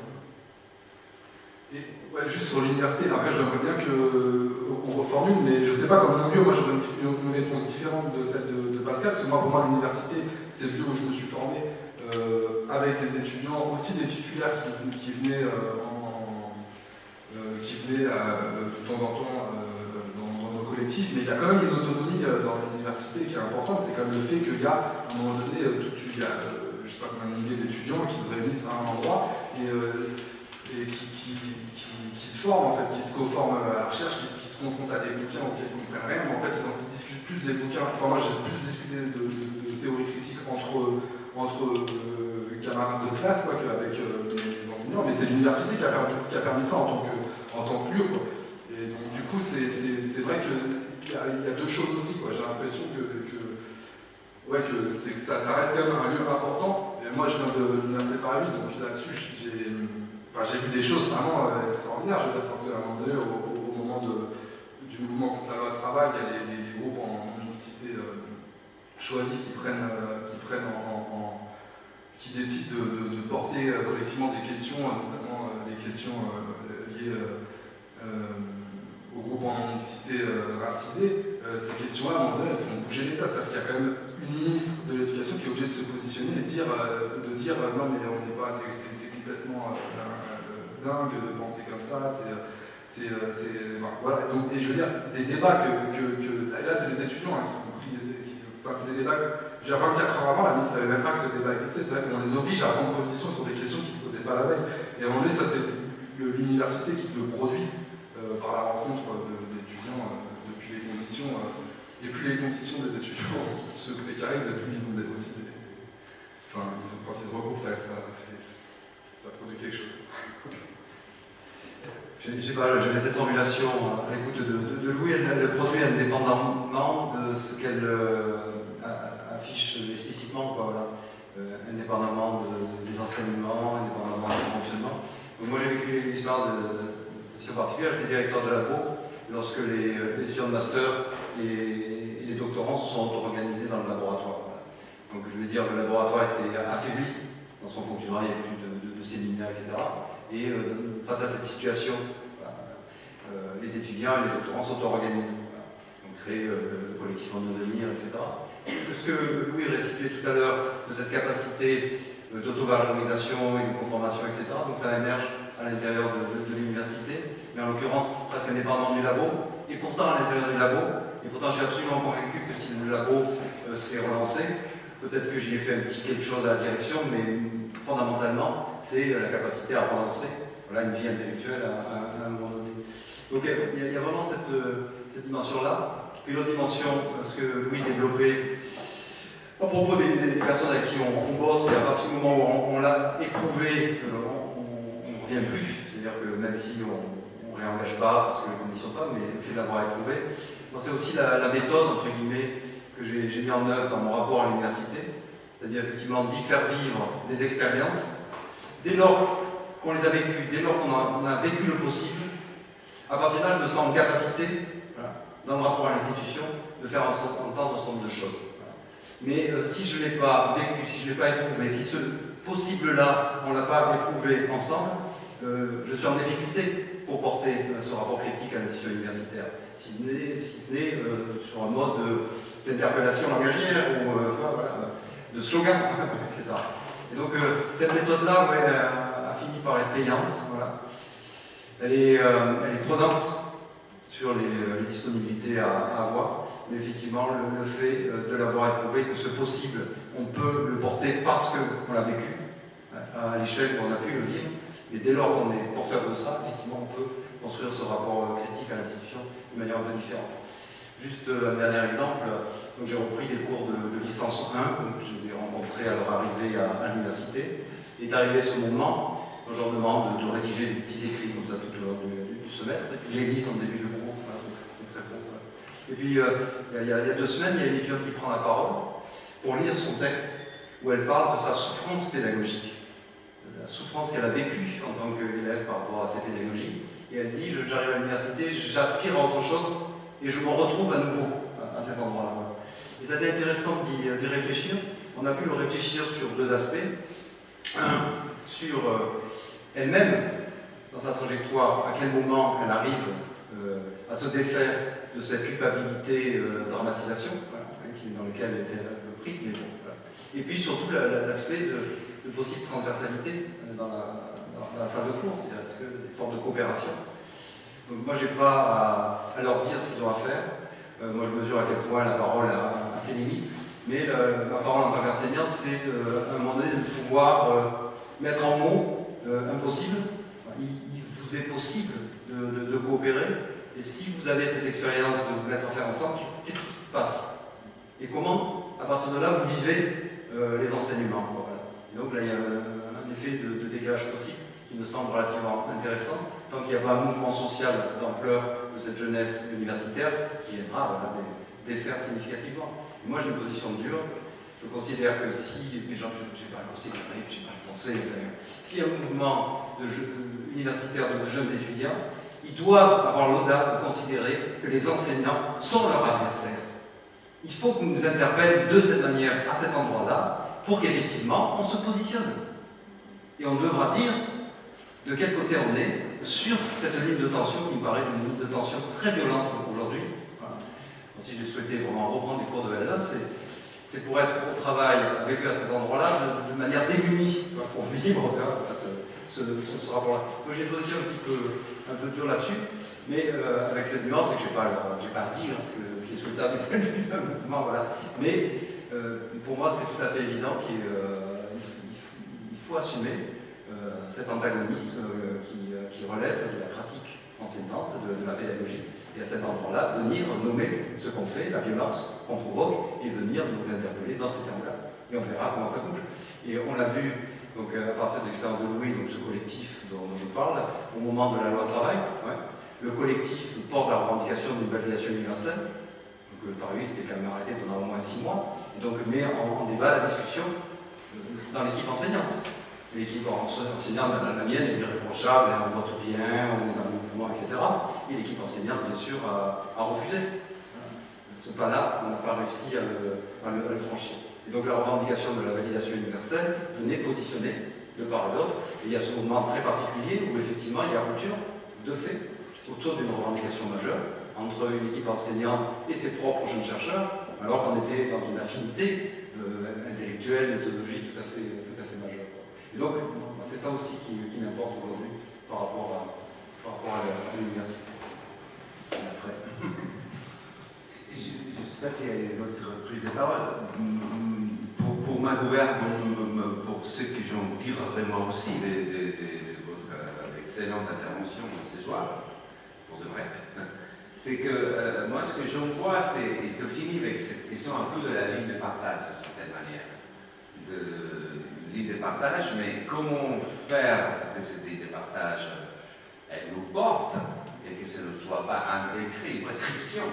Et ouais, juste sur l'université, après j'aimerais bien qu'on reformule, mais je ne sais pas, comme mon lieu, moi j'aurais une réponse différente de celle de Pascal, parce que moi, pour moi, l'université, c'est le lieu où je me suis formé avec des étudiants, aussi des titulaires qui venaient de temps en temps dans nos collectifs, mais il y a quand même une autonomie dans l'université qui est importante, c'est quand même le fait qu'il y a, à un moment donné, il y a je ne sais pas combien de milliers d'étudiants qui se réunissent à un endroit et qui se forment, en fait, qui se co-forment à la recherche, qui se confrontent à des bouquins auxquels ils ne comprennent rien, mais en fait ils discutent plus des bouquins. Enfin, moi j'ai plus discuté de théorie critique entre camarades de classe qu'avec les enseignants, mais c'est l'université qui a permis ça en tant que lieu, quoi. Et donc du coup c'est vrai qu'il y a deux choses aussi, quoi. J'ai l'impression que ça reste quand même un lieu important. Et moi je viens de l'université Paris, donc là-dessus j'ai vu des choses vraiment extraordinaires. Je veux dire, quand à un moment donné, au moment du mouvement contre la loi travail, il y a les groupes en mixité choisis qui décident de porter collectivement des questions, notamment des questions liées aux groupes en mixité racisés. Ces questions-là, à un moment donné, elles font bouger l'État. C'est-à-dire qu'il y a quand même une ministre de l'Éducation qui est obligée de se positionner et de dire non mais on n'est pas, c'est complètement dingue de penser comme ça. Voilà. Donc, et je veux dire, des débats là c'est des étudiants qui ont pris, c'est des débats. 24 heures avant, la ministre ne savait même pas que ce débat existait. C'est vrai qu'on les oblige à prendre position sur des questions qui ne se posaient pas la veille. Et à un moment donné, ça c'est l'université qui le produit par la rencontre d'étudiants depuis les conditions. Et plus les conditions des étudiants se précarisent, et plus ils ont aussi des. Enfin, quand ils se regroupent, ça produit quelque chose. J'avais cette formulation à l'écoute de Louis, elle produit indépendamment de ce qu'elle affiche explicitement, quoi, voilà. Indépendamment des enseignements, indépendamment du fonctionnement. Donc moi j'ai vécu l'expérience de particulière, j'étais directeur de labo lorsque les étudiants de master et les doctorants se sont auto-organisés dans le laboratoire. Voilà. Donc je veux dire, le laboratoire était affaibli dans son fonctionnement, il n'y avait plus de séminaires, etc. Et face à cette situation, les étudiants et les doctorants s'auto-organisent. Voilà. Donc créer le collectif en devenir, etc. Ce que Louis restituait tout à l'heure de cette capacité d'auto-valorisation et de conformation, etc. Donc ça émerge à l'intérieur de l'université, mais en l'occurrence presque indépendant du labo, et pourtant à l'intérieur du labo, et pourtant je suis absolument convaincu que si le labo s'est relancé, peut-être que j'y ai fait un petit quelque chose à la direction, mais fondamentalement, c'est la capacité à relancer une vie intellectuelle à un moment donné. Donc il y a vraiment cette dimension-là. Puis l'autre dimension, ce que Louis développait à propos des personnes avec qui on bosse, et à partir du moment où on l'a éprouvé, on ne revient plus. C'est-à-dire que même si on on ne réengage pas parce que les conditions pas, mais le fait de l'avoir éprouvé. C'est aussi la méthode, entre guillemets, que j'ai mis en œuvre dans mon rapport à l'université, c'est-à-dire effectivement d'y faire vivre des expériences. Dès lors qu'on les a vécues, dès lors qu'on a vécu le possible, à partir de là, je me sens en capacité, voilà, dans le rapport à l'institution, de faire entendre un certain nombre de choses. Voilà. Mais si je ne l'ai pas vécu, si je ne l'ai pas éprouvé, si ce possible-là, on ne l'a pas éprouvé ensemble, je suis en difficulté pour porter ce rapport critique à l'institution universitaire, si ce n'est sur un mode d'interpellation langagière ou voilà, de slogan, etc. Et donc cette méthode-là, ouais, a fini par être payante. Voilà. Elle est prenante sur les disponibilités à avoir, mais effectivement le fait de l'avoir éprouvé, que ce possible, on peut le porter parce qu'on l'a vécu, à l'échelle où on a pu le vivre, et dès lors qu'on est porteur de ça, effectivement on peut construire ce rapport critique à l'institution de manière un peu différente. Juste un dernier exemple, j'ai repris des cours de licence 1, donc je les ai rencontrés à leur arrivée à l'université. Il est arrivé ce moment, on leur demande de rédiger des petits écrits comme ça tout au long du semestre, et puis ils les lisent en début de cours. Voilà, c'est très bon. Voilà. Et puis il y a 2 semaines, il y a une étudiante qui prend la parole pour lire son texte, où elle parle de sa souffrance pédagogique, la souffrance qu'elle a vécue en tant qu'élève par rapport à ses pédagogies. Et elle dit, j'arrive à l'université, j'aspire à autre chose, et je me retrouve à nouveau à cet endroit-là. Et ça a été intéressant d'y réfléchir. On a pu le réfléchir sur 2 aspects. Un, sur elle-même, dans sa trajectoire, à quel moment elle arrive à se défaire de cette culpabilité dramatisation, voilà, dans laquelle elle était prise, mais bon, voilà. Et puis surtout l'aspect de possible transversalité dans la salle de cours, c'est-à-dire des formes de coopération. Donc moi, je n'ai pas à leur dire ce qu'ils ont à faire. Moi, je mesure à quel point la parole a ses limites. Mais ma parole en tant qu'enseignant, c'est à un moment donné de pouvoir mettre en mots impossible. Il vous est possible de coopérer. Et si vous avez cette expérience de vous mettre à faire ensemble, qu'est-ce qui se passe? Et comment, à partir de là, vous vivez les enseignements? Voilà. Et donc là, il y a un effet de décalage possible qui me semble relativement intéressant, tant qu'il n'y a pas un mouvement social d'ampleur de cette jeunesse universitaire qui viendra voilà, défaire significativement. Et moi, j'ai une position dure. Je considère que si, mais je n'ai pas le considéré, je n'ai pas le pensé, s'il y a un mouvement universitaire de jeunes étudiants, ils doivent avoir l'audace de considérer que les enseignants sont leurs adversaires. Il faut qu'on nous interpelle de cette manière, à cet endroit-là, pour qu'effectivement, on se positionne. Et on devra dire de quel côté on est sur cette ligne de tension qui me paraît une ligne de tension très violente aujourd'hui. Voilà. Si j'ai souhaité vraiment reprendre des cours de LA, c'est pour être au travail avec eux à cet endroit-là de manière démunie pour vivre ce rapport-là. Moi j'ai une position un peu dure là-dessus, mais avec cette nuance, c'est que je n'ai pas à dire ce qui est souhaitable du point de vue d'un mouvement. Voilà. Mais pour moi, c'est tout à fait évident qu'il faut assumer cet antagonisme qui relève de la pratique enseignante, de la pédagogie, et à cet endroit-là, venir nommer ce qu'on fait, la violence qu'on provoque, et venir nous interpeller dans ces termes-là. Et on verra comment ça bouge. Et on l'a vu donc, à partir de l'expérience de Louis, donc ce collectif dont je parle, au moment de la loi travail, ouais, le collectif porte la revendication d'une validation universelle. Donc, par lui, c'était quand même arrêté pendant au moins 6 mois, et donc met en débat la discussion dans l'équipe enseignante. L'équipe enseignante, la mienne, est irréprochable, on vote bien, on est dans le mouvement, etc. Et l'équipe enseignante, bien sûr, a refusé. Ce pas-là, on n'a pas réussi à le franchir. Et donc la revendication de la validation universelle venait positionner de part et d'autre. Et il y a ce moment très particulier où effectivement il y a rupture de fait autour d'une revendication majeure entre une équipe enseignante et ses propres jeunes chercheurs, alors qu'on était dans une affinité intellectuelle, méthodologique tout à fait majeure. Et donc, c'est ça aussi qui m'importe aujourd'hui par rapport à l'université. Après. Je ne sais pas s'il y a votre prise de parole. Pour ma gouverne, pour ce que j'en tire vraiment aussi de votre excellente intervention ce soir, pour de vrai, c'est que moi, ce que j'en vois, c'est de finir avec cette question un peu de la ligne de partage, d'une certaine manière. Ligne de partage, mais comment faire pour que cette ligne de partage, elle nous porte que ce ne soit pas un décret, une prescription.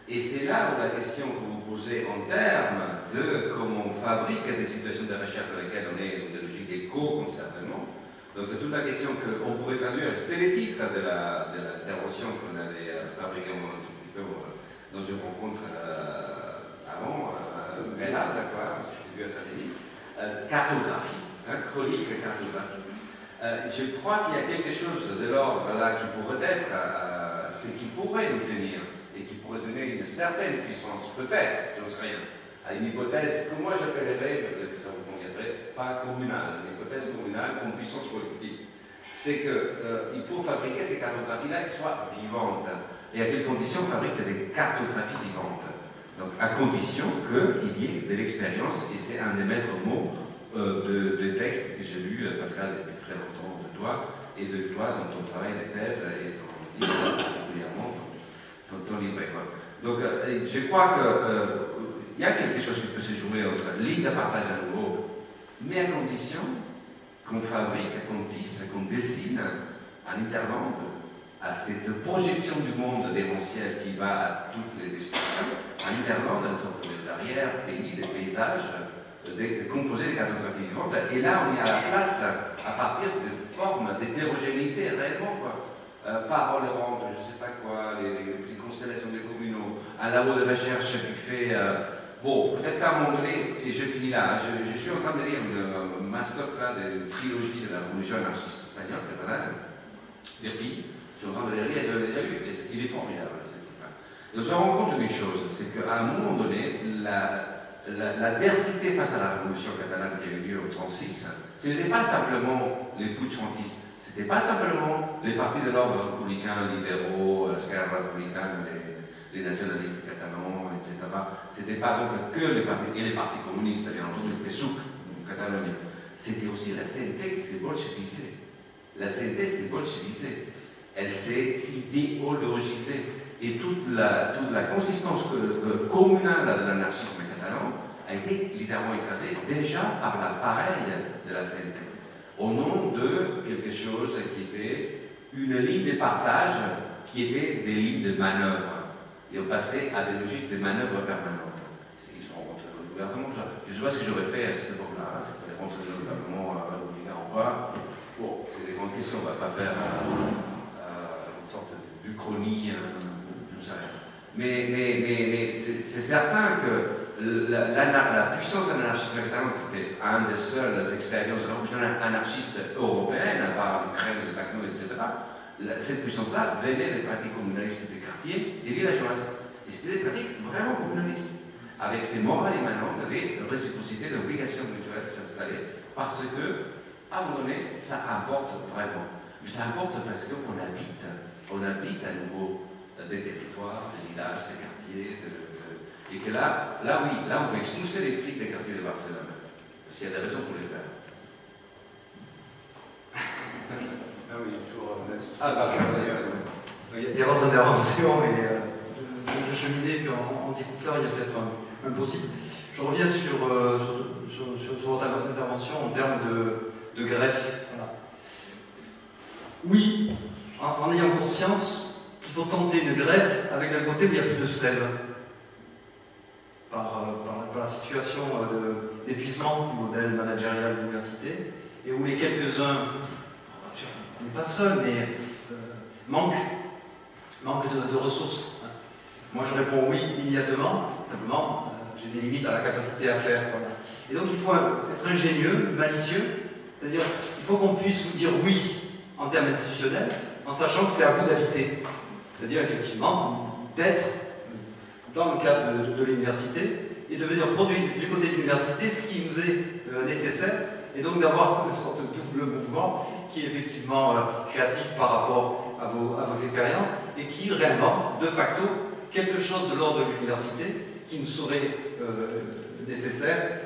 Et c'est là où la question que vous posez en termes de comment on fabrique des situations de recherche dans lesquelles on est dans des logiques d'éco-concernement. Donc toute la question qu'on pourrait traduire, c'était le titre de l'intervention qu'on avait fabriquée un tout petit peu dans une rencontre avant, Bernard, d'accord, c'était vu à Saint-Denis, cartographie, chronique cartographique. Je crois qu'il y a quelque chose de l'ordre là qui pourrait être, ce qui pourrait nous tenir et qui pourrait donner une certaine puissance, peut-être, j'en sais rien, à une hypothèse que moi j'appellerais, peut-être que ça vous conviendrait, pas communale, une hypothèse communale comme puissance collective. C'est qu'il faut fabriquer ces cartographies-là qui soient vivantes. Et à quelles conditions on fabrique des cartographies vivantes? Donc à condition qu'il y ait de l'expérience, et c'est un des maîtres mots de textes que j'ai lu, Pascal, depuis très longtemps de toi, et de toi dans ton travail de thèse, et dans ton livre particulièrement, ton livre. Donc je crois qu'il y a quelque chose qui peut se jouer entre ligne de partage à nouveau, mais à condition qu'on fabrique, qu'on tisse, qu'on dessine en intervenant à cette projection du monde démentiel qui va à toutes les destinations, en internant dans une sorte d'arrière-pays, des paysages composés de cartographies vivantes. Et là, on est à la place à partir de formes d'hétérogénéité réellement, quoi. Paroles errantes, je ne sais pas quoi, les constellations des communaux, un labo de recherche qui fait... bon, peut-être qu'à un moment donné, et je finis là, je suis en train de lire une master là, de trilogie de la révolution anarchiste espagnole, catalane, Virpi. Je suis en train de le lire, je l'ai déjà lu, et il est formidable, ce truc-là. Donc je rends compte d'une chose, c'est qu'à un moment donné, l'adversité face à la révolution catalane qui a eu lieu au 1936, ce n'était pas simplement les putschantistes, ce n'était pas simplement les partis de l'ordre républicain, libéraux, Esquerra républicaine, les nationalistes catalans, etc. Ce n'était pas donc que les partis, et les partis communistes, bien entendu, le PSUC en Catalogne. C'était aussi la CNT qui s'est bolchevisée. La CNT s'est bolchevisée. Elle s'est idéologisée. Et toute la consistance communale de l'anarchisme catalan a été littéralement écrasée déjà par l'appareil de la CNT, au nom de quelque chose qui était une ligne de partage qui était des lignes de manœuvre. Et on passait à des logiques de manœuvre permanente. Ils sont rentrés dans le gouvernement. Je ne sais pas ce que j'aurais fait à cette époque-là, si j'aurais rentré dans le gouvernement républicain ou pas. Bon, c'est des grandes questions, on ne va pas faire une sorte d'uchronie, tout ça. Mais c'est certain que la puissance de l'anarchisme catalan, qui était une des seules expériences révolutionnaires anarchistes européennes, à part l'Ukraine, le Bakhmut, etc., cette puissance-là venait des pratiques communalistes des quartiers et villageoises. Et c'était des pratiques vraiment communalistes, avec ces morales émanantes, des réciprocités, des obligations mutuelles qui s'installaient, parce que, à un moment donné, ça importe vraiment. Mais ça importe parce qu'on habite à nouveau des territoires, des villages, des quartiers, et que là, on peut expulser les flics des quartiers de Barcelone, parce qu'il y a des raisons pour les faire. Ah oui, toujours même souci. Il y a votre intervention et je cheminais, puis en t'écoutant, il y a peut-être un possible. Je reviens sur votre intervention en termes de greffe. Voilà. Oui, en ayant conscience qu'il faut tenter une greffe avec un côté où il n'y a plus de sève. Par la situation d'épuisement du modèle managérial de l'université, et où les quelques-uns, on n'est pas seul, mais manquent de ressources. Moi je réponds oui immédiatement, simplement j'ai des limites à la capacité à faire. Voilà. Et donc il faut être ingénieux, malicieux, c'est-à-dire il faut qu'on puisse vous dire oui en termes institutionnels, en sachant que c'est à vous d'habiter. C'est-à-dire effectivement d'être dans le cadre de l'université et de venir produire du côté de l'université ce qui vous est nécessaire, et donc d'avoir une sorte de double mouvement qui est effectivement créatif par rapport à vos expériences et qui réinvente de facto quelque chose de l'ordre de l'université qui nous serait nécessaire,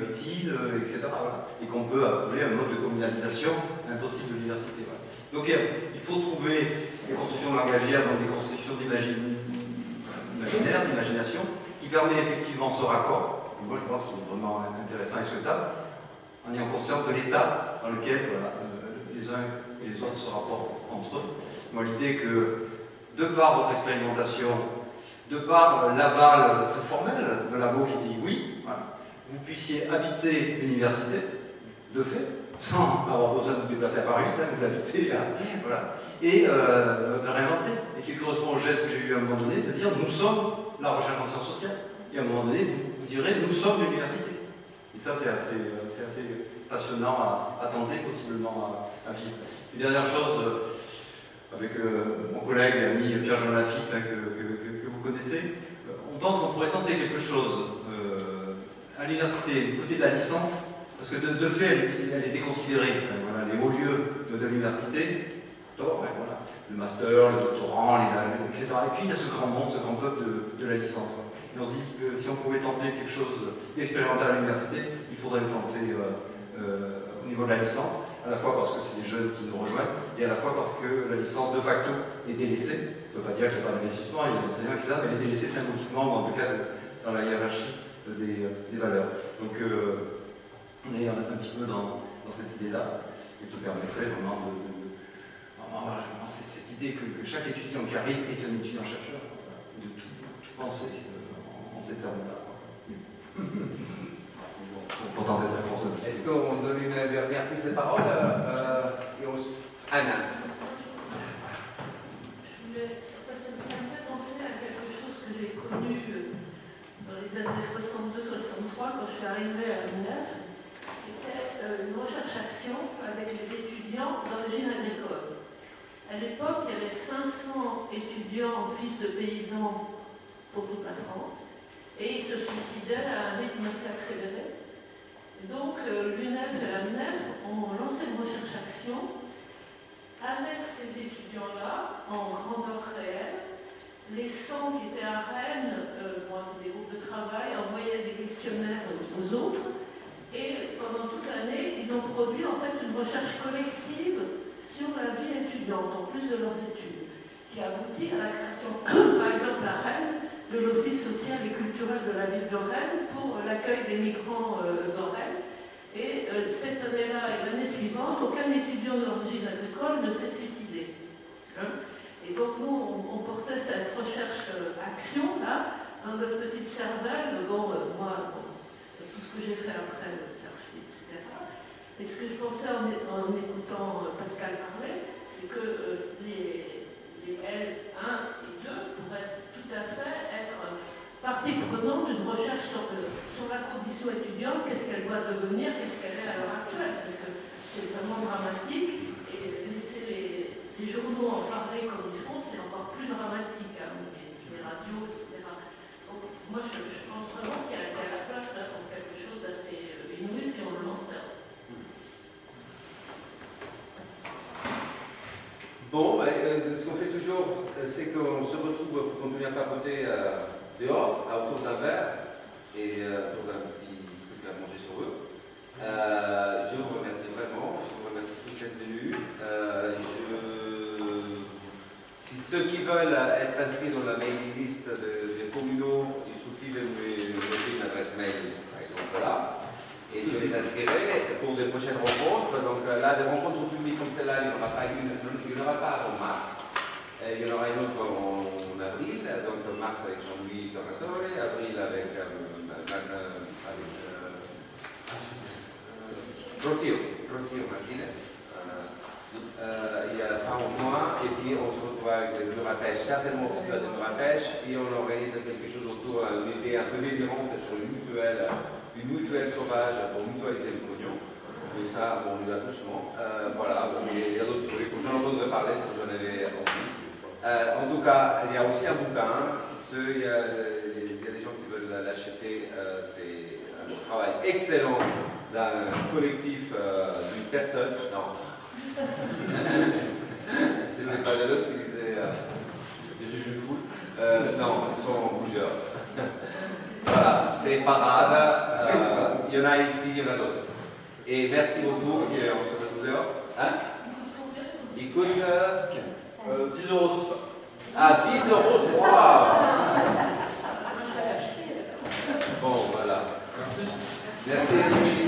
utile, etc. Voilà. Et qu'on peut appeler un mode de communalisation impossible de l'université. Voilà. Donc il faut trouver des constructions langagières, donc des constructions d'imaginaire, d'imagination, qui permet effectivement ce raccord, moi je pense qu'il est vraiment intéressant et souhaitable, en ayant conscience de l'état dans lequel les uns et les autres se rapportent entre eux. Moi l'idée que de par votre expérimentation, de par l'aval très formel de l'AMO qui dit oui, voilà, vous puissiez habiter l'université, de fait, sans avoir besoin de vous déplacer à Paris, hein, vous l'habitez, hein, voilà, et de réinventer, et qui correspond au geste que j'ai eu à un moment donné, de dire nous sommes la recherche en sciences sociales, et à un moment donné, vous direz nous sommes l'université. Et ça, c'est assez passionnant à tenter, possiblement à vivre. Une dernière chose, avec mon collègue et ami Pierre-Jean Lafitte, hein, que vous connaissez, on pense qu'on pourrait tenter quelque chose à l'université, du côté de la licence, parce que de fait, elle est déconsidérée. Voilà, les hauts lieux de l'université, voilà, le master, le doctorant, etc. Et puis il y a ce grand monde, ce grand peuple de la licence. Quoi. Et on se dit que si on pouvait tenter quelque chose d'expérimental à l'université, il faudrait le tenter au niveau de la licence, à la fois parce que c'est des jeunes qui nous rejoignent, et à la fois parce que la licence de facto est délaissée. Ça ne veut pas dire qu'il n'y a pas d'investissement, il y a des enseignants, etc., mais elle est délaissée symboliquement, ou en tout cas dans la hiérarchie des valeurs. Donc on est un petit peu dans cette idée-là, et qui permettrait vraiment vraiment cette idée que chaque étudiant qui arrive est un étudiant-chercheur, de tout penser en ces termes-là. Pour tenter de répondre. Est-ce qu'on donne une dernière prise de parole Anna. Ça me fait penser à quelque chose que j'ai connu dans les années 62-63 quand je suis arrivée à l'UNEF, qui était une recherche-action avec les étudiants d'origine agricole. À l'époque, il y avait 500 étudiants fils de paysans pour toute la France, et ils se suicidaient à un rythme assez accéléré. Et donc, l'UNEF et la MNEF ont lancé une recherche-action avec ces étudiants-là, en grandeur réelle. Les 100 qui étaient à Rennes, des groupes de travail, envoyaient des questionnaires aux autres, et pendant toute l'année, ils ont produit en fait une recherche collective sur la vie étudiante, en plus de leurs études, qui a abouti à la création, par exemple à Rennes, de l'Office social et culturel de la ville de Rennes pour l'accueil des migrants dans Rennes. Et cette année-là et l'année suivante, aucun étudiant d'origine agricole ne s'est suicidé. Et donc nous, on portait cette recherche-action là, dans notre petite cervelle, tout ce que j'ai fait après le CERFI, etc. Et ce que je pensais en écoutant Pascal parler, c'est que les L1 et 2 pourraient tout à fait être partie prenante d'une recherche sur la condition étudiante, qu'est-ce qu'elle doit devenir, qu'est-ce qu'elle est à l'heure actuelle, parce que c'est vraiment dramatique, et laisser les journaux en parler comme ils font, c'est encore plus dramatique, hein, les radios, etc. Donc moi je pense vraiment qu'il y a la place là, pour quelque chose d'assez inouï si on le lançait. Bon, ce qu'on fait toujours, c'est qu'on se retrouve pour continuer à papoter dehors, autour d'un verre et autour d'un petit truc à manger sur eux. Je vous remercie vraiment, je vous remercie tous d'être venus. Si ceux qui veulent être inscrits dans la mailing list des communaux, il suffit de me donner une adresse mail, par exemple là. Et je les inscrirai pour les prochaines rencontres. Donc là, des rencontres publiques comme celle-là, il n'y en aura pas en mars. Il y en aura une autre en avril. Donc mars avec Jean-Louis Tornatore, avril avec Rocío Martinez. Il y a fin juin, et puis on se retrouve avec le mur à pêche, certainement au festival de mur à pêche, et on organise quelque chose autour d'une idée un peu délirante sur une mutuelle sauvage pour mutualiser le pognon. Et ça, on y va doucement. Voilà, il y a d'autres trucs. J'en entendrai parler, ça j'en avais envie. En tout cas, il y a aussi un bouquin. Il y a des gens qui veulent l'acheter. C'est un travail excellent d'un collectif d'une personne. Non. C'était pas Delos qui disait je suis une foule. Non, ils sont plusieurs. Voilà, c'est pas grave. Il y en a ici, il y en a d'autres. Et merci beaucoup, et on se retrouve dehors. Hein? Il coûte 10 euros tout ça. Ah, 10 euros, c'est ça. Bon, voilà. Merci. Merci.